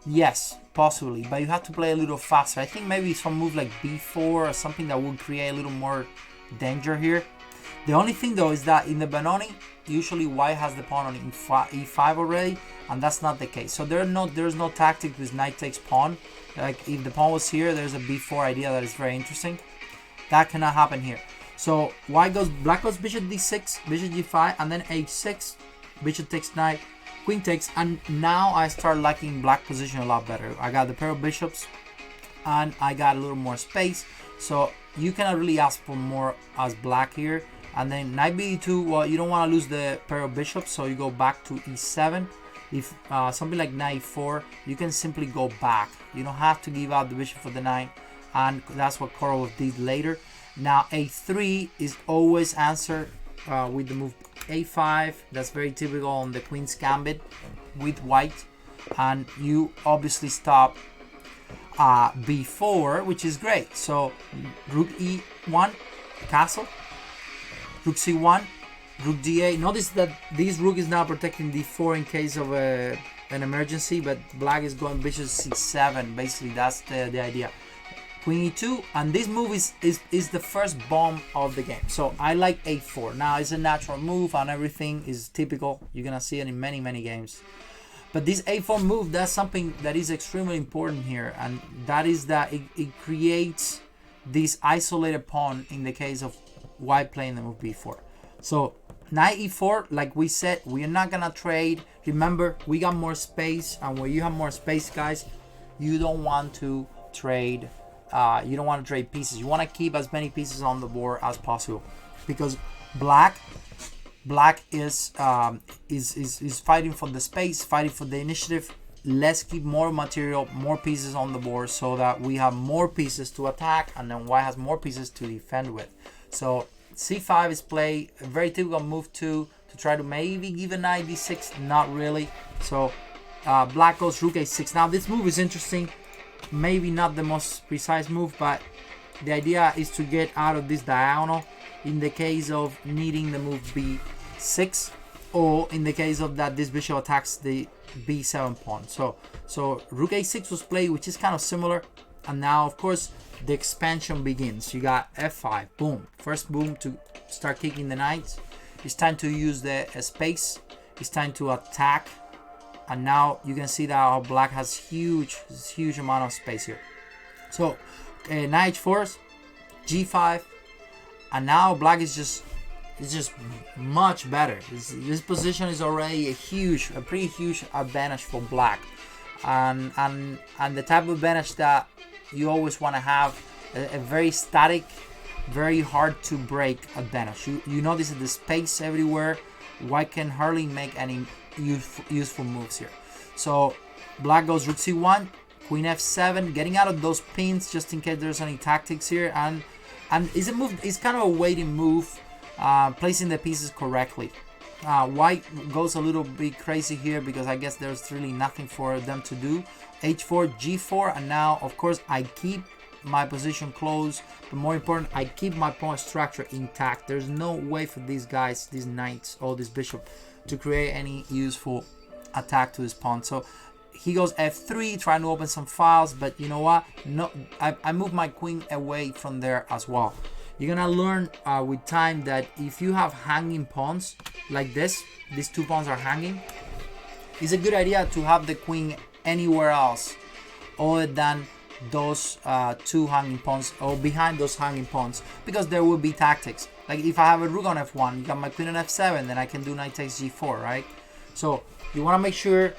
Yes, possibly, but you have to play a little faster. I think maybe some move like b4 or something that would create a little more danger here. The only thing though is that in the Benoni, usually white has the pawn on e5 already, and that's not the case. So there's no tactic with knight takes pawn. Like if the pawn was here, there's a b4 idea that is very interesting. That cannot happen here. So black goes bishop d6, bishop g5, and then h6, bishop takes knight, queen takes, and now I start liking black position a lot better. I got the pair of bishops, and I got a little more space. So you cannot really ask for more as black here. And then knight b2, well, you don't want to lose the pair of bishops, so you go back to e7. If something like knight 4, you can simply go back. You don't have to give out the bishop for the knight, and that's what Korolov did later. Now a3 is always answered with the move a5. That's very typical on the queen's gambit with white, and you obviously stop b4, which is great. So rook e1, castle, rook c1, rook d8. Notice that this rook is now protecting d4 in case of an emergency, but black is going bishop c7. Basically, that's the idea. Queen e2, and this move is the first bomb of the game. So I like a4. Now it's a natural move, and everything is typical. You're gonna see it in many games. But this a4 move, that's something that is extremely important here, and that is that it creates this isolated pawn in the case of white playing the move b4. So knight e4, like we said, we are not gonna trade. Remember, we got more space, and when you have more space, guys, you don't want to trade. You don't want to trade pieces. You want to keep as many pieces on the board as possible, because black is fighting for the space, fighting for the initiative. Let's keep more material, more pieces on the board, so that we have more pieces to attack, and then white has more pieces to defend with. So c5 is played, a very typical move to try to maybe give a knight d6, not really. So black goes rook a6. Now this move is interesting, maybe not the most precise move, but the idea is to get out of this diagonal in the case of needing the move b6, or in the case of that this bishop attacks the b7 pawn. So rook a6 was played, which is kind of similar, and now of course the expansion begins. You got f5, boom, first boom to start kicking the knights. It's time to use the space. It's time to attack, and now you can see that how black has huge amount of space here. So knight h4, g5, and now black is just much better. This position is already a pretty huge advantage for black, and the type of advantage that you always want to have, a very static, very hard to break advantage. You notice the space everywhere. White can hardly make any useful moves here. So black goes rook c1, queen f7, getting out of those pins just in case there's any tactics here, and it's a move. It's kind of a waiting move, placing the pieces correctly. White goes a little bit crazy here because I guess there's really nothing for them to do. h4, g4, and now of course I keep my position close, but more important, I keep my pawn structure intact. There's no way for these guys, these knights or this bishop, to create any useful attack to this pawn. So he goes f3, trying to open some files, but you know what? No, I move my queen away from there as well. You're gonna learn with time that if you have hanging pawns like this, these two pawns are hanging, it's a good idea to have the queen anywhere else other than those two hanging pawns, or behind those hanging pawns, because there will be tactics. Like if I have a rook on f1, you got my queen on f7, then I can do knight takes g4, right? So you want to make sure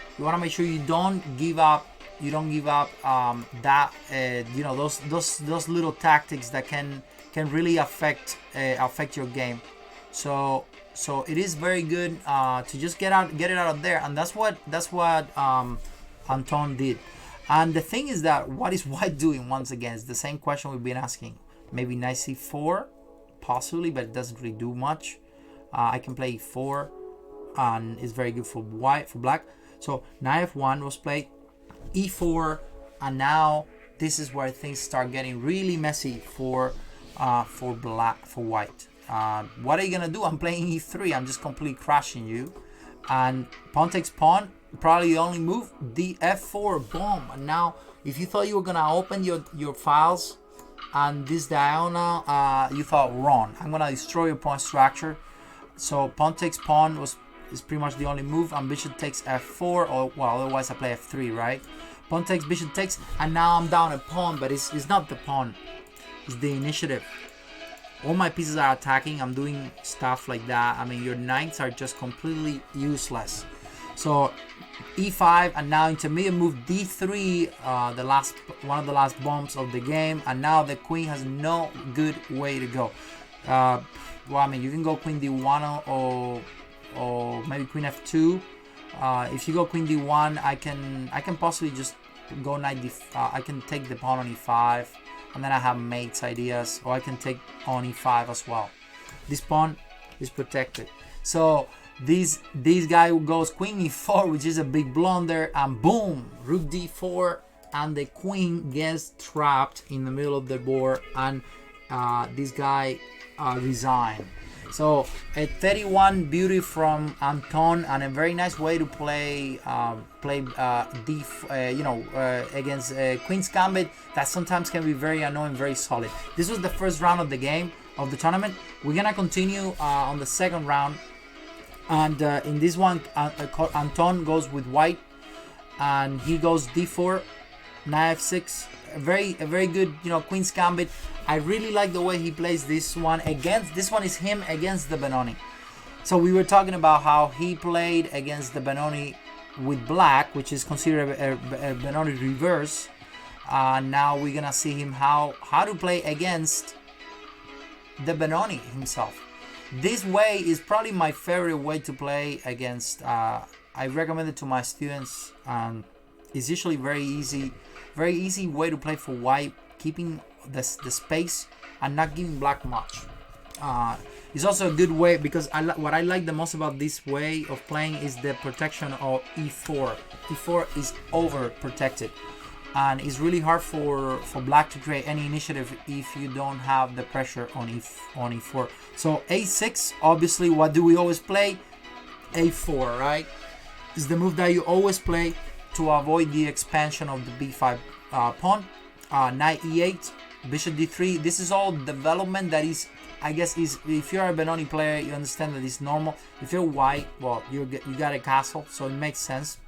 you don't give up. You don't give up that you know, those little tactics that can really affect your game. So it is very good to just get it out of there, and that's what Anton did. And the thing is that what is white doing? Once again, it's the same question we've been asking. Maybe knight c4, possibly, but it doesn't really do much. I can play e4, and it's very good for black. So knight f1 was played, e4, and now this is where things start getting really messy for white. What are you gonna do? I'm playing e3. I'm just completely crashing you. And pawn takes pawn. Probably the only move. The f4, boom. And now, if you thought you were gonna open your files and this diagonal, you thought wrong. I'm gonna destroy your pawn structure. So pawn takes pawn is pretty much the only move, and bishop takes f4, or well, otherwise I play f3, right? Pawn takes, bishop takes, and now I'm down a pawn, but it's not the pawn, it's the initiative. All my pieces are attacking. I'm doing stuff like that. I mean, your knights are just completely useless. So e5, and now intermediate move d3, one of the last bombs of the game, and now the queen has no good way to go. Well, I mean, you can go queen d1 or maybe queen f2. If you go queen d1, I can possibly just go knight d. I can take the pawn on e5. And then I have mates ideas, or I can take on e5 as well. This pawn is protected. So this guy goes queen e4, which is a big blunder, and boom, rook d4, and the queen gets trapped in the middle of the board, and this guy resigned. So a 31 beauty from Anton, and a very nice way to play against Queen's Gambit that sometimes can be very annoying, very solid. This was the first round of the game, of the tournament. We're gonna continue on the second round, and in this one Anton goes with white, and he goes d4, knight f6. A very good, Queen's Gambit. I really like the way he plays this one against. This one is him against the Benoni. So we were talking about how he played against the Benoni with black, which is considered a Benoni reverse. Now we're gonna see him how to play against the Benoni himself. This way is probably my favorite way to play against. I recommend it to my students. It's usually very easy way to play for white, keeping the space and not giving black much. It's also a good way because what I like the most about this way of playing is the protection of e4. e4 is over protected, and it's really hard for black to create any initiative if you don't have the pressure on e4. So a6, obviously, what do we always play? a4, right? Is the move that you always play to avoid the expansion of the b5 pawn. Knight e8, bishop d3. This is all development that is, I guess, if you're a Benoni player, you understand that it's normal. If you're white, well, you got a castle, so it makes sense.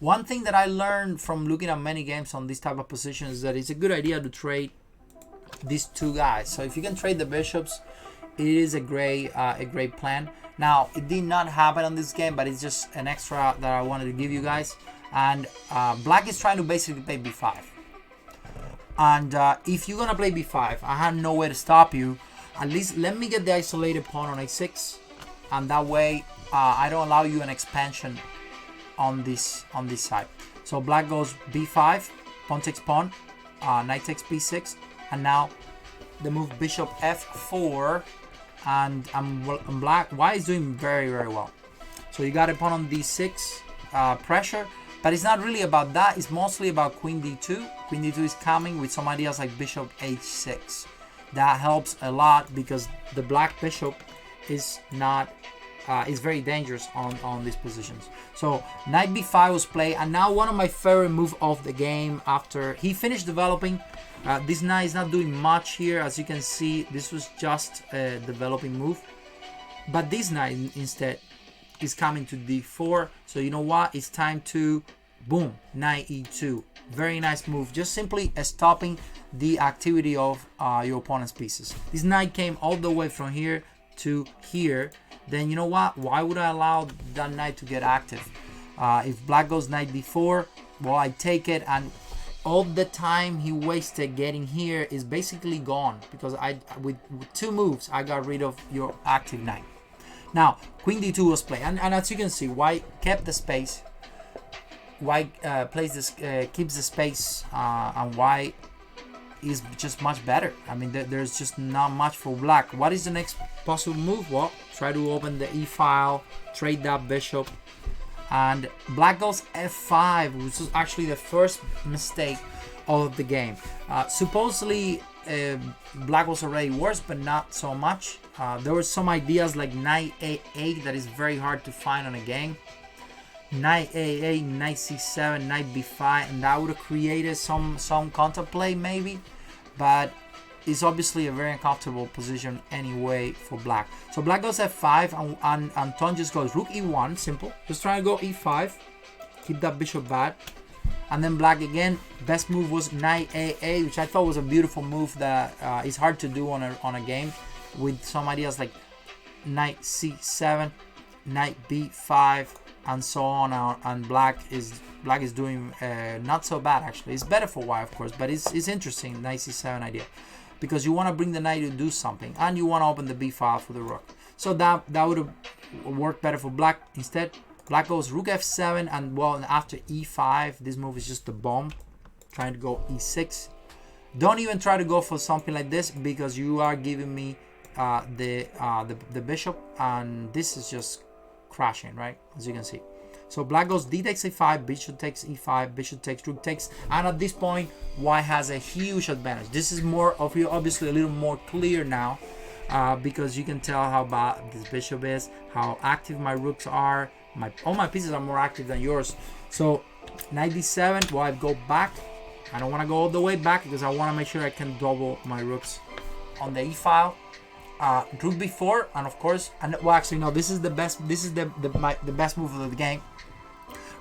One thing that I learned from looking at many games on this type of position is that it's a good idea to trade these two guys. So if you can trade the bishops, it is a great plan. Now, it did not happen on this game, but it's just an extra that I wanted to give you guys. And black is trying to basically play b5. And if you're gonna play b5, I have no way to stop you. At least let me get the isolated pawn on a6, and that way I don't allow you an expansion on this side. So black goes b5, pawn takes pawn, knight takes b6, and now the move bishop f4, and white is doing very well. So you got a pawn on d6, pressure. But it's not really about that. It's mostly about queen d2. Queen d2 is coming with some ideas like bishop h6. That helps a lot because the black bishop is very dangerous on these positions. So knight b5 was played, and now one of my favorite moves of the game after he finished developing. This knight is not doing much here, as you can see. This was just a developing move, but this knight instead is coming to d4. So you know what? It's time to boom, knight e2. Very nice move. Just simply stopping the activity of your opponent's pieces. This knight came all the way from here to here, then you know what? Why would I allow that knight to get active? If black goes knight d4, well, I take it, and all the time he wasted getting here is basically gone, because with 2 moves I got rid of your active knight. Now queen d2 was played, and as you can see, white kept the space. White plays this, keeps the space, and white is just much better. I mean, there's just not much for black. What is the next possible move? Well, try to open the e-file, trade that bishop, and black goes f5, which is actually the first mistake of the game. Supposedly, black was already worse, but not so much. There were some ideas like knight a8 that is very hard to find on a game. Knight a8, knight c7, knight b5, and that would have created some counterplay maybe, but it's obviously a very uncomfortable position anyway for black. So black goes f5, and Anton just goes rook e1, simple. Just trying to go e5, keep that bishop bad, and then black again. Best move was knight a8, which I thought was a beautiful move that is hard to do on a game, with some ideas like knight c7, knight b5, and so on. And black is doing not so bad actually. It's better for white, of course, but it's interesting, knight c7 idea, because you want to bring the knight to do something, and you want to open the b file for the rook. So that would have worked better for black. Instead, black goes rook f7, and well, after e5, this move is just a bomb. Trying to go e6. Don't even try to go for something like this, because you are giving me the bishop, and this is just crashing, right? As you can see. So black goes d takes a5, bishop takes e5, bishop takes, rook takes, and at this point white has a huge advantage. This is more of you, obviously a little more clear now, because you can tell how bad this bishop is, how active my rooks are. All my pieces are more active than yours. So knight d7, well, I go back. I don't want to go all the way back, because I want to make sure I can double my rooks on the e-file. Rook b4, and of course, and well, actually no, this is the best. This is the best move of the game.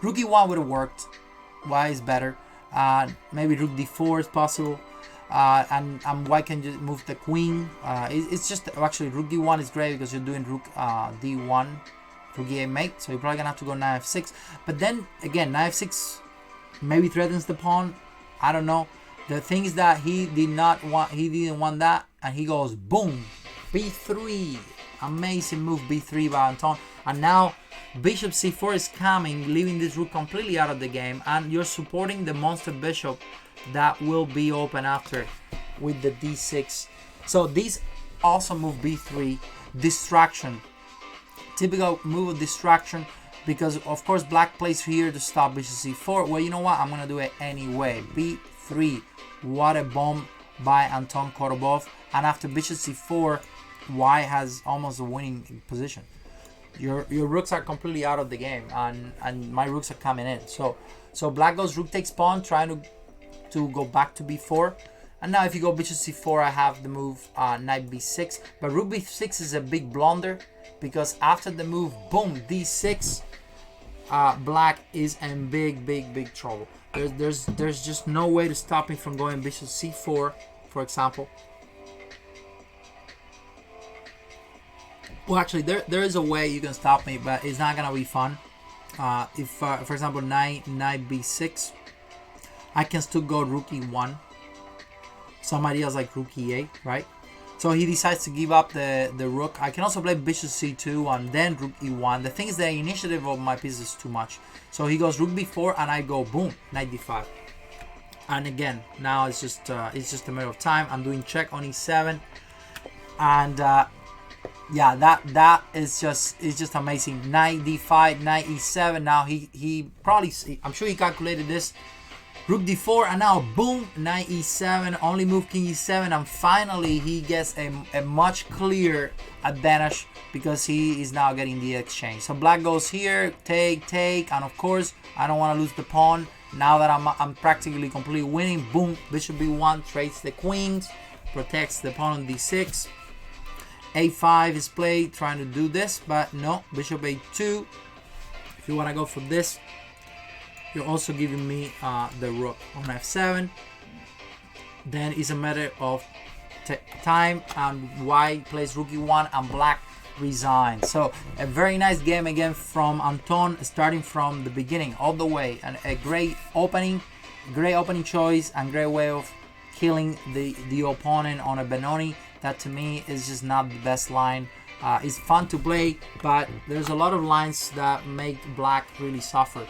Rook e1 would have worked. Why is better? Maybe rook d4 is possible, and white can just move the queen. It's just actually rook d1 is great, because you're doing rook d1, rook e8 mate. So you're probably gonna have to go knight f6. But then again, knight f6 maybe threatens the pawn. I don't know. The thing is that he didn't want that, and he goes boom. b3, amazing move, b3 by Anton. And now bishop c4 is coming, leaving this rook completely out of the game, and you're supporting the monster bishop that will be open after with the d6. So this awesome move, b3, distraction, typical move of distraction, because of course black plays here to stop bishop c4. Well, you know what, I'm gonna do it anyway. b3, what a bomb by Anton Kotobov. And after bishop c4, white has almost a winning position. Your rooks are completely out of the game, and my rooks are coming in. So black goes rook takes pawn, trying to go back to b4. And now if you go bishop c4, I have the move knight b6. But rook b6 is a big blunder, because after the move boom d6, black is in big trouble. There's just no way to stop me from going bishop c4, for example. Well, actually, there is a way you can stop me, but it's not gonna be fun. If, for example, knight b6, I can still go rook e1. Some ideas like rook e8, right? So he decides to give up the rook. I can also play bishop c2 and then rook e1. The thing is, the initiative of my piece is too much. So he goes rook b4, and I go boom, knight d5. And again, now it's just a matter of time. I'm doing check on e7, and yeah, that is just amazing. Knight d5, knight e7. Now he probably, I'm sure he calculated this. Rook d4, and now boom, knight e7. Only move king e7, and finally he gets a much clearer advantage, because he is now getting the exchange. So black goes here, take, and of course I don't want to lose the pawn. Now that I'm practically completely winning, boom, bishop b1 trades the queens, protects the pawn on d6. a5 is played, trying to do this, but no, bishop a2. If you want to go for this, you're also giving me the rook on f7. Then it's a matter of time, and white plays rook e1, and black resign. So a very nice game again from Anton, starting from the beginning all the way, and a great opening choice and great way of killing the opponent on a Benoni. That to me is just not the best line. It's fun to play, but there's a lot of lines that make black really suffer.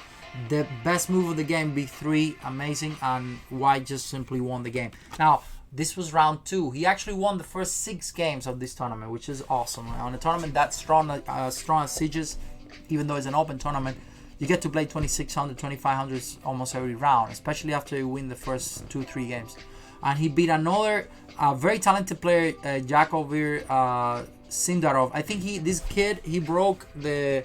The best move of the game, b3, amazing, and white just simply won the game. Now, this was round 2. He actually won the first 6 games of this tournament, which is awesome. On a tournament that strong as Sieges, even though it's an open tournament, you get to play 2600, 2500 almost every round, especially after you win the first 2-3 games. And he beat another very talented player, Jakovir Sindarov. I think this kid broke the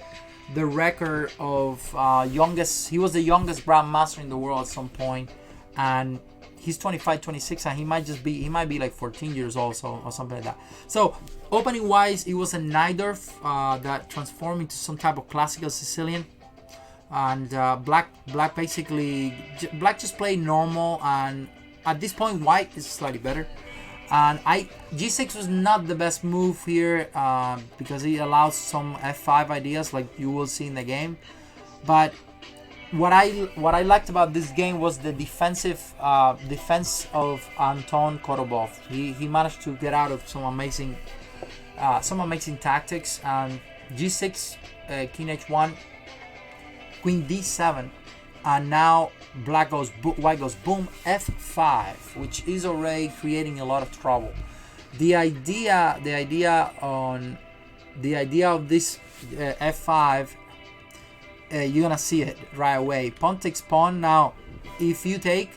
record of youngest. He was the youngest grandmaster in the world at some point, and he's 25, 26, and he might be like 14 years old, or something like that. So opening wise, it was a Najdorf that transformed into some type of classical Sicilian, and black just played normal, and at this point white is slightly better. And g6 was not the best move here because it allows some f5 ideas like you will see in the game. But what I liked about this game was the defense of Anton Korobov. He managed to get out of some amazing tactics. And g6, king h1, queen d7, and now white goes boom f5, which is already creating a lot of trouble. The idea of this f5, you're gonna see it right away. Pawn takes pawn. Now if you take,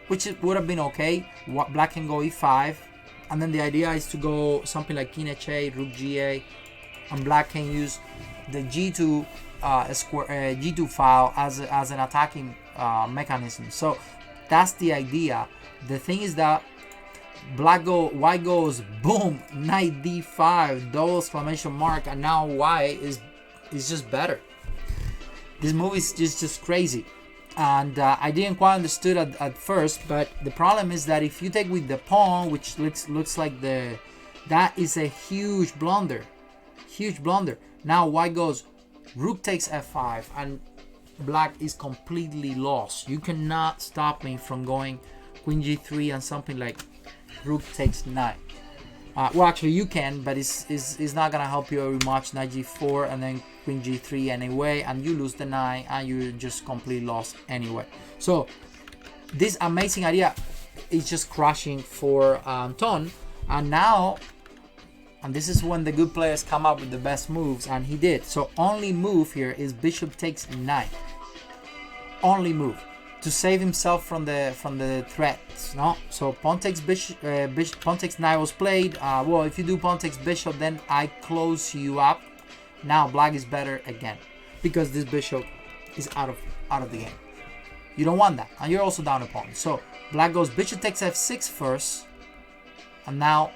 which would have been okay, black can go e5, and then the idea is to go something like king h8, rook ga, and black can use the g2 g2 file as an attacking mechanism. So that's the idea. The thing is that white goes boom, knight d5, double exclamation mark, and now white is just better. This move is just crazy, and I didn't quite understood at first. But the problem is that if you take with the pawn, which looks like that is a huge blunder. Now white goes rook takes f5, and black is completely lost. You cannot stop me from going queen g3 and something like rook takes knight. Well, actually you can, but it's not gonna help you very much. Knight g4 and then queen g3 anyway, and you lose the knight and you're just completely lost anyway. So this amazing idea is just crashing for Anton. And now, and this is when the good players come up with the best moves, and he did. So only move here is bishop takes knight. Only move to save himself from the threats. No, so pawn takes pawn takes knight was played. Well, if you do pawn takes bishop, then I close you up. Now black is better again because this bishop is out of the game. You don't want that, and you're also down a pawn. So black goes bishop takes f6 first, and now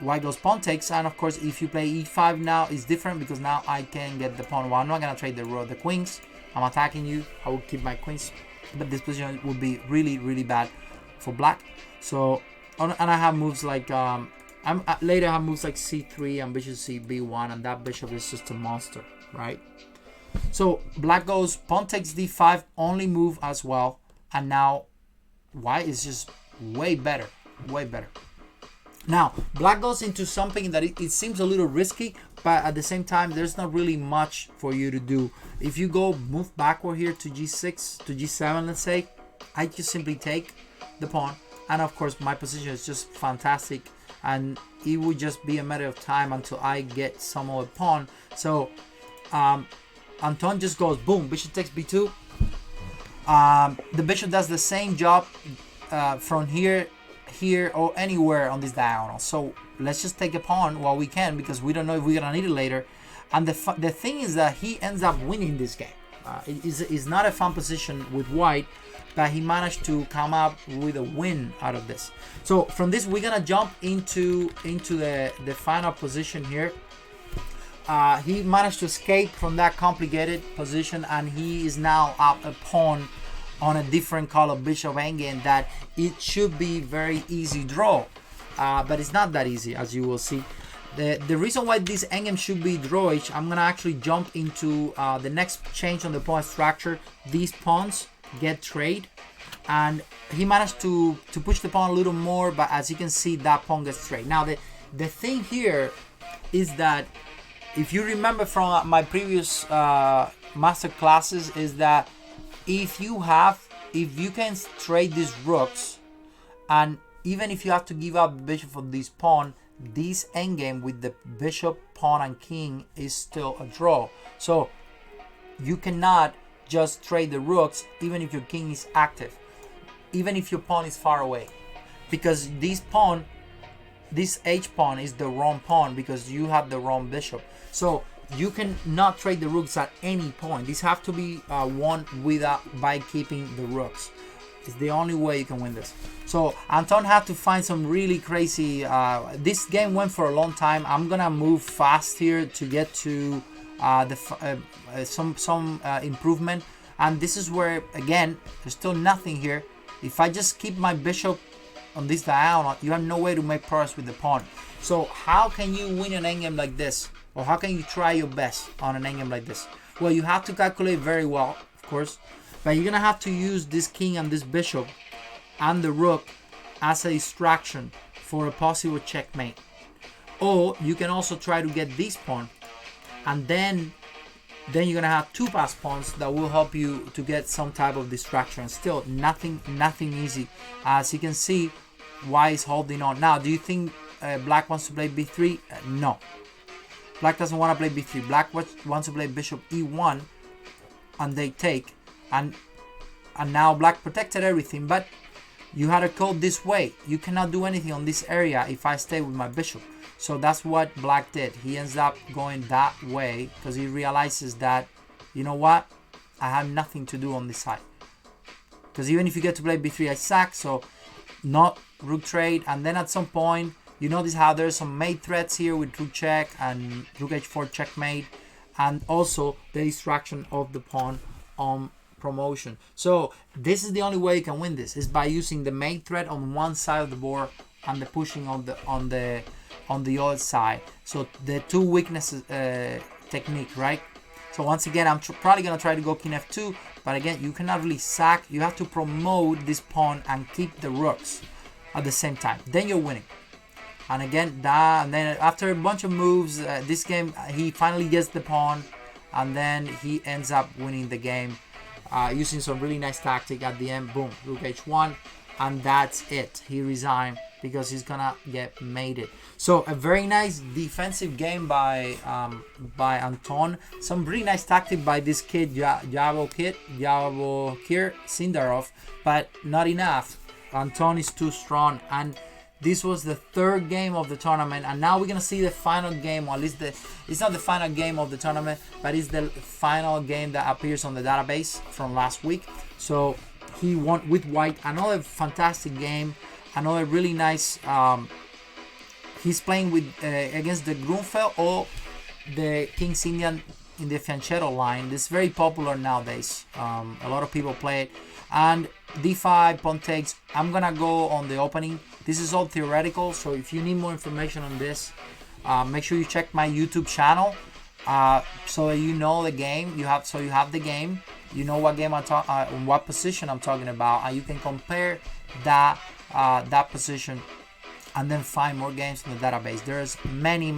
white goes pawn takes, and of course if you play e5 now it's different because now I can get the pawn. Well, I'm not gonna trade the queens. I'm attacking you. I will keep my queens, but this position would be really bad for black. So and I have moves like later I have moves like c3 and bishop c b1, and that bishop is just a monster, right? So black goes pawn takes d5, only move as well, and now white is just way better. Now black goes into something that it seems a little risky, but at the same time there's not really much for you to do. If you go move backward here to g6 to g7, let's say, I just simply take the pawn, and of course my position is just fantastic, and it would just be a matter of time until I get some other pawn. So Anton just goes boom, bishop takes b2. The bishop does the same job from here, or anywhere on this diagonal. So let's just take a pawn while we can, because we don't know if we're gonna need it later. And the thing is that he ends up winning this game. It is not a fun position with white, but he managed to come up with a win out of this. So from this we're gonna jump into the final position here. He managed to escape from that complicated position, and he is now up a pawn on a different color, bishop endgame, that it should be very easy draw, but it's not that easy, as you will see. The reason why this endgame should be drawish, I'm gonna actually jump into the next change on the pawn structure. These pawns get trade, and he managed to push the pawn a little more, but as you can see, that pawn gets trade. Now the thing here is that, if you remember from my previous master classes, is that if you can trade these rooks, and even if you have to give up the bishop for this pawn, this endgame with the bishop, pawn, and king is still a draw. So you cannot just trade the rooks even if your king is active, even if your pawn is far away, because this h pawn is the wrong pawn because you have the wrong bishop. So you cannot trade the rooks at any point. These have to be won by keeping the rooks. It's the only way you can win this. So Anton had to find some really crazy. This game went for a long time. I'm gonna move fast here to get to some improvement. And this is where, again, there's still nothing here. If I just keep my bishop on this diagonal, you have no way to make progress with the pawn. So how can you win an endgame like this? Or how can you try your best on an endgame like this? Well, you have to calculate very well, of course. But you're gonna have to use this king and this bishop and the rook as a distraction for a possible checkmate. Or you can also try to get this pawn, and then you're gonna have two passed pawns that will help you to get some type of distraction. Still, nothing easy. As you can see, white is holding on. Now, do you think black wants to play b3? No. Black doesn't want to play b3. Black wants to play bishop e1, and they take. And now black protected everything, but you had to go this way. You cannot do anything on this area if I stay with my bishop. So that's what black did. He ends up going that way because he realizes that, you know what, I have nothing to do on this side. Because even if you get to play b3, I sack, so not rook trade. And then at some point, you notice how there's some mate threats here with rook check and rook h4 checkmate, and also the distraction of the pawn on promotion. So this is the only way you can win this, is by using the mate threat on one side of the board and the pushing on the other side. So the two weaknesses technique, right? So once again, I'm probably gonna try to go king f2, but again, you cannot really sack. You have to promote this pawn and keep the rooks at the same time. Then you're winning. And again, and then after a bunch of moves, this game he finally gets the pawn, and then he ends up winning the game. Using some really nice tactic at the end. Boom, rook h1, and that's it. He resigned because he's gonna get mated. So a very nice defensive game by Anton. Some really nice tactic by this kid, Javokhir Sindarov, but not enough. Anton is too strong, and this was the third game of the tournament, and now we're gonna see the final game, or at least it's not the final game of the tournament, but it's the final game that appears on the database from last week. So he won with white. Another fantastic game, another really nice. He's playing with against the Grunfeld or the King's Indian in the Fianchetto line. This is very popular nowadays. A lot of people play it. And d5, pawn takes. I'm gonna go on the opening. This is all theoretical, so if you need more information on this, make sure you check my YouTube channel, so that you know the game. You have the game. You know what game what position I'm talking about, and you can compare that position, and then find more games in the database. There's many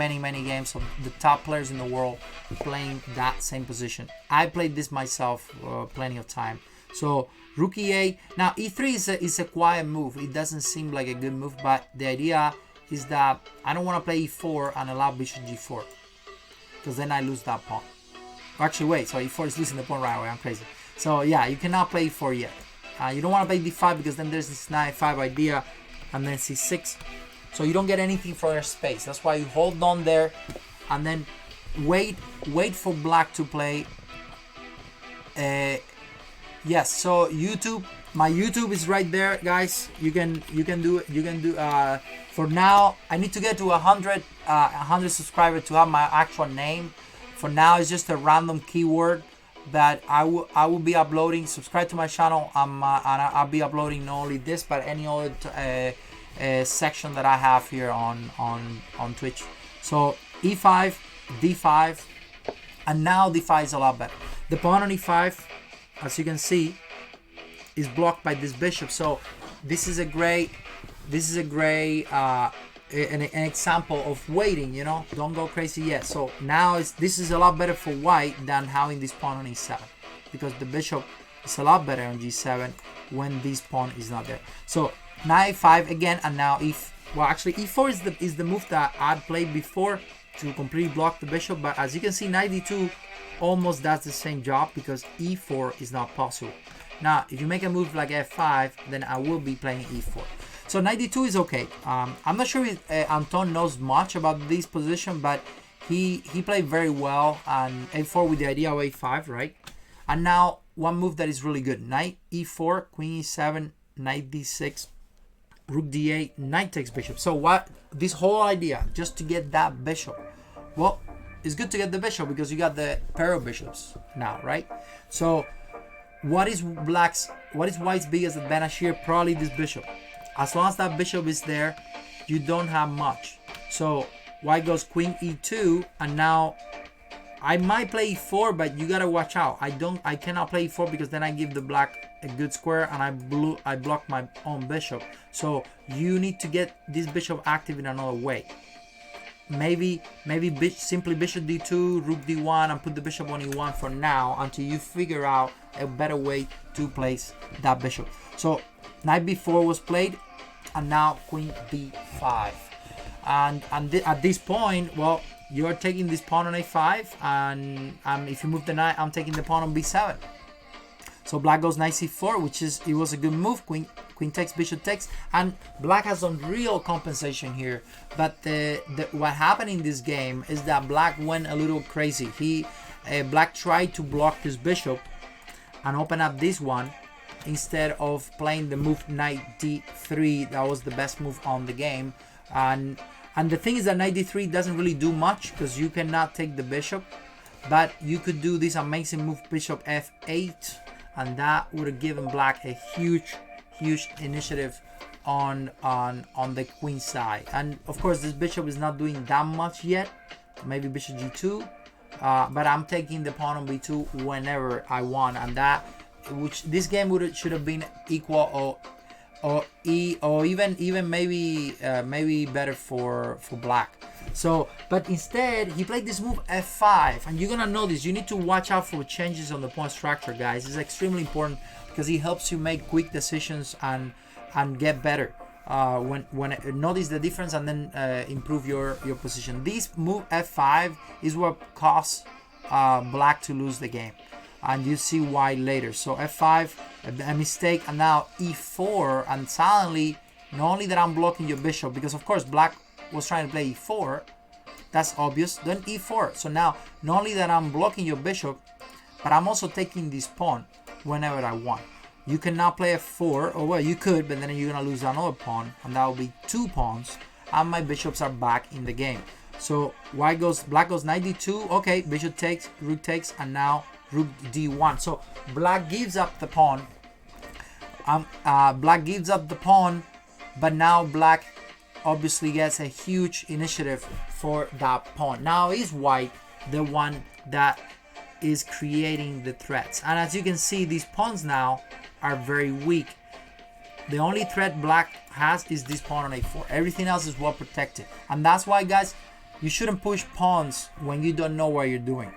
games of the top players in the world playing that same position. I played this myself plenty of time. So rook e8. Now e3 is a quiet move. It doesn't seem like a good move, but the idea is that I don't want to play e4 and allow bishop g4, because then I lose that pawn. Actually, wait. So e4 is losing the pawn right away. I'm crazy. So yeah, you cannot play e4 yet. You don't want to play d5 because then there's this knight 5 idea, and then c6. So you don't get anything for your space. That's why you hold on there, and then wait for black to play. Yes, so YouTube, my YouTube is right there, guys. You can do for now. I need to get to 100 subscribers to have my actual name. For now, it's just a random keyword that I will be uploading. Subscribe to my channel. And I'll be uploading not only this but any other section that I have here on Twitch. So e5, d5, and now d5 is a lot better. The pawn on e5, as you can see, is blocked by this bishop. So this is a great an example of waiting, you know, don't go crazy yet. So now this is a lot better for white than having this pawn on e7, because the bishop is a lot better on g7 when this pawn is not there. So knight 5 again, and now actually e4 is the move that I'd played before to completely block the bishop, but as you can see, knight d2 almost does the same job because e4 is not possible. Now if you make a move like f5, then I will be playing e4. So knight d2 is okay. I'm not sure if Anton knows much about this position, but he played very well on a4 with the idea of a5, right? And now one move that is really good: knight e4, queen e7, knight d6, rook d8, knight takes bishop. So what this whole idea, just to get that bishop, well, it's good to get the bishop because you got the pair of bishops now, right? So what is white's biggest advantage here? Probably this bishop. As long as that bishop is there, you don't have much. So white goes queen e2, and now I might play e4, but you gotta watch out. I cannot play e4 because then I give the black a good square and I block my own bishop. So you need to get this bishop active in another way. Maybe simply bishop d2, rook d1, and put the bishop on e1 for now until you figure out a better way to place that bishop. So knight b4 was played, and now queen b5. And at this point, well, you're taking this pawn on a5, and if you move the knight, I'm taking the pawn on b7. So black goes knight c4, it was a good move. Queen takes, bishop takes, and black has some real compensation here. But what happened in this game is that black went a little crazy. Black tried to block his bishop and open up this one instead of playing the move knight d3. That was the best move on the game. And the thing is that knight d3 doesn't really do much because you cannot take the bishop, but you could do this amazing move bishop f8, and that would have given black a huge initiative on the queen side. And of course this bishop is not doing that much yet, maybe bishop g2, but I'm taking the pawn on b2 whenever I want, and this game should have been equal or even maybe better for black. So but instead he played this move f5, and you're gonna notice you need to watch out for changes on the pawn structure, guys. It's extremely important because it helps you make quick decisions and get better when notice the difference and then improve your position. This move f5 is what caused black to lose the game, and you see why later. So f5, a mistake, and now e4, and suddenly not only that I'm blocking your bishop, because of course black was trying to play e4, that's obvious, then e4. So now not only that I'm blocking your bishop, but I'm also taking this pawn whenever I want. You cannot play f4, or well, you could, but then you're gonna lose another pawn, and that will be 2 pawns, and my bishops are back in the game. So black goes knight d2, okay, bishop takes, rook takes, and now rook d1. So black gives up the pawn. But now black obviously gets a huge initiative for that pawn. Now is white the one that is creating the threats, and as you can see, these pawns now are very weak. The only threat black has is this pawn on a4. Everything else is well protected, and that's why, guys, you shouldn't push pawns when you don't know what you're doing.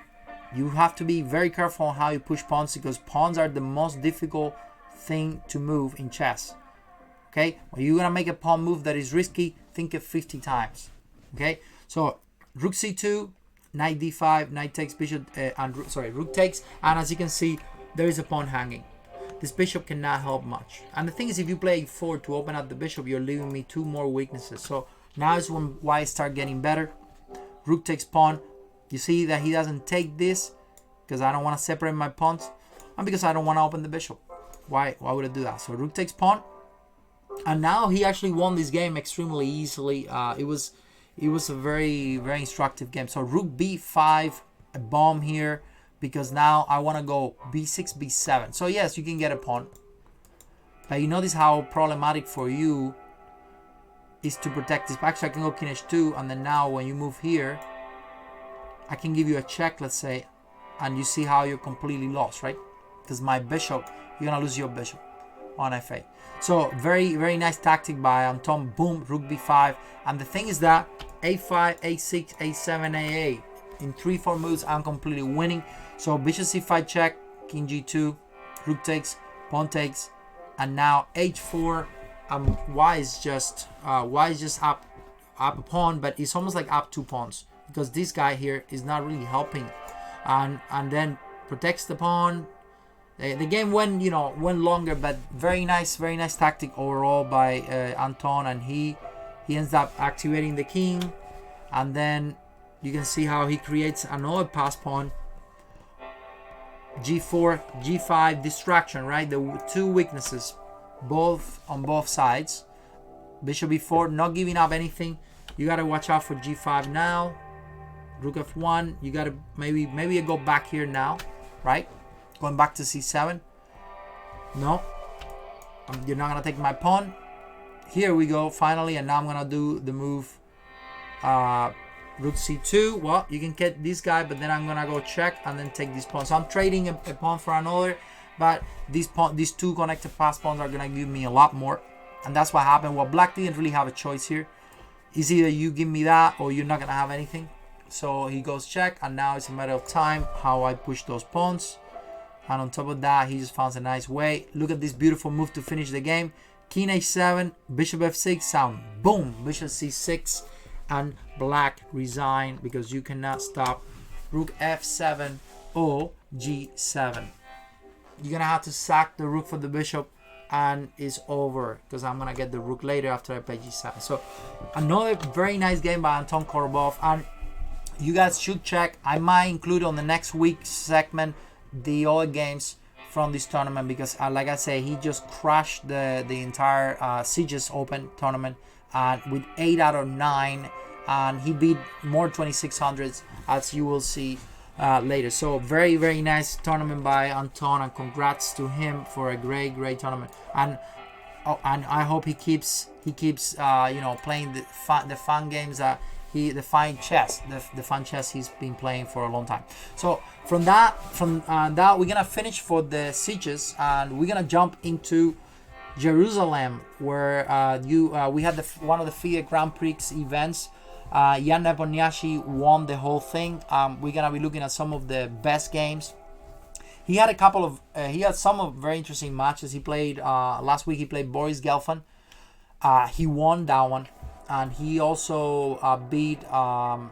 You have to be very careful on how you push pawns, because pawns are the most difficult thing to move in chess. Okay, when you're gonna make a pawn move that is risky, think it 50 times. Okay, so rook c2, knight d5, knight takes, bishop, rook takes, and as you can see, there is a pawn hanging. This bishop cannot help much. And the thing is, if you play e4 to open up the bishop, you're leaving me 2 more weaknesses. So now is when white start getting better. Rook takes pawn. You see that he doesn't take this because I don't want to separate my pawns, and because I don't want to open the bishop. Why would I do that? So rook takes pawn, and now he actually won this game extremely easily. It was a very instructive game. So rook b5, a bomb here, because now I want to go b6, b7. So yes, you can get a pawn, but you notice how problematic for you is to protect this back. So I can go king h2, and then now when you move here, I can give you a check, let's say, and you see how you're completely lost, right? Because my bishop, you're gonna lose your bishop on f8. So very, very nice tactic by Anton. Boom, rook b5. And the thing is that a5, a6, a7, a8. In 3-4 moves, I'm completely winning. So bishop c5 check, king g2, rook takes, pawn takes, and now h4. Why is just up a pawn, but it's almost like up 2 pawns because this guy here is not really helping, and then protects the pawn. The game went longer, but very nice tactic overall by Anton, and he ends up activating the king, and then you can see how he creates another pass pawn. G4, G5, distraction, right? The two weaknesses, both on both sides. Bishop b4, not giving up anything. You gotta watch out for G5 now. Rook f1. You gotta maybe you go back here now, right? Going back to c7. No, you're not gonna take my pawn. Here we go finally, and now I'm gonna do the move. Rook c2. Well, you can get this guy, but then I'm gonna go check and then take this pawn. So I'm trading a pawn for another, but these two connected pass pawns are gonna give me a lot more, and that's what happened. Well, black didn't really have a choice here. It's either you give me that or you're not gonna have anything. So he goes check, and now it's a matter of time how I push those pawns. And on top of that, he just found a nice way. Look at this beautiful move to finish the game. King h7, bishop f6, sound. Boom, bishop c6. And black resign because you cannot stop rook f7 or g7. You're gonna have to sack the rook for the bishop, and it's over because I'm gonna get the rook later after I play g7. So another very nice game by Anton Korolyubov, and you guys should check. I might include on the next week's segment the other games from this tournament because like I say, he just crushed the entire Sieges Open tournament with 8 out of 9, and he beat more 2600s, as you will see later. So very, very nice tournament by Anton, and congrats to him for a great tournament. And I hope he keeps playing the fun games that the fun chess he's been playing for a long time. So from that we're gonna finish for the Sieges, and we're gonna jump into Jerusalem, where we had one of the FIDE Grand Prix events. Jan Nepomniachtchi won the whole thing. We're gonna be looking at some of the best games. He had some of very interesting matches. He played last week. He played Boris Gelfand. He won that one, and he also beat Gelfand.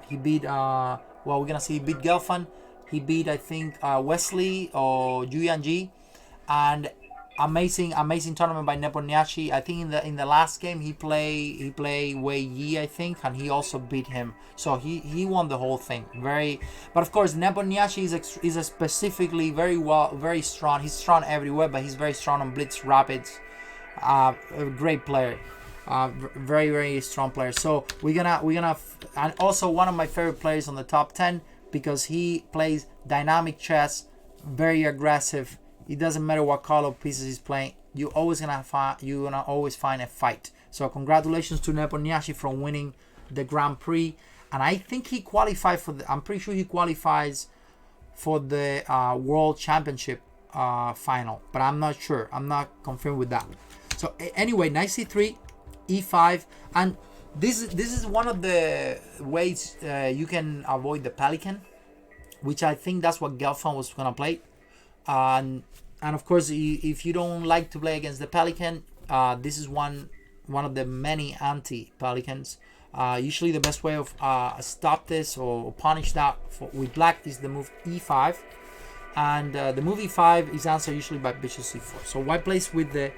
He beat, I think, Wesley or Julian G, and amazing tournament by Nepomniachtchi. I think in the last game he played Wei Yi, I think, and he also beat him. So he won the whole thing. But of course Nepomniachtchi is a specifically very strong. He's strong everywhere, but he's very strong on blitz rapids. A great player. Very, very strong player. So we're gonna and also one of my favorite players on the top 10 because he plays dynamic chess, very aggressive. It doesn't matter what color pieces he's playing. You're gonna always find a fight. So congratulations to Nepomniachtchi for winning the Grand Prix, and I think he qualified I'm pretty sure he qualifies for the World Championship final, but I'm not sure. I'm not confirmed with that. So anyway, knight c3, e5, and this is one of the ways you can avoid the Pelican, which I think that's what Gelfand was gonna play. And of course, if you don't like to play against the Pelican, this is one of the many anti-Pelicans. Usually the best way of stop this or punish that with black is the move e5, and the move e5 is answered usually by bishop c4. So white plays with the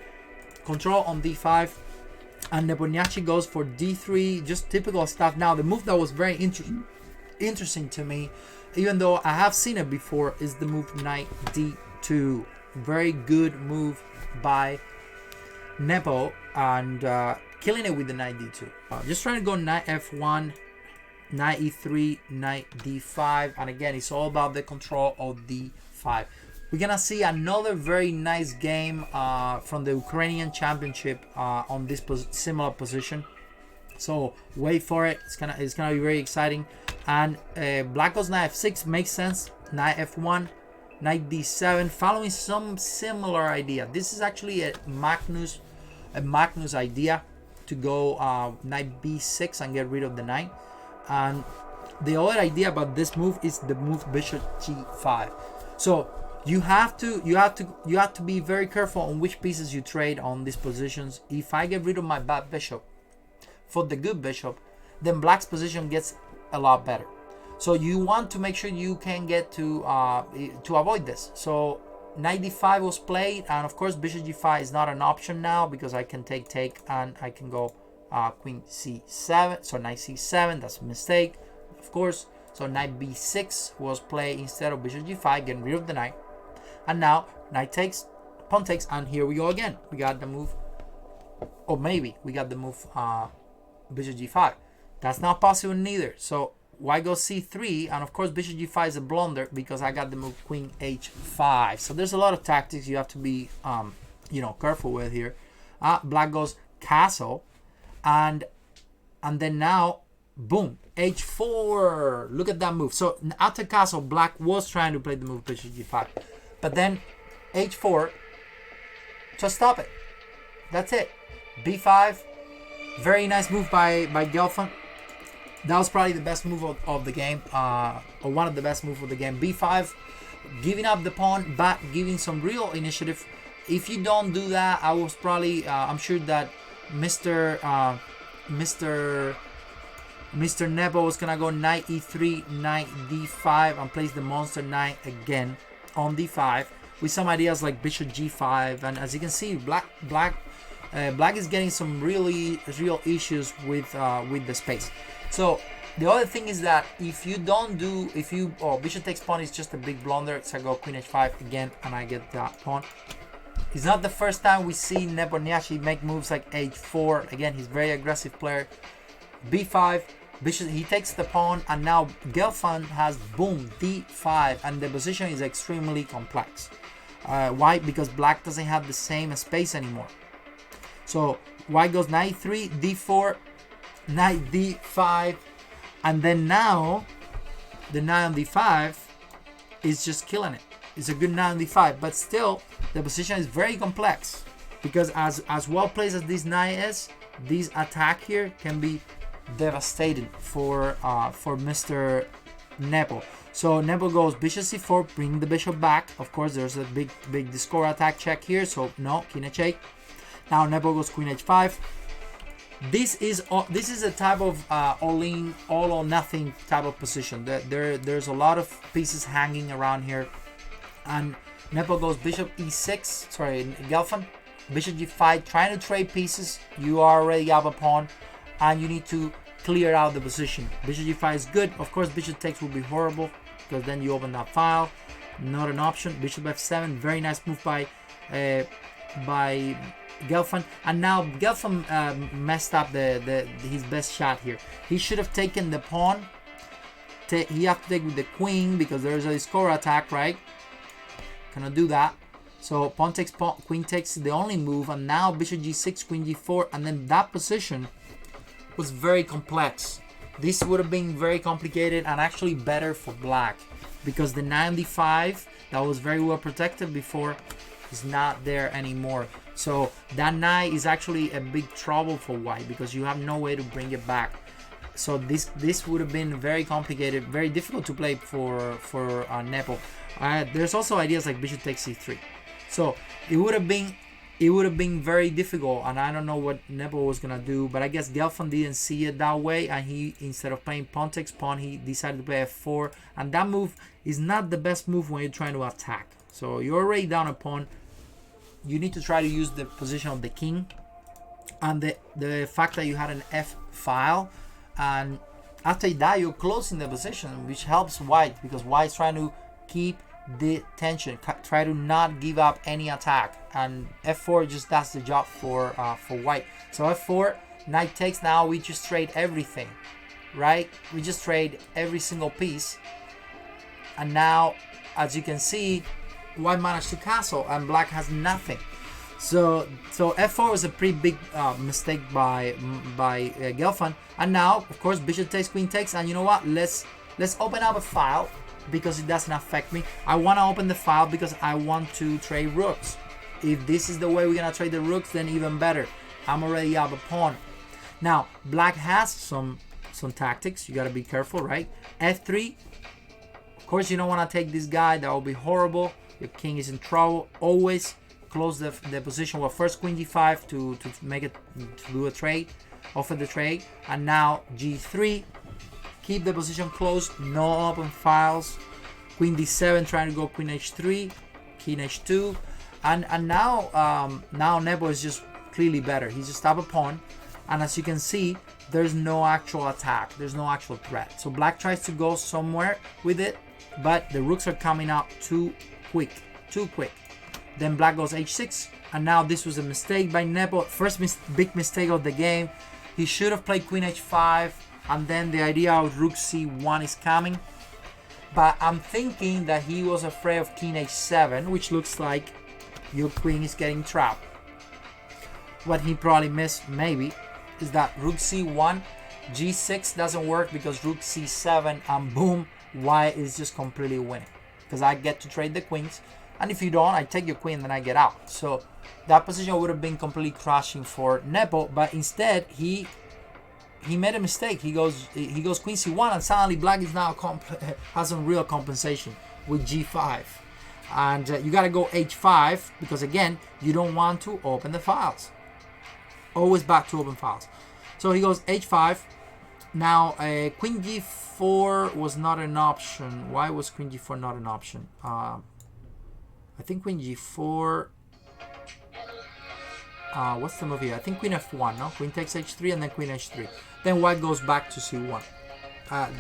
control on d5, and Nepomniachtchi goes for d3, just typical stuff. Now the move that was very interesting to me, even though I have seen it before, is the move knight d2. Very good move by Nepo, and killing it with the knight d2. Just trying to go knight f1, knight e3, knight d5, and again it's all about the control of d5. We're gonna see another very nice game from the Ukrainian Championship on this similar position. So wait for it. It's gonna be very exciting. And black goes knight f6 makes sense. Knight f1, knight d7, following some similar idea. This is actually a Magnus idea to go knight b6 and get rid of the knight. And the other idea about this move is the move bishop g5. So you have to be very careful on which pieces you trade on these positions. If I get rid of my bad bishop for the good bishop, then black's position gets a lot better. So you want to make sure you can get to avoid this. So knight d5 was played, and of course bishop g5 is not an option now because I can take and I can go queen c7. So knight c7, that's a mistake, of course. So knight b6 was played instead of bishop g5, getting rid of the knight. And now knight takes, pawn takes, and here we go again. We got the move, or maybe we got the move bishop g5. That's not possible neither. So white goes c3, and of course bishop g5 is a blunder because I got the move queen h5. So there's a lot of tactics you have to be careful with here. Black goes castle, and then now boom, h4. Look at that move. So after castle, black was trying to play the move bishop g5, but then h4 to stop it. That's it. b5, very nice move by Gelfand. That was probably the best move of the game, or one of the best moves of the game. b5, giving up the pawn, but giving some real initiative. If you don't do that, I was probably, I'm sure that Mr. Nepo was gonna go knight e3, knight d5, and place the monster knight again on d5 with some ideas like bishop g5. And as you can see, black is getting some real issues with the space. So the other thing is that bishop takes pawn is just a big blunder. So I go queen h5 again, and I get that pawn. It's not the first time we see Nepo Niasse make moves like h4. Again, he's a very aggressive player. b5, bishop, he takes the pawn, and now Gelfand has boom d5, and the position is extremely complex. Why? Because black doesn't have the same space anymore. So white goes knight 3, d4, knight d5, and then now the knight on d5 is just killing it. It's a good knight on d5, but still the position is very complex because as well placed as this knight is, this attack here can be devastating for Mr. Nepo. So Nepo goes bishop c4, bring the bishop back. Of course, there's a big discord attack check here, so no, king h8. Now Nepo goes queen h5. This is a type of all or nothing type of position. There's a lot of pieces hanging around here, and Nepo goes bishop e6. Sorry, Gelfand, bishop g5, trying to trade pieces. You are already up a pawn, and you need to clear out the position. Bishop g5 is good. Of course, bishop takes will be horrible because then you open that file. Not an option. Bishop f7, very nice move by Gelfand. And now Gelfand messed up his best shot here. He should have taken the pawn. He have to take with the queen because there's a score attack, right? Cannot do that. So pawn takes pawn, queen takes the only move, and now bishop g6, queen g4, and then that position was very complex. This would have been very complicated and actually better for black because the knight on d5 that was very well protected before is not there anymore. So that knight is actually a big trouble for white because you have no way to bring it back. So this would have been very complicated, very difficult to play for Nepo. There's also ideas like bishop takes c3. So it would have been very difficult, and I don't know what Nepo was gonna do, but I guess Gelfand didn't see it that way, and he, instead of playing pawn takes pawn, he decided to play f4, and that move is not the best move when you're trying to attack. So you're already down a pawn. You need to try to use the position of the king, and the fact that you had an f file, and after that you're closing the position, which helps white because white's trying to keep the tension, try to not give up any attack, and f4 just does the job for white. So f4, knight takes. Now we just trade everything, right? We just trade every single piece, and now as you can see, white managed to castle and black has nothing. So f4 was a pretty big mistake by Gelfand. And now, of course, bishop takes, queen takes, and you know what? Let's open up a file because it doesn't affect me. I want to open the file because I want to trade rooks. If this is the way we're gonna trade the rooks, then even better. I'm already up a pawn. Now, black has some tactics. You gotta be careful, right? f3. Of course, you don't want to take this guy. That will be horrible. Your king is in trouble. Always close the position with first queen g5 to make it, to do a trade, offer the trade. And now g3. Keep the position closed. No open files. Queen d7, trying to go queen h3, king h2. And now Nepo is just clearly better. He's just up a pawn. And as you can see, there's no actual attack. There's no actual threat. So black tries to go somewhere with it, but the rooks are coming out too quick. Then black goes h6. And now this was a mistake by Nepo. First big mistake of the game. He should have played queen h5. And then the idea of rook c1 is coming. But I'm thinking that he was afraid of king h7, which looks like your queen is getting trapped. What he probably missed, maybe, is that rook c1, g6 doesn't work because rook c7, and boom, white is just completely winning. Because I get to trade the queens, and if you don't, I take your queen, then I get out. So that position would have been completely crashing for Nepo, but instead he made a mistake. He goes queen c1, and suddenly black is now has some real compensation with g5. And you gotta go h5 because again, you don't want to open the files. Always back to open files. So he goes h5. Now queen g4 was not an option. Why was queen g4 not an option? I think queen g4. What's the move here? I think queen f1. No, queen takes h3 and then queen h3. Then white goes back to c1.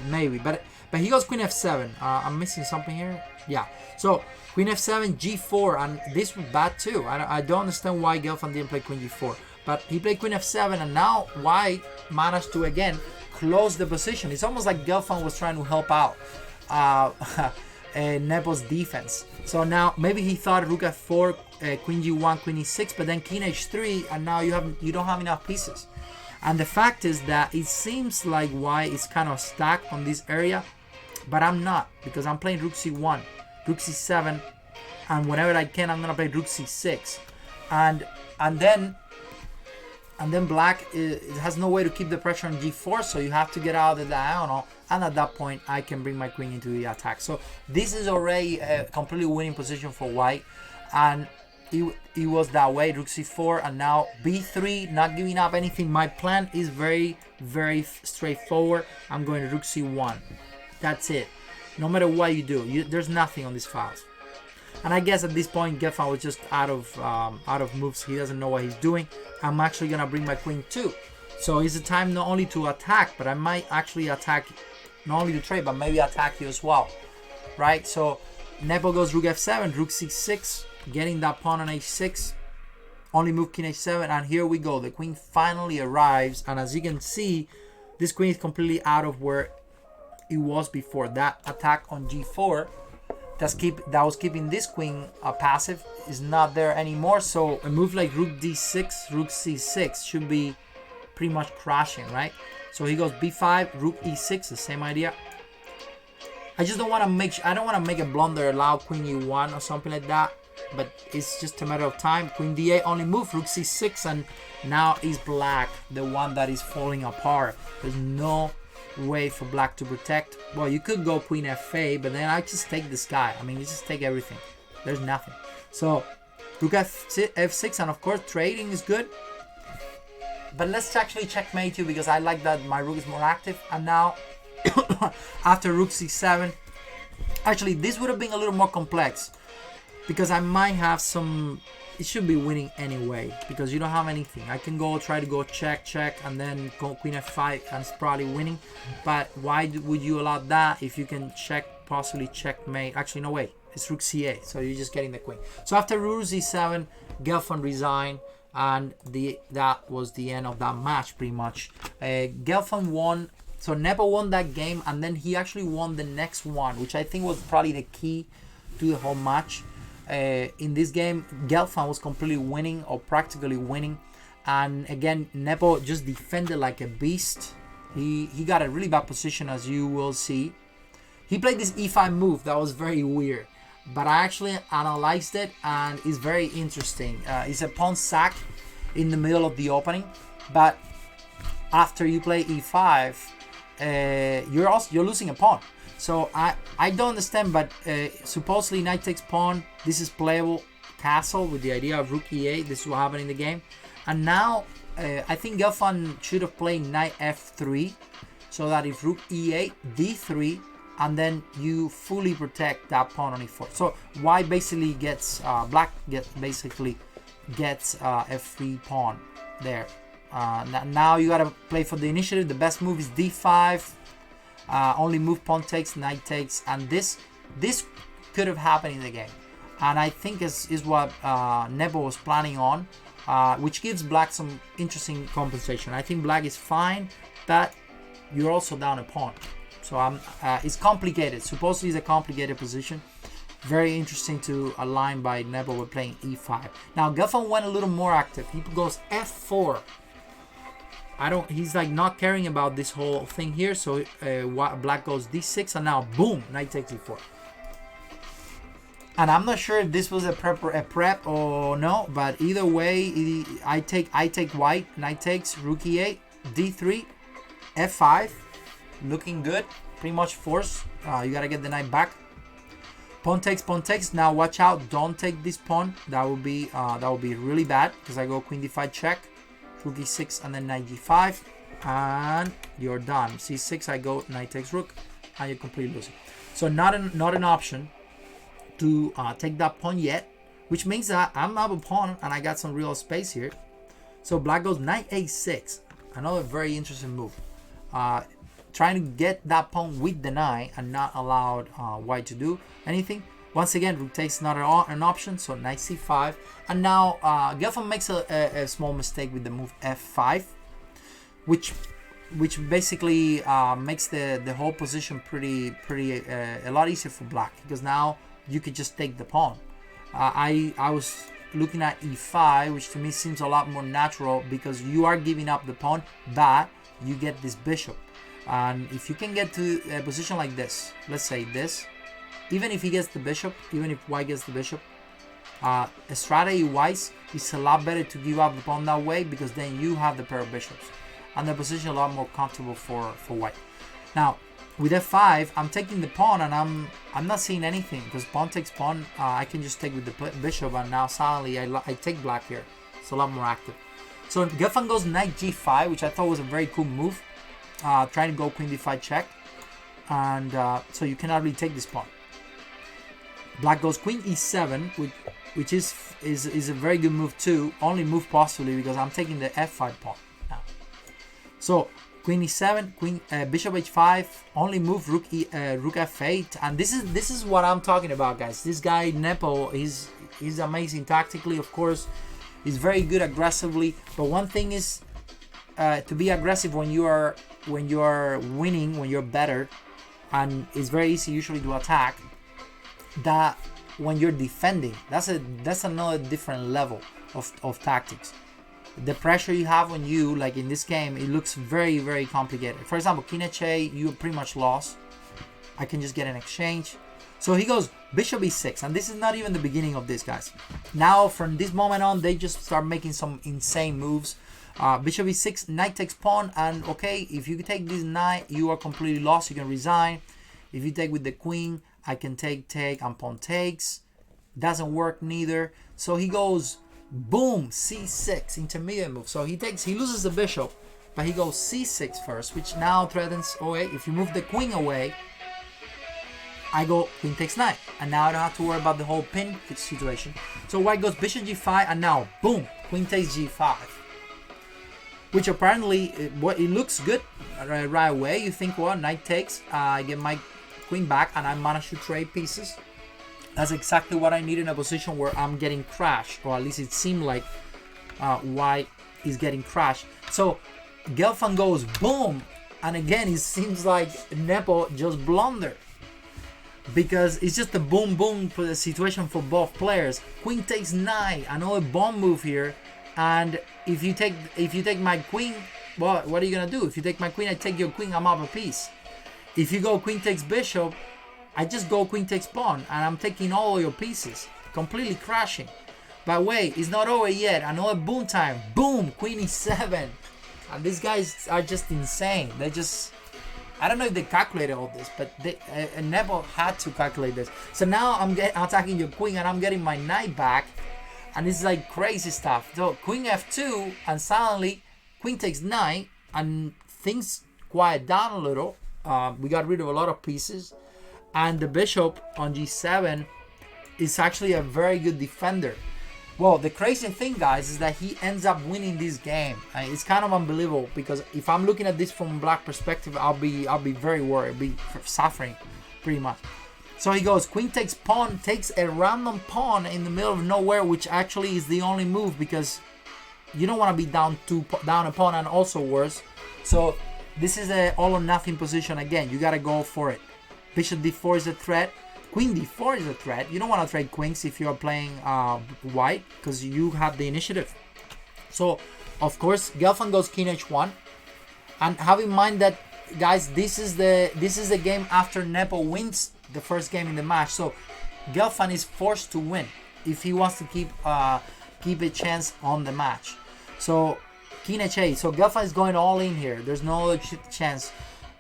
Maybe, but he goes queen f7. I'm missing something here. Yeah. So queen f7, g4, and this was bad too. I don't understand why Gelfand didn't play queen g4, but he played queen f7, and now white managed to again close the position. It's almost like Gelfand was trying to help out Nepo's defense. So now maybe he thought rook f4, queen g1, queen e6, but then king h3, and now you don't have enough pieces. And the fact is that it seems like white is kind of stuck on this area, but I'm not, because I'm playing rook c1, rook c7, and whenever I can, I'm gonna play rook c6, and then black has no way to keep the pressure on g4, so you have to get out of the diagonal, and at that point I can bring my queen into the attack. So this is already a completely winning position for white, and it was that way. Rook c4, and now b3, not giving up anything. My plan is very, very straightforward. I'm going to rook c1. That's it. No matter what you do, there's nothing on these files. And I guess at this point, Gelfand was just out of moves. He doesn't know what he's doing. I'm actually gonna bring my queen too. So it's a time not only to attack, but I might actually attack, not only to trade, but maybe attack you as well, right? So Nepo goes rook f7, rook c6, getting that pawn on h6. Only move king h7, and here we go. The queen finally arrives, and as you can see, this queen is completely out of where it was before. That attack on g4 that was keeping this queen passive is not there anymore. So a move like rook d6, rook c6 should be pretty much crashing, right? So he goes b5, rook e6, the same idea. I just don't want to make a blunder, allow queen e1 or something like that, but it's just a matter of time. Queen d8 only move, rook c6, and now is black the one that is falling apart. There's no way for black to protect. Well, you could go queen f8, but then I just take this guy. I mean, you just take everything. There's nothing. So rook f6, and of course trading is good, but let's actually checkmate you because I like that my rook is more active. And now after rook c7, actually this would have been a little more complex because I might have some. It should be winning anyway because you don't have anything. I can try to go check, and then go queen f5, and it's probably winning. But why would you allow that if you can possibly checkmate? Actually, no way. It's rook c8, so you're just getting the queen. So after rook c7, Gelfand resigned, and that was the end of that match pretty much. Gelfand won. So Nepo won that game, and then he actually won the next one, which I think was probably the key to the whole match. In this game, Gelfand was completely winning or practically winning, and again Nepo just defended like a beast. He got a really bad position, as you will see. He played this e5 move that was very weird, but I actually analyzed it and it's very interesting. It's a pawn sack in the middle of the opening, but after you play e5, you're losing a pawn. So I don't understand, but supposedly knight takes pawn. This is playable castle with the idea of rook e8. This is what happened in the game, and now I think Gelfand should have played knight f3, so that if rook e8, d3, and then you fully protect that pawn on e4. So white basically gets black basically gets a free pawn there. Now you gotta play for the initiative. The best move is d5. Only move pawn takes, knight takes, and this could have happened in the game, and I think is what Nepo was planning on, which gives black some interesting compensation. I think black is fine, but you're also down a pawn. So it's complicated. Supposedly it's a complicated position. Very interesting to align by Nepo with playing e5. Now Gelfand went a little more active. He goes f4. He's like not caring about this whole thing here. So black goes d6, and now boom, knight takes e4. And I'm not sure if this was a prep or no, but either way, I take white, knight takes, rook e8, d3, f5. Looking good, pretty much forced. You gotta get the knight back. Pawn takes, pawn takes. Now watch out, don't take this pawn. That would be really bad, because I go queen d5 check, rook e6, and then knight g5, and you're done. c6, I go knight takes rook, and you're completely losing. So not an option to take that pawn yet, which means that I'm out of a pawn and I got some real space here. So black goes knight a6, another very interesting move. Trying to get that pawn with the knight and not allowed white to do anything. Once again, rook takes not an option, so knight c5. And now Gelfand makes a small mistake with the move f5, which basically makes the whole position pretty a lot easier for black, because now you could just take the pawn. I was looking at e5, which to me seems a lot more natural, because you are giving up the pawn, but you get this bishop. And if you can get to a position like this, let's say this, even if he gets the bishop, even if white gets the bishop, strategy-wise, it's a lot better to give up the pawn that way, because then you have the pair of bishops, and the position a lot more comfortable for white. Now, with f5, I'm taking the pawn, and I'm not seeing anything, because pawn takes pawn. I can just take with the bishop, and now suddenly I take black here. It's a lot more active. So Gelfand goes knight g5, which I thought was a very cool move. Trying to go queen d5 check, and so you cannot really take this pawn. Black goes queen e7, which is a very good move too. Only move possibly, because I'm taking the f5 pawn now. So queen e7, queen bishop h5, only move rook f8, and this is what I'm talking about, guys. This guy Nepo, he's amazing tactically, of course. He's very good aggressively, but one thing is to be aggressive when you are winning, when you're better, and it's very easy usually to attack. That when you're defending, that's another different level of tactics. The pressure you have when you, like in this game, it looks very, very complicated. For example, king h8, you pretty much lost. I can just get an exchange. So he goes bishop e6, and this is not even the beginning of this, guys. Now from this moment on, they just start making some insane moves. Bishop e6, knight takes pawn, and okay, if you take this knight, you are completely lost. You can resign. If you take with the queen, I can take, and pawn takes. Doesn't work neither. So he goes boom, c6, intermediate move. So he loses the bishop, but he goes c6 first, which now threatens, okay, if you move the queen away, I go queen takes knight, and now I don't have to worry about the whole pin situation. So white goes bishop g5, and now boom, queen takes g5, which apparently it looks good right away. You think, well, knight takes, I get my queen back, and I managed to trade pieces. That's exactly what I need in a position where I'm getting crashed, or at least it seemed like white is getting crashed. So Gelfand goes boom, and again it seems like Nepo just blundered. because it's just a boom boom for the situation for both players. Queen takes knight, another bomb move here, and if you take my queen, well, what are you gonna do? If you take my queen, I take your queen, I'm up a piece. If you go queen takes bishop, I just go queen takes pawn, and I'm taking all your pieces, completely crashing. But wait, it's not over yet. Another boom time. Boom, queen e7. And these guys are just insane. They just, I don't know if they calculated all this, but they Nepo had to calculate this. So now I'm attacking your queen, and I'm getting my knight back, and it's like crazy stuff. So queen f2, and suddenly queen takes knight, and things quiet down a little. We got rid of a lot of pieces, and the bishop on g7 is actually a very good defender. Well, the crazy thing, guys, is that he ends up winning this game. It's kind of unbelievable, because if I'm looking at this from black perspective, I'll be very worried, I'll be suffering pretty much. So he goes queen takes pawn, takes a random pawn in the middle of nowhere, which actually is the only move, because you don't want to be down a pawn, and also worse. So this is a all or nothing position again. You gotta go for it. Bishop d4 is a threat. Queen d4 is a threat. You don't want to trade queens if you're playing white, because you have the initiative. So, of course, Gelfand goes king h1, and have in mind that, guys, this is the game after Nepo wins the first game in the match. So, Gelfand is forced to win if he wants to keep a chance on the match. So, king h8. So Gelfand is going all in here. There's no other chance.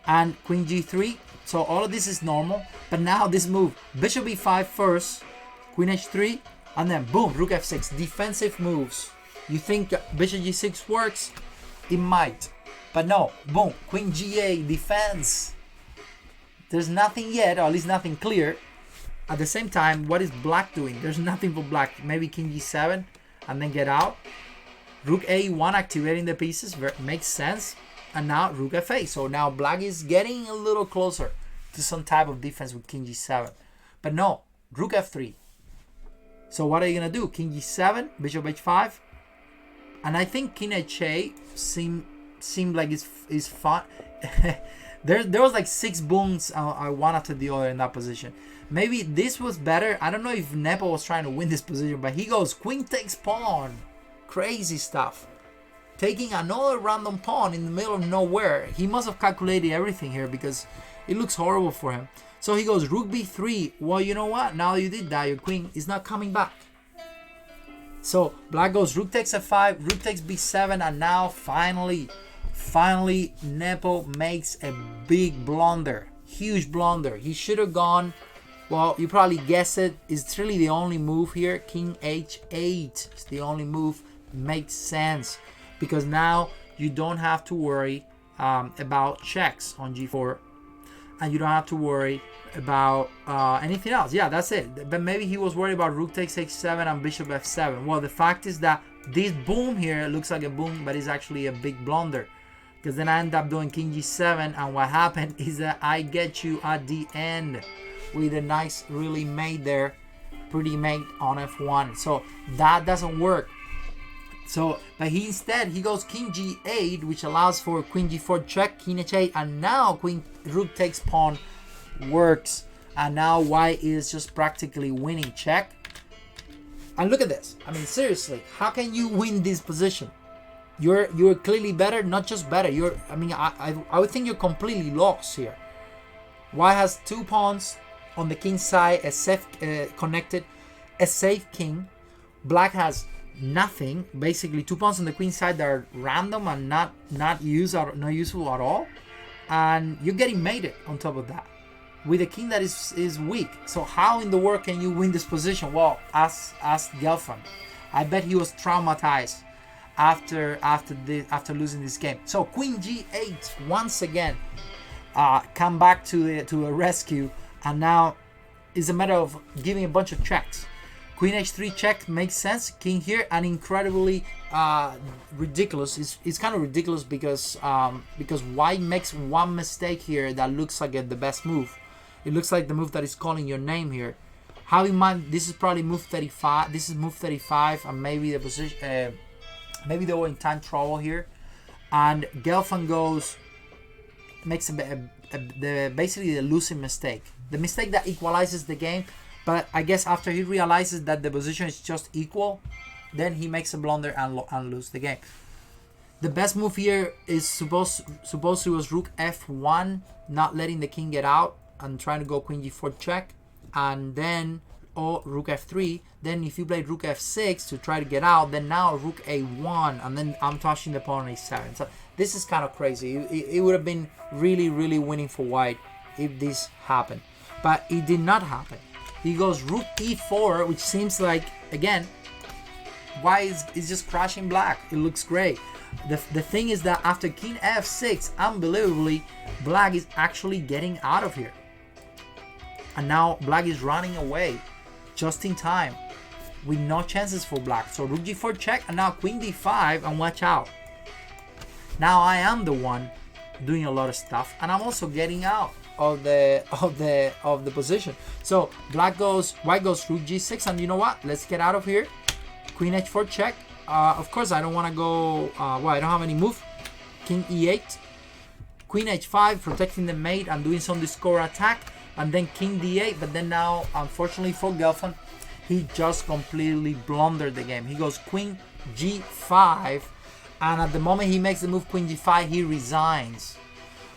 And queen g3. So all of this is normal, but now this move, bishop e5 first, queen h3, and then boom, rook f6, defensive moves. You think bishop g6 works? It might, but no, boom, queen g8, defense. There's nothing yet, or at least nothing clear. At the same time, what is black doing? There's nothing for black. Maybe king g7, and then get out. Rook a1, activating the pieces, makes sense. And now rook f8. So now black is getting a little closer to some type of defense with king g7. But no, rook f3. So what are you going to do? King g7, bishop h5. And I think king h8 seemed like it's fun. there was like 6 booms one after the other in that position. Maybe this was better. I don't know if Nepo was trying to win this position, but he goes queen takes pawn. Crazy stuff. Taking another random pawn in the middle of nowhere. He must have calculated everything here, because it looks horrible for him. So he goes rook b3. Well, you know what? Now you did that, your queen is not coming back. So black goes rook takes f5, rook takes b7, and now finally Nepo makes a big blunder. Huge blunder. He should have gone, well, you probably guessed it. It's really the only move here. King h8 is the only move. Makes sense, because now you don't have to worry about checks on g4, and you don't have to worry about anything else. Yeah, that's it. But maybe he was worried about rook takes h7 and bishop f7. Well, the fact is that this boom here looks like a boom, but it's actually a big blunder, because then I end up doing king g7, and what happened is that I get you at the end with a nice really mate there, pretty mate on f1. So that doesn't work. So, but he goes king g8, which allows for queen g4 check, king h8, and now rook takes pawn works, and now white is just practically winning check. And look at this. I mean, seriously, how can you win this position? You're clearly better, not just better. I would think you're completely lost here. White has 2 pawns on the king side, a safe connected, a safe king. Black has nothing, basically 2 pawns on the queen side that are random and not useful at all, and you're getting mated on top of that with a king that is weak. So how in the world can you win this position? Well, ask Gelfand. I bet he was traumatized after losing this game. So queen g8 once again come back to a rescue, and now it's a matter of giving a bunch of checks. Queen h3 check makes sense. King here, and incredibly ridiculous. It's kind of ridiculous because white makes one mistake here that looks like the best move. It looks like the move that is calling your name here. Have in mind, this is probably move 35. This is move 35, and maybe the position, maybe they were in time trouble here. And Gelfand makes a basically the losing mistake, the mistake that equalizes the game. But I guess after he realizes that the position is just equal, then he makes a blunder and lose the game. The best move here is supposedly was rook f1, not letting the king get out and trying to go queen g4 check, and then rook f3. Then if you played rook f6 to try to get out, then now rook a1, and then I'm touching the pawn on a7. So this is kind of crazy. It would have been really, really winning for white if this happened, but it did not happen. He goes rook e4, which seems like, again, white is just crashing black. It looks great. The thing is that after king f6, unbelievably, black is actually getting out of here. And now black is running away just in time with no chances for black. So rook g4 check, and now queen d5, and watch out. Now I am the one doing a lot of stuff, and I'm also getting out of the position. So white goes rook g6, and you know what? Let's get out of here. Queen h4 check. Of course, I don't want to go. I don't have any move. King e8, queen h5, protecting the mate and doing some discord attack, and then king d8. But then now, unfortunately for Gelfand, he just completely blundered the game. He goes queen g5, and at the moment he makes the move queen g5, he resigns.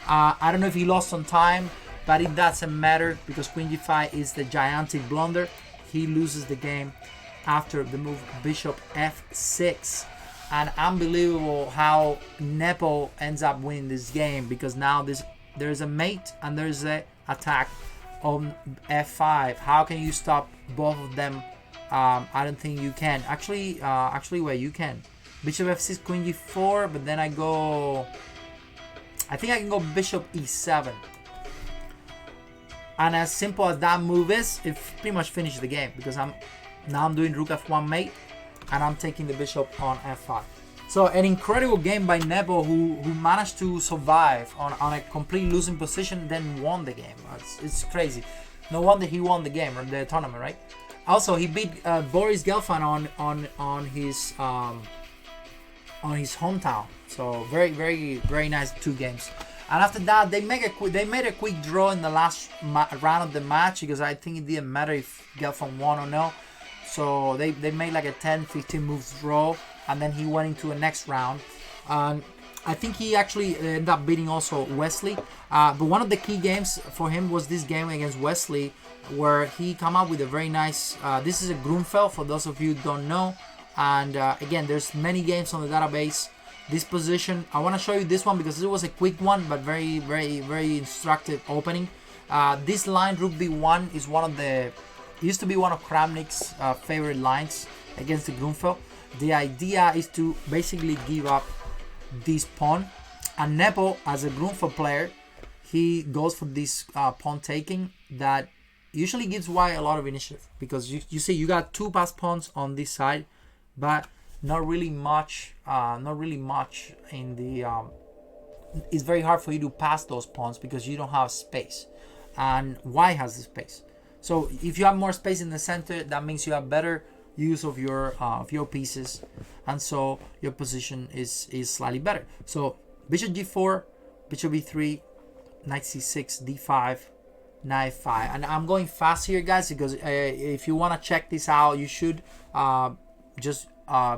I don't know if he lost some time, but it doesn't matter because queen g5 is the gigantic blunder. He loses the game after the move bishop f6. And unbelievable how Nepo ends up winning this game, because now there's a mate and there's a attack on f5. How can you stop both of them? I don't think you can. Actually, wait, you can. Bishop f6, queen g4, but then I think I can go bishop e7. And as simple as that move is, it pretty much finished the game, because I'm doing rook f1 mate, and I'm taking the bishop on f5. So an incredible game by Nepo, who managed to survive on a complete losing position, then won the game. It's crazy. No wonder he won the game, the tournament, right? Also, he beat Boris Gelfand on his hometown. So very, very, very nice 2 games. And after that, they made a quick draw in the last round of the match, because I think it didn't matter if Gelfand won or no. So they made like a 10-15 moves draw, and then he went into the next round. And I think he actually ended up beating also Wesley. But one of the key games for him was this game against Wesley, where he came up with a very nice. This is a Grunfeld, for those of you who don't know. And again, there's many games on the database. This position, I want to show you this one because it was a quick one, but very, very, very instructive opening. This line, rook b1, is one of the. Used to be one of Kramnik's favorite lines against the Grunfeld. The idea is to basically give up this pawn, and Nepo, as a Grunfeld player, he goes for this pawn taking that usually gives white a lot of initiative, because you see you got 2 passed pawns on this side, but not really much in the it's very hard for you to pass those pawns because you don't have space, and white has the space. So if you have more space in the center, that means you have better use of your pieces, and so your position is slightly better. So bishop g4, bishop e3, knight c6, d5, knight 5. And I'm going fast here, guys, because if you want to check this out, you should just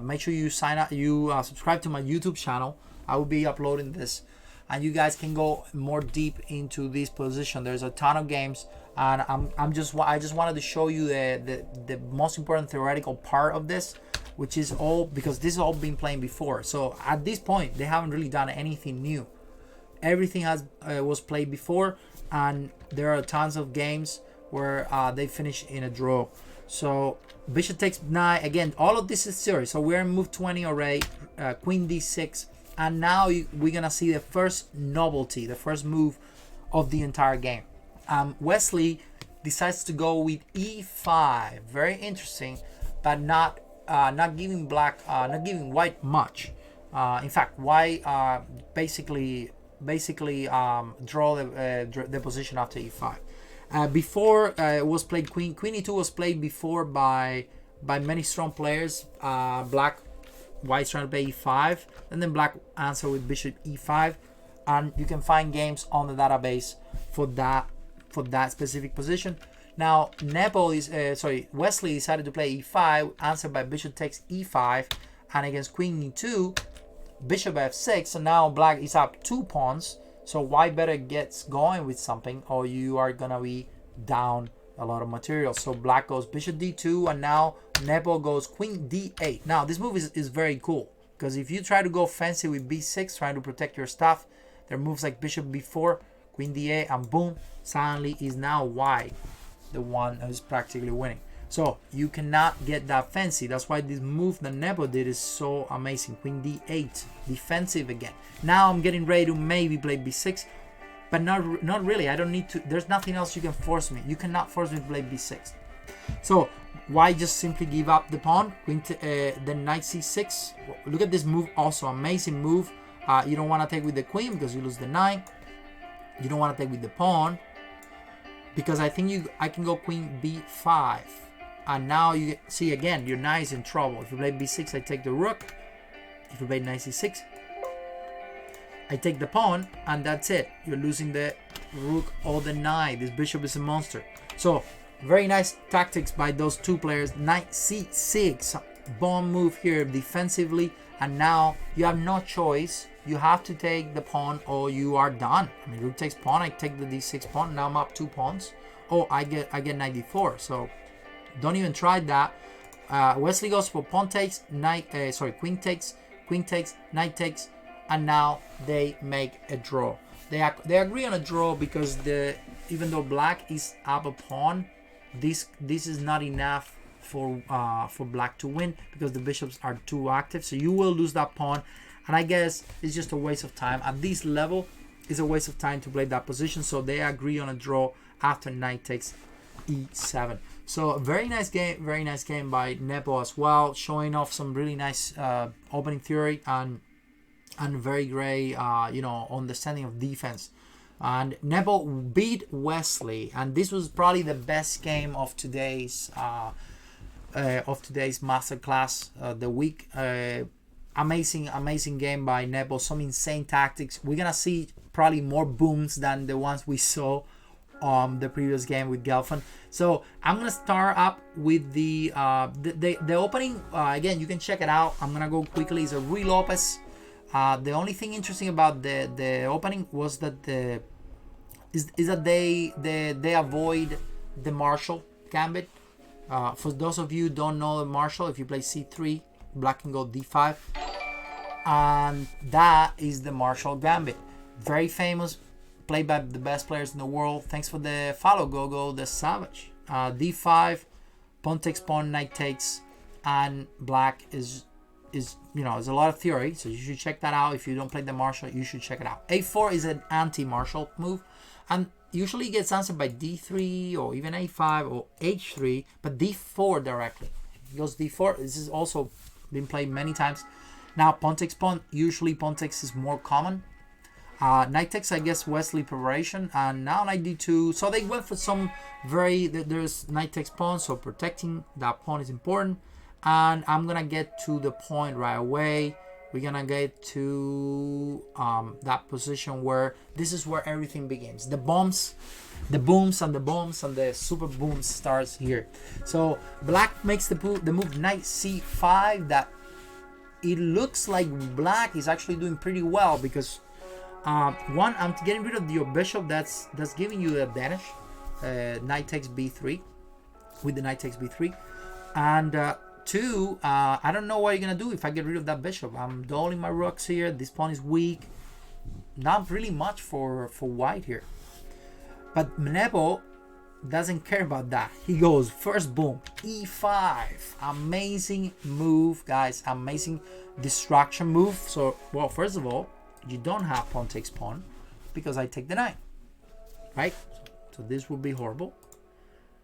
make sure you sign up, subscribe to my YouTube channel. I will be uploading this, and you guys can go more deep into this position. There's a ton of games, and I just wanted to show you the most important theoretical part of this, which is all because this has all been playing before. So at this point, they haven't really done anything new. Everything was played before, and there are tons of games where they finish in a draw. So bishop takes 9. Again, all of this is serious. So we're in move 20 already. Queen d6, and now we're gonna see the first novelty, the first move of the entire game. Wesley decides to go with e5. Very interesting, but not giving white much. In fact, white basically draw the position after e5. Before it was played queen e2 was played before by many strong players. White's trying to play e5, and then black answer with bishop e5. and you can find games on the database for that specific position. Now Wesley decided to play e5, answered by bishop takes e5, and against queen e2, bishop f6. So now black is up 2 pawns. So white better gets going with something, or you are gonna be down a lot of material. So black goes bishop d2, and now Nepo goes queen d8. Now this move is very cool, because if you try to go fancy with b6, trying to protect your stuff, there are moves like bishop b4, queen d8, and boom, suddenly is now white the one who's practically winning. So you cannot get that fancy. That's why this move that Nepo did is so amazing. Queen d8, defensive again. Now I'm getting ready to maybe play b6, but not really. I don't need to. There's nothing else you can force me. You cannot force me to play b6. So why just simply give up the pawn? Then knight c6. Look at this move, also amazing move. You don't want to take with the queen because you lose the knight. You don't want to take with the pawn because I think I can go queen b5. And now you see again, your knight is in trouble. If you play b6, I take the rook. If you play knight c6, I take the pawn, and that's it. You're losing the rook or the knight. This bishop is a monster. So very nice tactics by those two players. Knight c6, bomb move here defensively, and now you have no choice. You have to take the pawn or you are done. I mean, rook takes pawn. I take the d6 pawn. Now I'm up 2 pawns. Oh, I get knight d4. So don't even try that. Wesley goes for pawn takes, queen takes, knight takes, and now they make a draw. They agree on a draw because even though black is up a pawn, this is not enough for black to win because the bishops are too active. So you will lose that pawn, and I guess it's just a waste of time. At this level, it's a waste of time to play that position. So they agree on a draw after knight takes e7. So very nice game by Nepo as well, showing off some really nice opening theory and very great understanding of defense. And Nepo beat Wesley, and this was probably the best game of today's masterclass the week. Amazing game by Nepo. Some insane tactics. We're gonna see probably more booms than the ones we saw the previous game with Gelfand. So I'm gonna start up with the opening. Again, you can check it out. I'm gonna go quickly. It's a Ruy Lopez. The only thing interesting about the opening was that they avoid the Marshall Gambit. For those of you who don't know the Marshall, if you play c3, black can go d5, and that is the Marshall Gambit. Very famous, played by the best players in the world. Thanks for the follow, Gogo the Savage. D5, pawn takes pawn, knight takes, and black is there's a lot of theory, so you should check that out. If you don't play the Marshall, you should check it out. A4 is an anti-Marshall move, and usually gets answered by d3 or even a5 or h3, but d4 directly. It goes d4. This has also been played many times. Now pawn takes pawn. Usually pawn takes is more common. Knight takes, I guess, Wesley preparation, and now knight d2. So they went for some there's knight takes pawn, so protecting that pawn is important. And I'm gonna get to the point right away. We're gonna get to that position where this is where everything begins. The booms and the super booms starts here. So black makes the move knight c5. That it looks like black is actually doing pretty well because one, I'm getting rid of your bishop. That's giving you the advantage. Knight takes b3 with the knight takes b3, and two, I don't know what you're gonna do if I get rid of that bishop. I'm doubling my rooks here. This pawn is weak. Not really much for white here. But Nepo doesn't care about that. He goes first boom, e5. Amazing move, guys. Amazing distraction move. So, well, first of all, you don't have pawn takes pawn because I take the knight, right? So this would be horrible.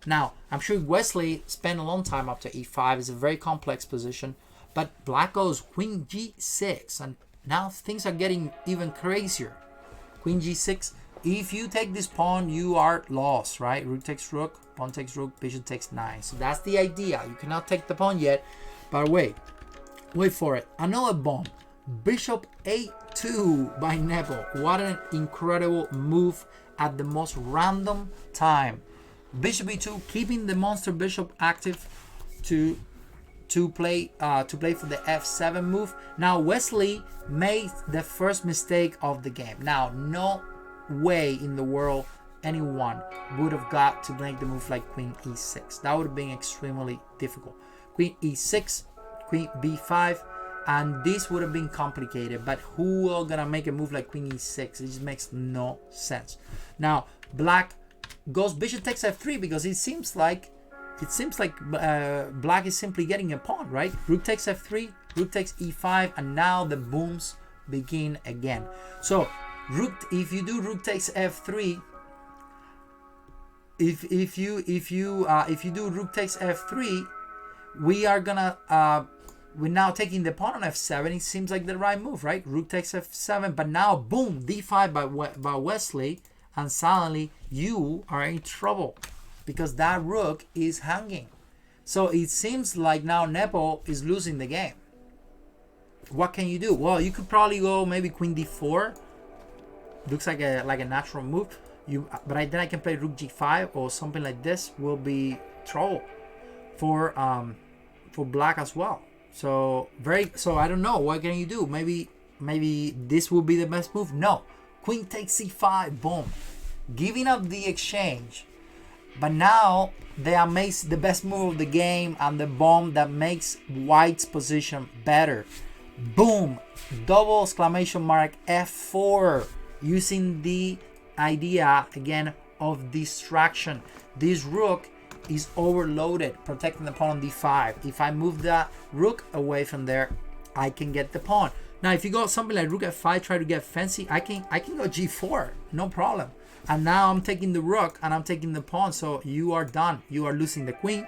Now, I'm sure Wesley spent a long time up to e5. It's a very complex position. But black goes queen g6. And now things are getting even crazier. Queen g6. If you take this pawn, you are lost, right? Rook takes rook, pawn takes rook, bishop takes knight. So that's the idea. You cannot take the pawn yet. But wait for it. Another bomb. Bishop a2 by Nepo. What an incredible move at the most random time. Bishop e2, keeping the monster bishop active to play for the f7 move. Now Wesley made the first mistake of the game. Now no way in the world anyone would have got to make the move like queen e6. That would have been extremely difficult. Queen e6, queen b5, and this would have been complicated. But who will gonna make a move like queen e6? It just makes no sense. Now black goes bishop takes f3 because it seems like black is simply getting a pawn, right? Rook takes f3, rook takes e5, and now the booms begin again. So if you do rook takes f3, if you do rook takes f3, we're now taking the pawn on f7. It seems like the right move, right? Rook takes f7, but now boom, d5 by Wesley, and suddenly you are in trouble because that rook is hanging. So it seems like now Nepo is losing the game. What can you do? Well, you could probably go maybe queen d4. Looks like a natural move. But then I can play rook g5 or something like this. Will be trouble for black as well. So I don't know. What can you do? Maybe this will be the best move. No, queen takes c5. Boom, giving up the exchange. But now the best move of the game and the bomb that makes white's position better. Boom, double exclamation mark f4, using the idea again of distraction. This rook is overloaded, protecting the pawn on d5. If I move the rook away from there, I can get the pawn. Now if you go something like rook f5, try to get fancy, I can go g4, no problem. And now I'm taking the rook and I'm taking the pawn, so you are done. You are losing the queen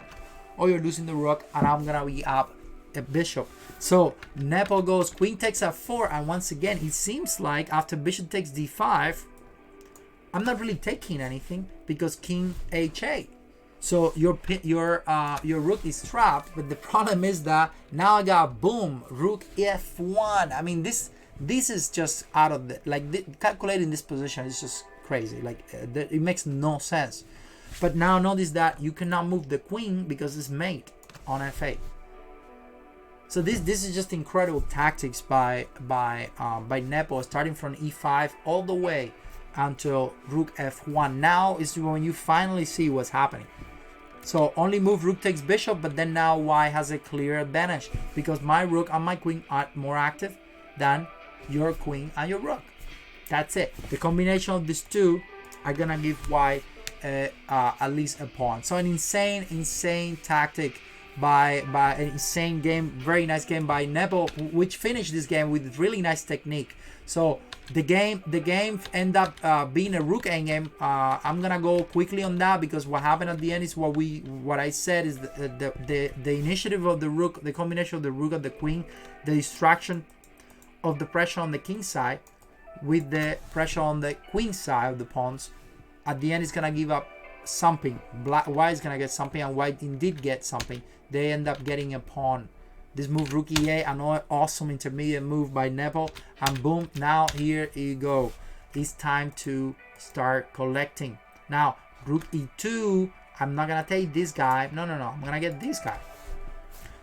or you're losing the rook, and I'm gonna be up a bishop. So Nepo goes queen takes f4, and once again it seems like after bishop takes d5, I'm not really taking anything because king ha. So your rook is trapped, but the problem is that now I got boom, rook f1. I mean this is just out of the calculating this position is just crazy. It makes no sense. But now notice that you cannot move the queen because it's mate on f8. So this is just incredible tactics by Nepo, starting from e5 all the way until rook f1. Now is when you finally see what's happening. So only move rook takes bishop, but then now white has a clear advantage because my rook and my queen are more active than your queen and your rook. That's it. The combination of these two are gonna give white at least a pawn. So an insane tactic by an insane game, very nice game by Nepo, which finished this game with really nice technique. So the game end up being a rook endgame. I'm gonna go quickly on that because what happened at the end is what I said is the initiative of the rook, the combination of the rook and the queen, the distraction of the pressure on the king side with the pressure on the queen side of the pawns. At the end, it's gonna give up something. White is gonna get something, and white indeed get something. They end up getting a pawn. This move, rook e8, another awesome intermediate move by Nepo, and boom, now here you go. It's time to start collecting. Now, rook e2, I'm not gonna take this guy. No, I'm gonna get this guy.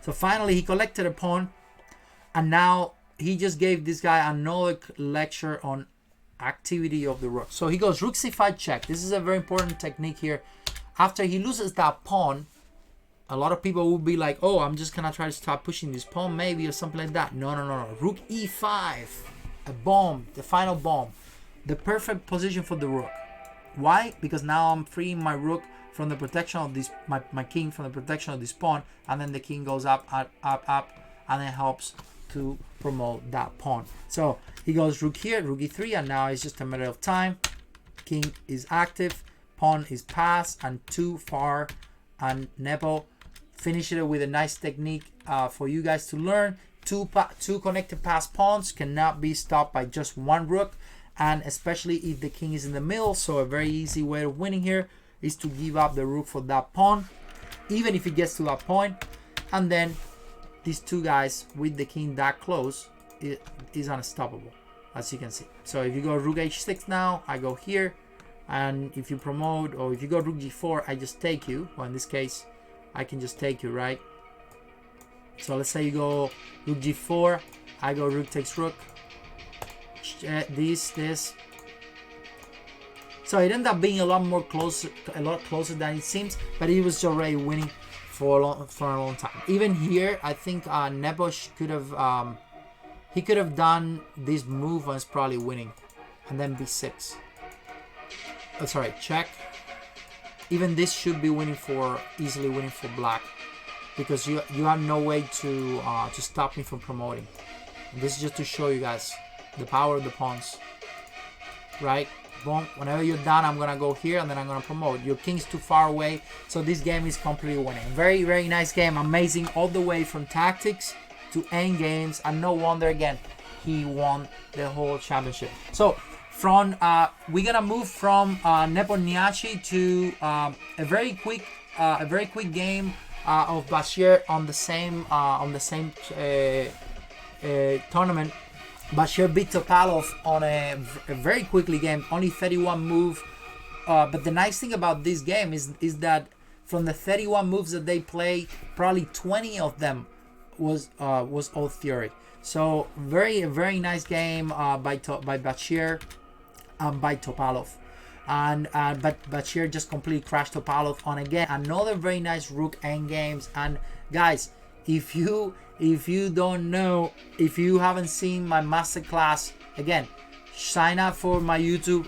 So finally, he collected a pawn, and now he just gave this guy another lecture on activity of the rook. So he goes rook c5 check. This is a very important technique here. After he loses that pawn, a lot of people will be like, oh, I'm just gonna try to stop pushing this pawn maybe or something like that. No. Rook e5, a bomb, the final bomb, the perfect position for the rook. Why? Because now I'm freeing my rook from the protection of this, my king from the protection of this pawn, and then the king goes up, and it helps to promote that pawn. So he goes rook here, rook e3, and now it's just a matter of time. King is active, pawn is passed and too far, and Nepo finished it with a nice technique for you guys to learn. Two connected pass pawns cannot be stopped by just one rook, and especially if the king is in the middle. So a very easy way of winning here is to give up the rook for that pawn, even if it gets to that point, and then these two guys with the king that close is unstoppable, as you can see. So if you go rook h6 now, I go here, and if you promote, or if you go rook g4, I just take you. Well, in this case, I can just take you, right? So let's say you go rook g4, I go rook takes rook, this. So it ended up being a lot closer than it seems, but he was already winning for a long time. Even here, I think Nepos could have he could have done this move and is probably winning, and then b6. Oh, sorry, check. Even this should be easily winning for black, because you have no way to stop me from promoting. And this is just to show you guys the power of the pawns, right? Boom. Whenever you're done, I'm gonna go here and then I'm gonna promote. Your king's too far away, so this game is completely winning. Very, very nice game. Amazing all the way from tactics to end games, and no wonder again he won the whole championship. So from we're gonna move from Nepomniachtchi to a very quick game of Bashir on the same tournament. Bashir beat Topalov on a very quickly game, only 31 move. But the nice thing about this game is that from the 31 moves that they play, probably 20 of them was all theory. So very nice game by Bashir and by Topalov. But Bashir just completely crashed Topalov on again another very nice rook endgames. And guys, if you don't know, if you haven't seen my masterclass, again, sign up for my YouTube,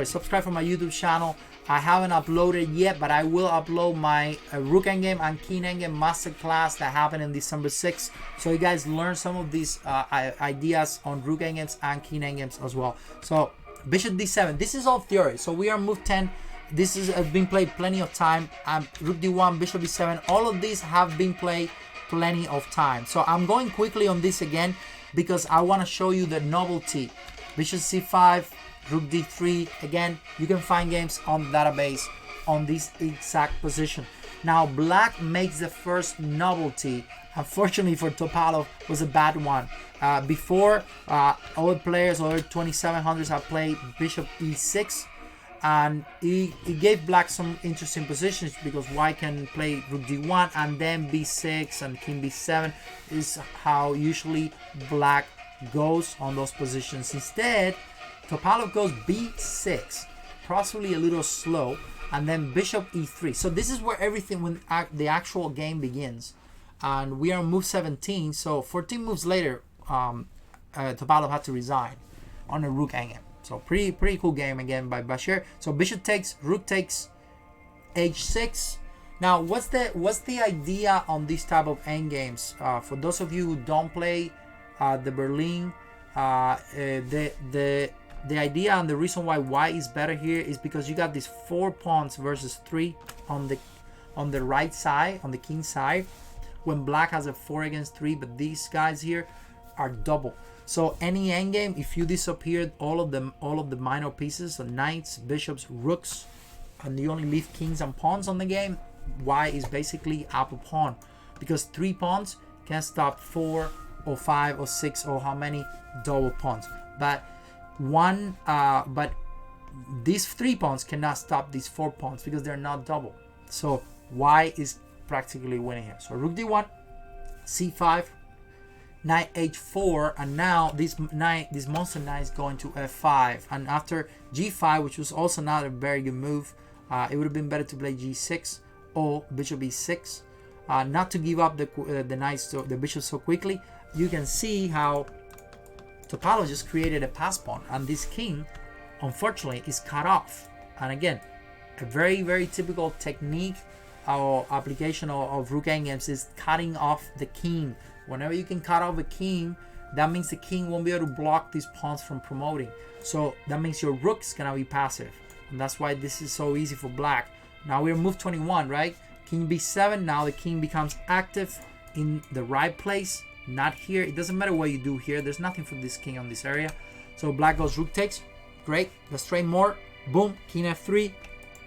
subscribe for my YouTube channel. I haven't uploaded yet, but I will upload my rook endgame and king endgame masterclass that happened in December 6th. So you guys learn some of these ideas on rook endgames and king endgames as well. So bishop d7, this is all theory. So we are move 10. This has been played plenty of time. Rook d1, bishop b7, all of these have been played plenty of time. So I'm going quickly on this again because I want to show you the novelty. Bishop c5, rook d3. Again, you can find games on the database on this exact position. Now black makes the first novelty. Unfortunately for Topalov, was a bad one. Before, other players, other 2700s have played bishop e6, and it gave black some interesting positions because white can play rook d1 and then b6 and king b7 is how usually black goes on those positions. Instead, Topalov goes b6, possibly a little slow, and then bishop e3. So this is where everything, when the actual game begins. And we are on move 17, so 14 moves later, Topalov had to resign on a rook endgame. So pretty cool game again by Bashir. So bishop takes, rook takes, h6. Now what's the idea on these type of endgames? For those of you who don't play the Berlin, the idea and the reason why white is better here is because you got these 4 pawns versus 3 on the right side, on the king side, when black has a 4 against 3, but these guys here are double. So any endgame, if you disappeared all of the minor pieces, so knights, bishops, rooks, and you only leave kings and pawns on the game, white is basically up a pawn, because 3 pawns can stop 4 or 5 or 6 or how many double pawns. But these 3 pawns cannot stop these 4 pawns because they're not double. So white is practically winning here. So rook d1, c5, knight h4, and now this monster knight is going to f5, and after g5, which was also not a very good move, it would have been better to play g6 or bishop e6, not to give up the knights, the bishop so quickly. You can see how Topalov just created a pass pawn, and this king unfortunately is cut off. And again, a very typical technique or application of rook endgames is cutting off the king. Whenever you can cut off a king, that means the king won't be able to block these pawns from promoting. So that means your rook's gonna be passive, and that's why this is so easy for black. Now we're move 21, right? King b7. Now the king becomes active in the right place, not here. It doesn't matter what you do here. There's nothing for this king on this area. So black goes rook takes. Great. Let's trade more. Boom. King f3.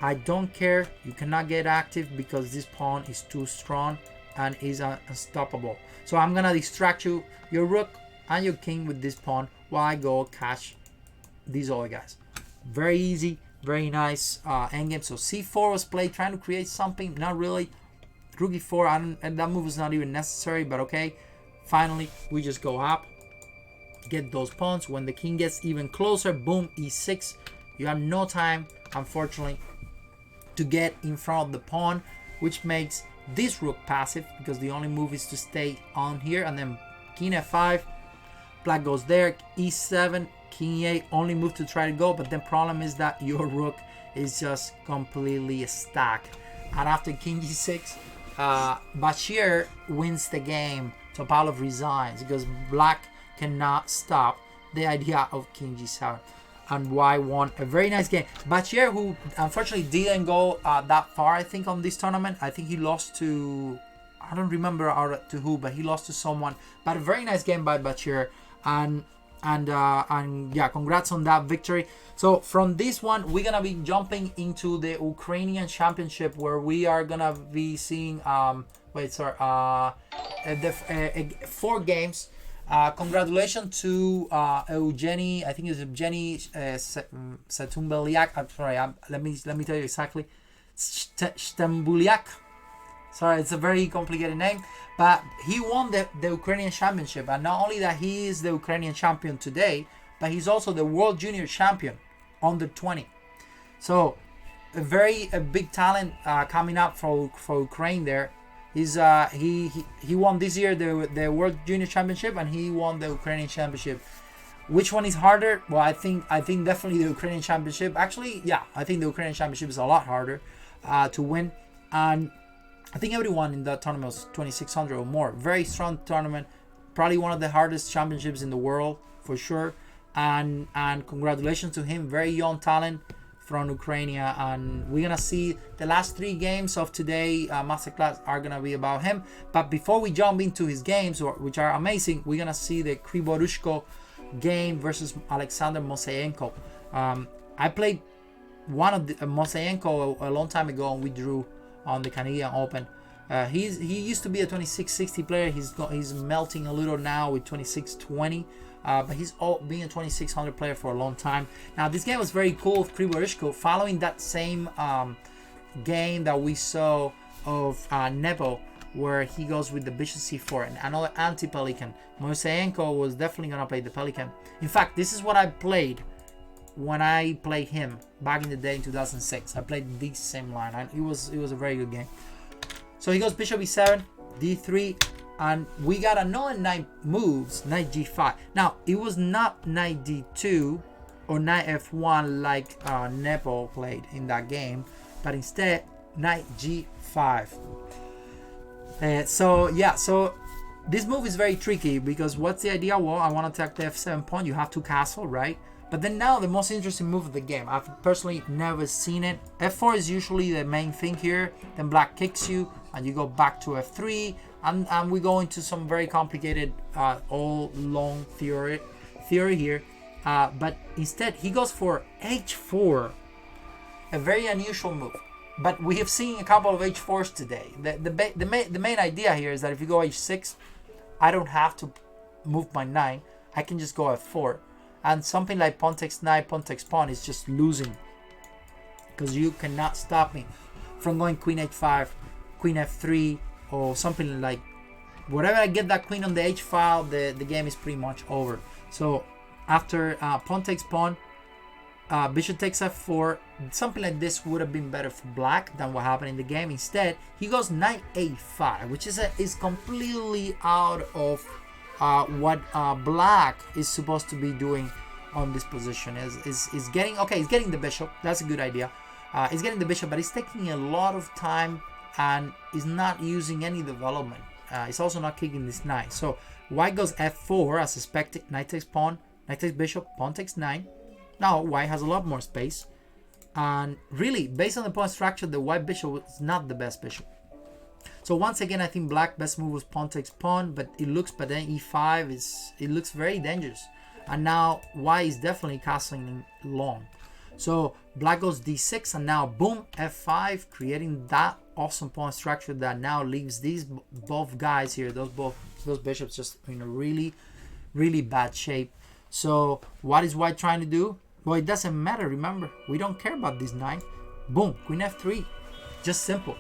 I don't care. You cannot get active because this pawn is too strong and is unstoppable. So I'm gonna distract your rook. and your king with this pawn while I go catch these other guys. Very easy, very nice endgame. So c4 was played, trying to create something. Not really. Rook e4, and that move is not even necessary, but okay. Finally, we just go up, get those pawns. When the king gets even closer, boom, e6. You have no time, unfortunately, to get in front of the pawn, which makes this rook passive, because the only move is to stay on here. And then king f5, black goes there, e7, king e8, only move to try to go. But the problem is that your rook is just completely stacked. And after king g6, Bashir wins the game. Topalov resigns because black cannot stop the idea of king g7, and white won a very nice game. Bashir, who unfortunately didn't go that far, I think, on this tournament. I think he lost to, I don't remember to who, but he lost to someone. But a very nice game by Bashir, and yeah, congrats on that victory. So from this one, we're gonna be jumping into the Ukrainian Championship, where we are gonna be seeing 4 games. Congratulations to Evgeny. I think it's Evgeny Setumbeliak. I'm sorry. Let me tell you exactly. Stembuliak. Sorry, it's a very complicated name, but he won the Ukrainian Championship, and not only that, he is the Ukrainian champion today, but he's also the World Junior Champion under 20. So a big talent coming up for Ukraine there. He's he won this year the World Junior Championship, and he won the Ukrainian Championship. Which one is harder? Well, I think definitely the Ukrainian Championship. Actually, yeah, I think the Ukrainian Championship is a lot harder to win, and I think everyone in that tournament was 2,600 or more. Very strong tournament, probably one of the hardest championships in the world for sure. And congratulations to him, very young talent from Ukraine, and we're gonna see the last 3 games of today masterclass are gonna be about him. But before we jump into his games, which are amazing, we're gonna see the Krivorushko game versus Alexander Moseyenko. I played one of the Moseyenko a long time ago, and we drew on the Canadian Open. He used to be a 2660 player. He's melting a little now with 2620. But he's been a 2600 player for a long time. Now this game was very cool of Krivorushko, following that same game that we saw of Nebo, where he goes with the bishop c4 and another anti-pelican. Moseyenko was definitely gonna play the pelican. In fact, this is what I played when I played him back in the day in 2006. I played this same line, and it was a very good game. So he goes bishop e7, d3, and we got another knight moves, knight g5. Now it was not knight d2 or knight f1 like Nepo played in that game, but instead knight g5. So this move is very tricky, because what's the idea? Well, I want to attack the f7 pawn. You have to castle, right? But then now the most interesting move of the game. I've personally never seen it. F4 is usually the main thing here. Then black kicks you, and you go back to f3, and we go into some very complicated, all long theory here. But instead, he goes for h4, a very unusual move. But we have seen a couple of h4s today. The main idea here is that if you go h6, I don't have to move my knight. I can just go f4. And something like pawn takes knight, pawn takes pawn is just losing, because you cannot stop me from going queen h5, queen f3, or something like whatever. I get that queen on the h file, the game is pretty much over. So after pawn takes pawn, bishop takes f4, something like this would have been better for black than what happened in the game. Instead, he goes knight a5, which is completely out of what black is supposed to be doing on this position. Is getting he's getting the bishop. That's a good idea. He's getting the bishop, but he's taking a lot of time and is not using any development. He's also not kicking this knight. So white goes f4 as expected. Knight takes pawn, knight takes bishop, pawn takes knight. Now white has a lot more space, and really based on the pawn structure, the white bishop is not the best bishop. So once again, I think black best move was pawn takes pawn, but then e5 looks very dangerous. And now white is definitely castling long. So black goes d6, and now boom, f5, creating that awesome pawn structure that now leaves these both guys here, those bishops, just in a really really bad shape. So what is white trying to do? Well, it doesn't matter. Remember, we don't care about this knight. Boom, queen f3. Just simple.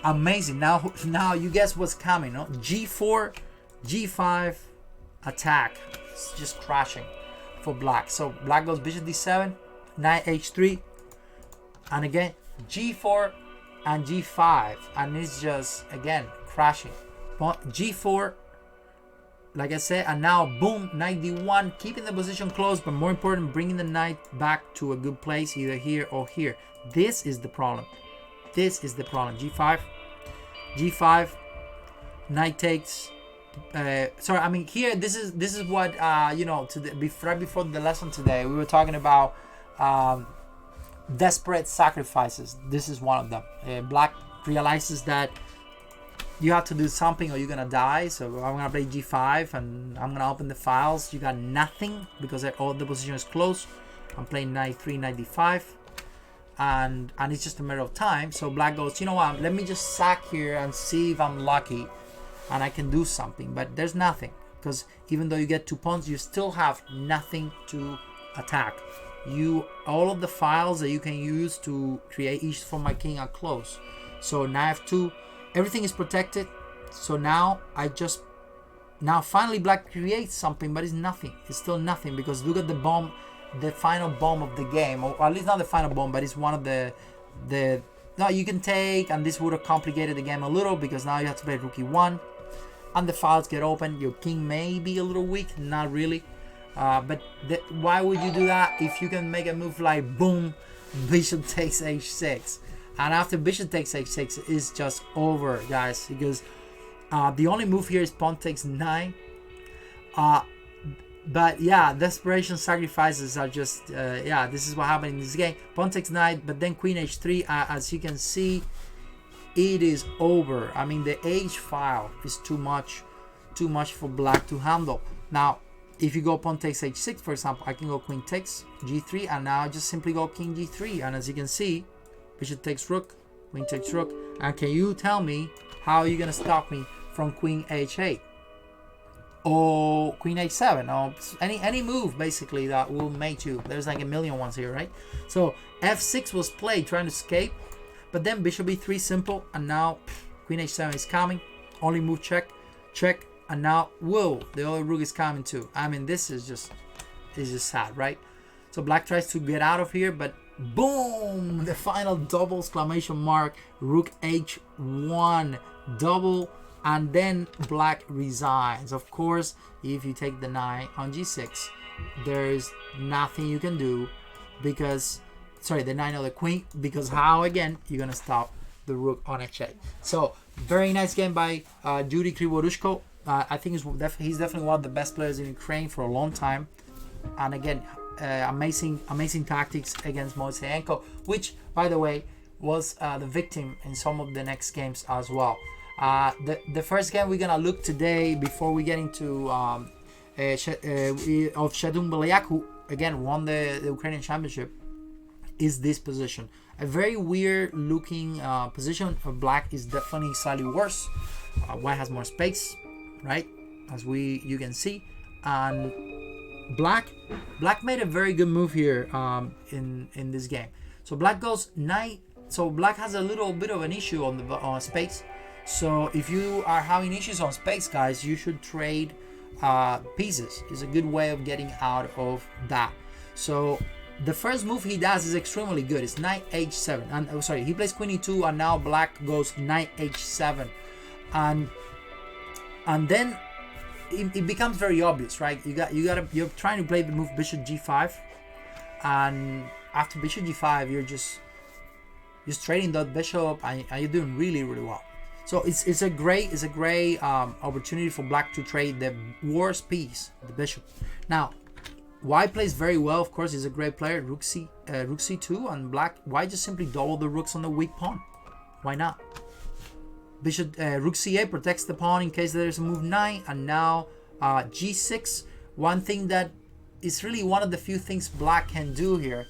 Amazing. Now you guess what's coming, no? G4, G5, attack. It's just crashing for black. So black goes bishop d7, knight h3, and again G4 and G5, and it's just again crashing. G4, like I said, and now boom, knight d1, keeping the position close, but more important, bringing the knight back to a good place, either here or here. This is the problem. This is the problem. G5, G5, knight takes. Sorry, I mean here. This is what you know. Right before the lesson today, we were talking about desperate sacrifices. This is one of them. Black realizes that you have to do something or you're gonna die. So I'm gonna play G5 and I'm gonna open the files. You got nothing because all the position is close. I'm playing knight 3, knight d5, and it's just a matter of time. So black goes, you know what? Let me just sack here and see if I'm lucky and I can do something. But there's nothing, because even though you get 2 pawns, you still have nothing to attack. All of the files that you can use to create each for my king are close. So knight f2, everything is protected. So now finally black creates something, but it's nothing. It's still nothing, because look at the bomb, the final bomb of the game, or at least not the final bomb, but it's one of the no, you can take, and this would have complicated the game a little, because now you have to play rook e1 and the files get open. Your king may be a little weak, not really. But why would you do that if you can make a move like boom, bishop takes h6, and after bishop takes h6 is just over, guys, because the only move here is pawn takes 9. But yeah, desperation sacrifices are just yeah, this is what happened in this game. Pawn takes knight, but then queen h3. As you can see, it is over. I mean, the h file is too much for black to handle. Now if you go pawn takes h6, for example, I can go queen takes g3, and now I just simply go king g3, and as you can see, bishop takes rook, queen takes rook. And can you tell me how you're gonna stop me from queen h8 or queen h7 or any move basically that will mate you? There's like a million ones here, right? So f6 was played trying to escape, but then bishop e3 simple, and now queen h7 is coming. Only move check, and now whoa, the other rook is coming too. I mean, this is just sad, right? So black tries to get out of here, but boom, the final double exclamation mark, rook h1 double, and then black resigns. Of course, if you take the knight on g6, there's nothing you can do, because the knight or the queen, because how again you're gonna stop the rook on h8. So very nice game by Yuri Krivorushko. I think he's definitely one of the best players in Ukraine for a long time, and again, amazing tactics against Moiseyenko, which by the way was the victim in some of the next games as well. The first game we're gonna look today, before we get into of Shedun Belyak, who again won the Ukrainian championship, is this position. A very weird looking position for black. Is definitely slightly worse. White has more space, right, as you can see, and black made a very good move here in this game. So black goes knight. So black has a little bit of an issue on space. So if you are having issues on space, guys, you should trade pieces. It's a good way of getting out of that. So the first move he does is extremely good. It's knight h7, and he plays queen e2, and now black goes knight h7, and then it becomes very obvious, right? You're trying to play the move bishop g5, and after bishop g5, you're just trading that bishop, and you're doing really well. So it's a great opportunity for black to trade the worst piece, the bishop. Now white plays very well, of course. He's a great player. Rook c2, and white just simply double the rooks on the weak pawn. Why not? Bishop rook c8 protects the pawn in case there's a move 9, and now g6. One thing that is really one of the few things black can do here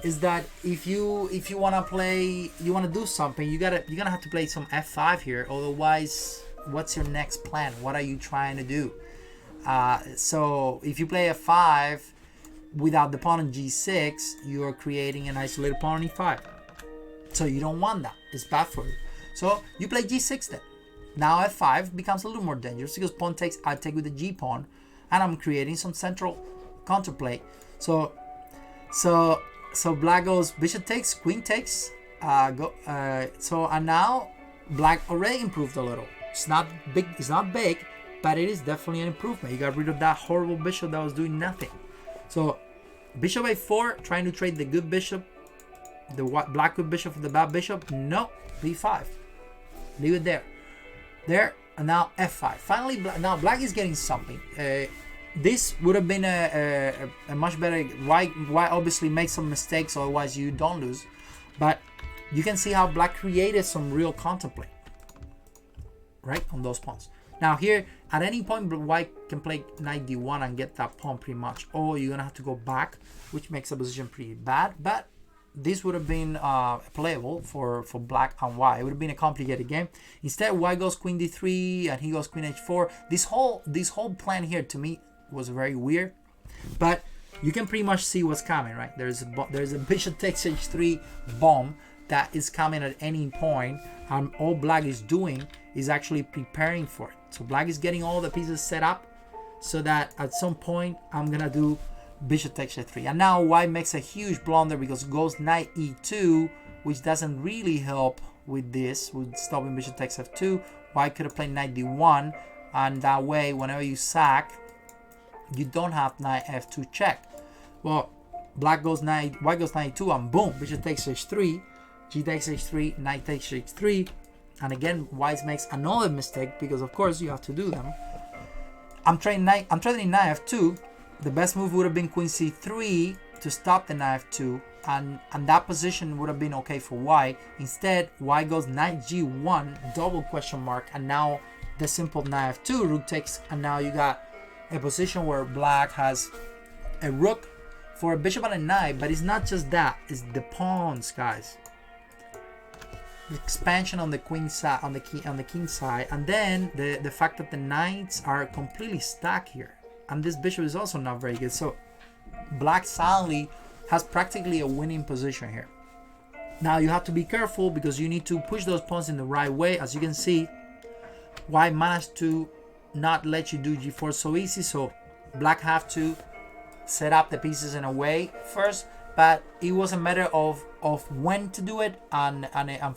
is that if you want to do something, you're gonna have to play some f5 here. Otherwise, what's your next plan? What are you trying to do? So if you play f5 without the pawn on g6, you are creating an isolated pawn on e5. So you don't want that. It's bad for you. So you play g6 then. Now f5 becomes a little more dangerous because pawn takes, I take with the g pawn, and I'm creating some central counterplay. So black goes bishop takes, queen takes, and now black already improved a little. It's not big, but it is definitely an improvement. You got rid of that horrible bishop that was doing nothing. So bishop a4, trying to trade the good bishop, the black good bishop for the bad bishop. No, b5. Leave it there, and now f5. Finally, now black is getting something. This would have been a much better. Why obviously make some mistakes, otherwise you don't lose. But you can see how black created some real contemplate, right, on those pawns. Now here, at any point, white can play knight d1 and get that pawn pretty much. Or you're gonna have to go back, which makes the position pretty bad. But this would have been playable for black and white. It would have been a complicated game. Instead, white goes queen d3 and he goes queen h4. This whole plan here to me was very weird, but you can pretty much see what's coming, right? There's a bishop takes h3 bomb that is coming at any point, and all black is doing is actually preparing for it. So black is getting all the pieces set up so that at some point I'm gonna do bishop takes h3. And now white makes a huge blunder because it goes knight e2, which doesn't really help with this, with stopping bishop takes f2. White could have played knight d1, and that way whenever you sack, you don't have knight f2 check. Well, white goes knight e2, and boom, bishop takes h3, g takes h3, knight takes h3, and again white makes another mistake because of course you have to do them. I'm threatening knight f2. The best move would have been queen c3 to stop the knight f2, and that position would have been okay for white. Instead, white goes knight g1, double question mark, and now the simple knight f2, rook takes, and now you got a position where black has a rook for a bishop and a knight. But it's not just that, it's the pawns, guys. The expansion on the queen side, on the king side, and then the fact that the knights are completely stacked here, and this bishop is also not very good. So black sadly has practically a winning position here. Now you have to be careful because you need to push those pawns in the right way. As you can see, white managed to not let you do g4 so easy, so black have to set up the pieces in a way first, but it was a matter of when to do it and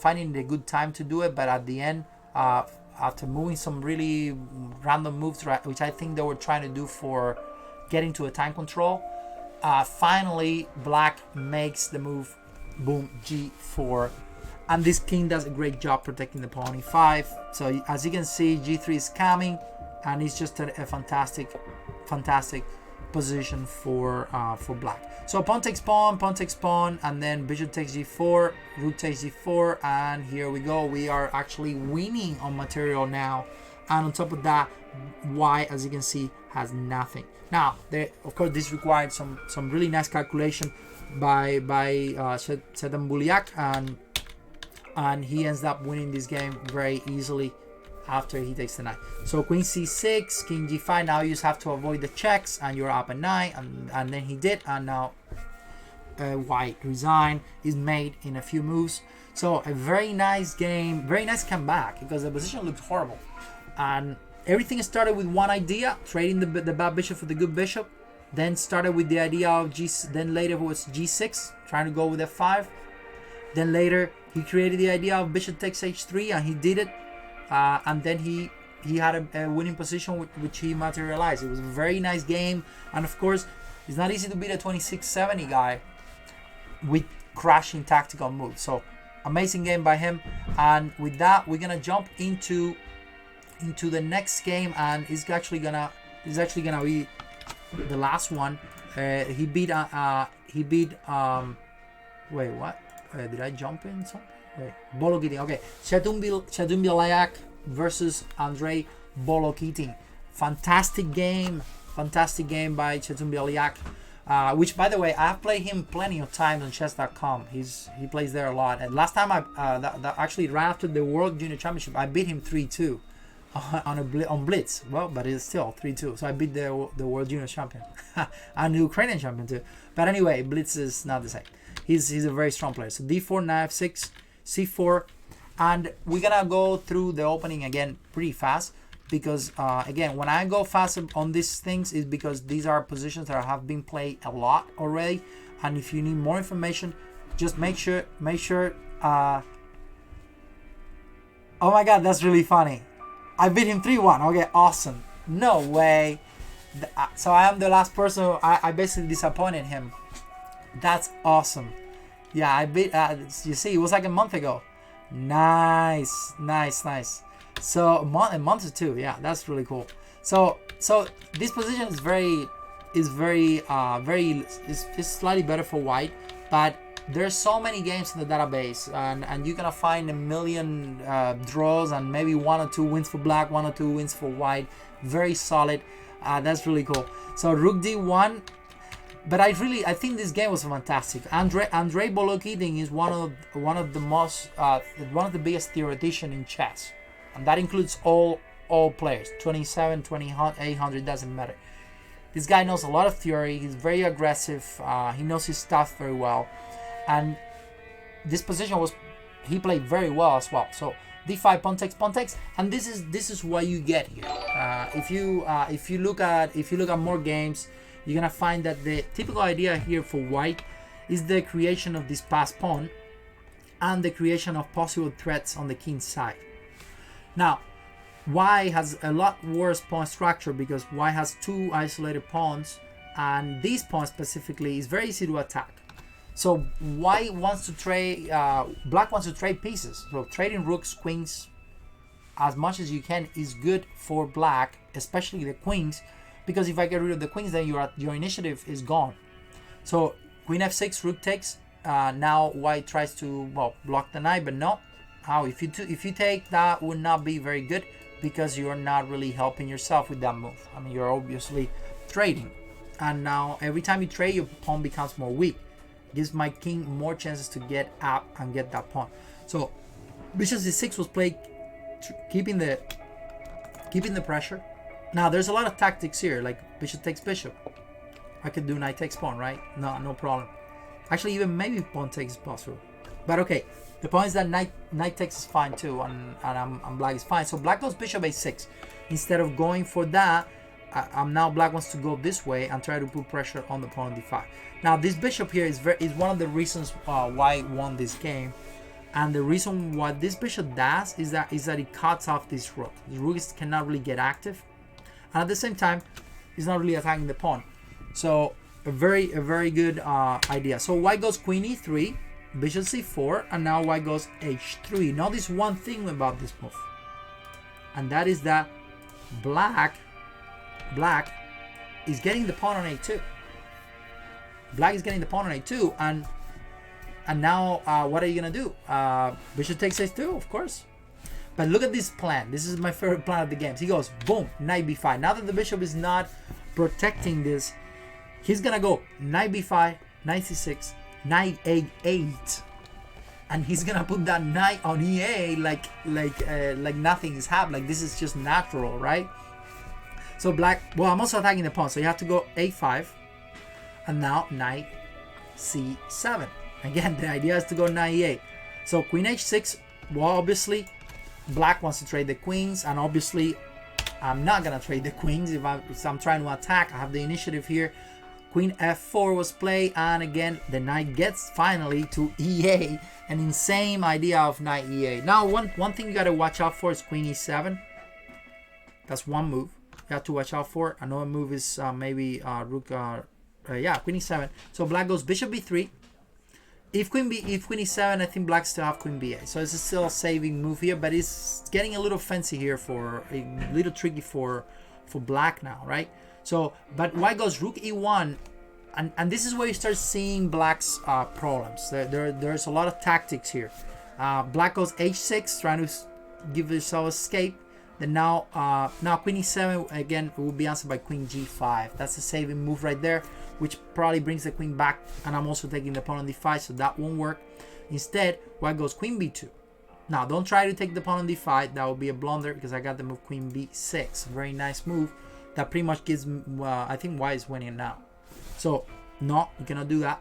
finding the good time to do it. But at the end, after moving some really random moves, right, which I think they were trying to do for getting to a time control, finally black makes the move, boom, g4, and this king does a great job protecting the pawn e5. So as you can see, g3 is coming, and it's just a fantastic position for black. So pawn takes pawn, and then bishop takes g4, rook takes g4, and here we go. We are actually winning on material now, and on top of that, white, as you can see, has nothing. Now, of course, this required some really nice calculation by Chetan Bouliak, and he ends up winning this game very easily after he takes the knight. So queen c6, king g5. Now you just have to avoid the checks, and you're up at knight, and then he did, and now white resign is made in a few moves. So a very nice game, very nice comeback, because the position looked horrible, and everything started with one idea: trading the bad bishop for the good bishop. Then started with the idea of then later was g6, trying to go with f5. Then later he created the idea of bishop takes h3, and he did it. And then he had a winning position which he materialized. It was a very nice game, and of course it's not easy to beat a 2670 guy with crashing tactical moves. So amazing game by him. And with that, we're gonna jump into the next game, and it's actually gonna be the last one. He beat wait, what? Did I jump in something? Wait, Bolokitin. Okay, Chetan Bouliak versus Andrei Bolokitin. Fantastic game by Chetan Bouliak. Which, by the way, I've played him plenty of times on chess.com. He plays there a lot. And last time actually right after the World Junior Championship, I beat him 3-2 on blitz. Well, but it's still 3-2. So I beat the world junior champion and the Ukrainian champion too. But anyway, blitz is not the same. He's a very strong player. So d4, knight f6, c4, and we're gonna go through the opening again pretty fast because again, when I go fast on these things is because these are positions that have been played a lot already. And if you need more information, just make sure. Oh my God, that's really funny. I beat him 3-1. Okay, awesome. No way. So I am the last person. I basically disappointed him. That's awesome. Yeah, I beat. You see, it was like a month ago. Nice. So a month or two. Yeah, that's really cool. So this position is slightly better for white, but there's so many games in the database, and you're gonna find a million draws and maybe 1 or 2 wins for black, 1 or 2 wins for white. Very solid. That's really cool. So rook d1, but I think this game was fantastic. Andrei Bolokitin is one of the biggest theoreticians in chess, and that includes all players, 27, 20, 800, doesn't matter. This guy knows a lot of theory. He's very aggressive. He knows his stuff very well. And this position he played very well as well. So d5, pawn takes, and this is what you get here. If you look at more games, you're gonna find that the typical idea here for white is the creation of this passed pawn and the creation of possible threats on the king's side. Now, white has a lot worse pawn structure because white has 2 isolated pawns, and this pawn specifically is very easy to attack. So white wants to trade, black wants to trade pieces. So trading rooks, queens, as much as you can is good for black, especially the queens, because if I get rid of the queens, then your initiative is gone. So queen f6, rook takes. Now white tries to block the knight, but no. How if you take, that would not be very good because you're not really helping yourself with that move. I mean, you're obviously trading, and now every time you trade, your pawn becomes more weak. Gives my king more chances to get up and get that pawn. So bishop c6 was played, keeping the pressure. Now there's a lot of tactics here, like bishop takes bishop. I could do knight takes pawn, right? No problem. Actually, even maybe pawn takes is possible. But okay, the point is that knight takes is fine too, and I'm black is fine. So black goes bishop a6. Instead of going for that, now black wants to go this way and try to put pressure on the pawn on d5. Now this bishop here is one of the reasons why I won this game, and the reason why this bishop does is that it cuts off this rook. The rook cannot really get active, and at the same time, it's not really attacking the pawn. So a very good idea. So white goes queen e3, bishop c4, and now white goes h3. Notice one thing about this move, and that is that black is getting the pawn on a2. Black is getting the pawn on a2, and now what are you gonna do? Bishop takes a2, of course. But look at this plan. This is my favorite plan of the games. He goes boom, knight b5. Now that the bishop is not protecting this, he's gonna go knight b5, knight c6, knight a8, and he's gonna put that knight on e8 like nothing is happening. Like this is just natural, right? So black, well, I'm also attacking the pawn, so you have to go a5, and now knight c7. Again, the idea is to go knight e8. So queen h6, well, obviously, black wants to trade the queens, and obviously, I'm not going to trade the queens. If I'm trying to attack, I have the initiative here. Queen f4 was played, and again, the knight gets finally to e8. An insane idea of knight e8. Now, one thing you got to watch out for is queen e7. That's one move you have to watch out for. Another move is maybe rook, queen e7. So black goes bishop b3. If queen e7, I think black still have queen b8. So it's still a saving move here, but it's getting a little fancy here, a little tricky for black now, right? So, but white goes rook e1, and this is where you start seeing black's problems. There's a lot of tactics here. Black goes h6, trying to give yourself escape. Then now queen e7 again will be answered by queen g5. That's a saving move right there, which probably brings the queen back. And I'm also taking the pawn on d5, so that won't work. Instead, white goes queen b2. Now, don't try to take the pawn on d5. That would be a blunder because I got the move queen b6. Very nice move. That pretty much gives, I think white is winning now. So, no, you cannot do that.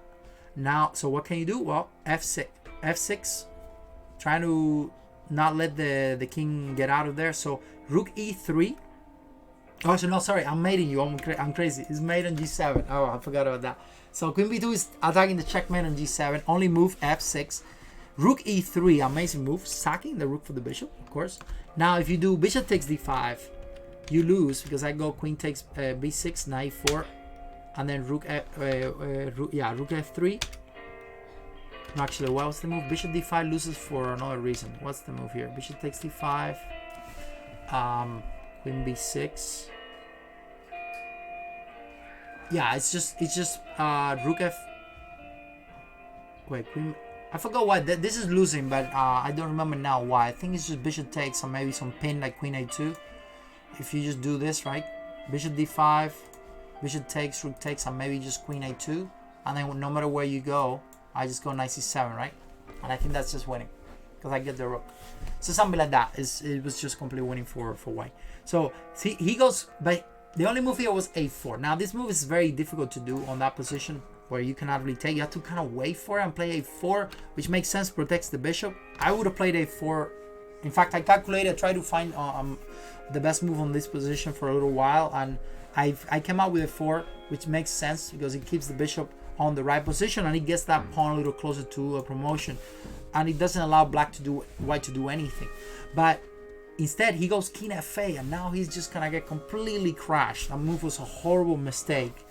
Now, so what can you do? Well, f6. f6, trying to not let the king get out of there. So, rook e3. Oh, so no, sorry, I'm mating you. I'm crazy. It's mate on g7. Oh, I forgot about that. So, queen b2 is attacking the checkmate on g7. Only move f6. Rook e3, amazing move, sacking the rook for the bishop, of course. Now, if you do bishop takes d5, you lose because I go queen takes b6, knight 4, and then rook f3. No, actually, what was the move? Bishop d5 loses for another reason. What's the move here? Bishop takes d5, queen b6. Yeah, it's just rook f. Wait, queen. I forgot why this is losing, but I don't remember now why. I think it's just bishop takes or maybe some pin like queen a2. If you just do this, right? Bishop d5, bishop takes, rook takes, and maybe just queen a2. And then no matter where you go, I just go knight c7, right? And I think that's just winning because I get the rook. So something like that. It was just completely winning for white. So see, he goes, but the only move here was a4. Now this move is very difficult to do on that position, where you cannot really take. You have to kind of wait for it and play a4, which makes sense, protects the bishop. I would have played a4. In fact, I calculated, I tried to find the best move on this position for a little while, and I came out with a 4, which makes sense because it keeps the bishop on the right position and it gets that pawn a little closer to a promotion, and it doesn't allow white to do anything. But instead, he goes king fa, and now he's just gonna get completely crashed. That move was a horrible mistake.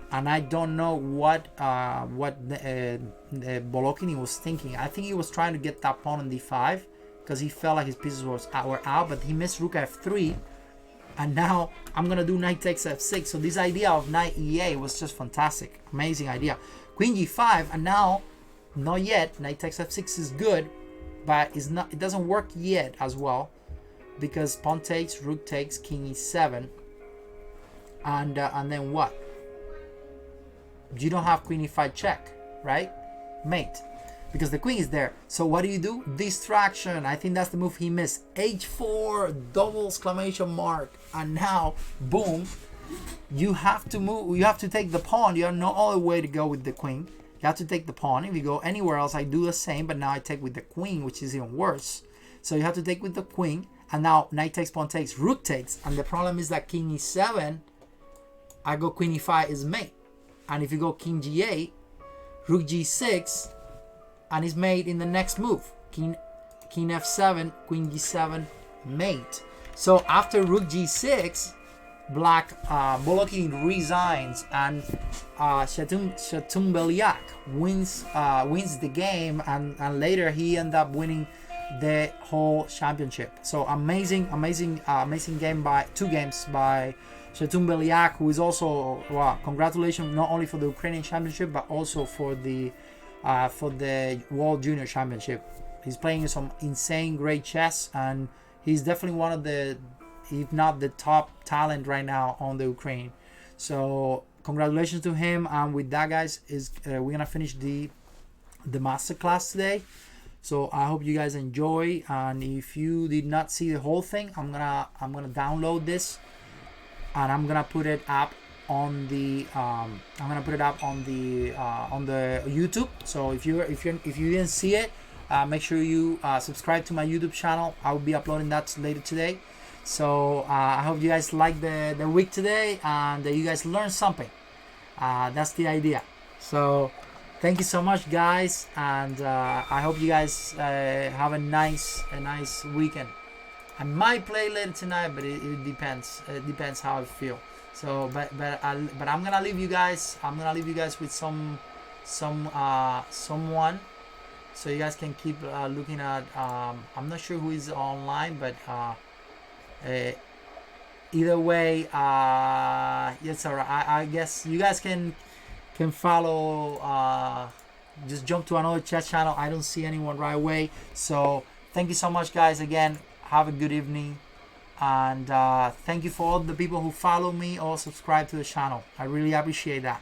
And I don't know what Bolokhin was thinking. I think he was trying to get that pawn on d5 because he felt like his pieces were out, but he missed rook f3. And now I'm going to do knight takes f6. So this idea of knight e8 was just fantastic. Amazing idea. Queen g5, and now, not yet, knight takes f6 is good, but it doesn't work yet as well because pawn takes, rook takes, king e7. And then what? You don't have queen e5 check, right? Mate, because the queen is there. So what do? Distraction. I think that's the move he missed. h4, double exclamation mark. And now, boom, you have to move. You have to take the pawn. You have no other way to go with the queen. You have to take the pawn. If you go anywhere else, I do the same, but now I take with the queen, which is even worse. So you have to take with the queen. And now knight takes, pawn takes, rook takes. And the problem is that king e7, I go queen e5 is mate. And if you go king g8, rook g6, and it's made in the next move. King f7, queen g7, mate. So after rook g6, black Bolokhin resigns, and Shatum wins the game, and later he ended up winning the whole championship. So amazing game by 2 games by Shatum Belyak, who is also, wow, congratulations not only for the Ukrainian championship but also for the World Junior Championship. He's playing some insane great chess, and he's definitely one of the, if not the top talent right now on the Ukraine. So congratulations to him. And with that, guys, we're gonna finish the masterclass today. So I hope you guys enjoy, and if you did not see the whole thing, I'm gonna download this. And I'm gonna put it up on the YouTube. So if you didn't see it, make sure you subscribe to my YouTube channel. I will be uploading that later today. So I hope you guys liked the week today and that you guys learned something. That's the idea. So thank you so much, guys, and I hope you guys have a nice weekend. I might play later tonight, but it depends. It depends how I feel. So, but I'm gonna leave you guys. I'm gonna leave you guys with someone, so you guys can keep looking at. I'm not sure who is online, but either way, it's alright. I guess you guys can follow. Just jump to another chat channel. I don't see anyone right away. So thank you so much, guys. Again, have a good evening, and thank you for all the people who follow me or subscribe to the channel. I really appreciate that.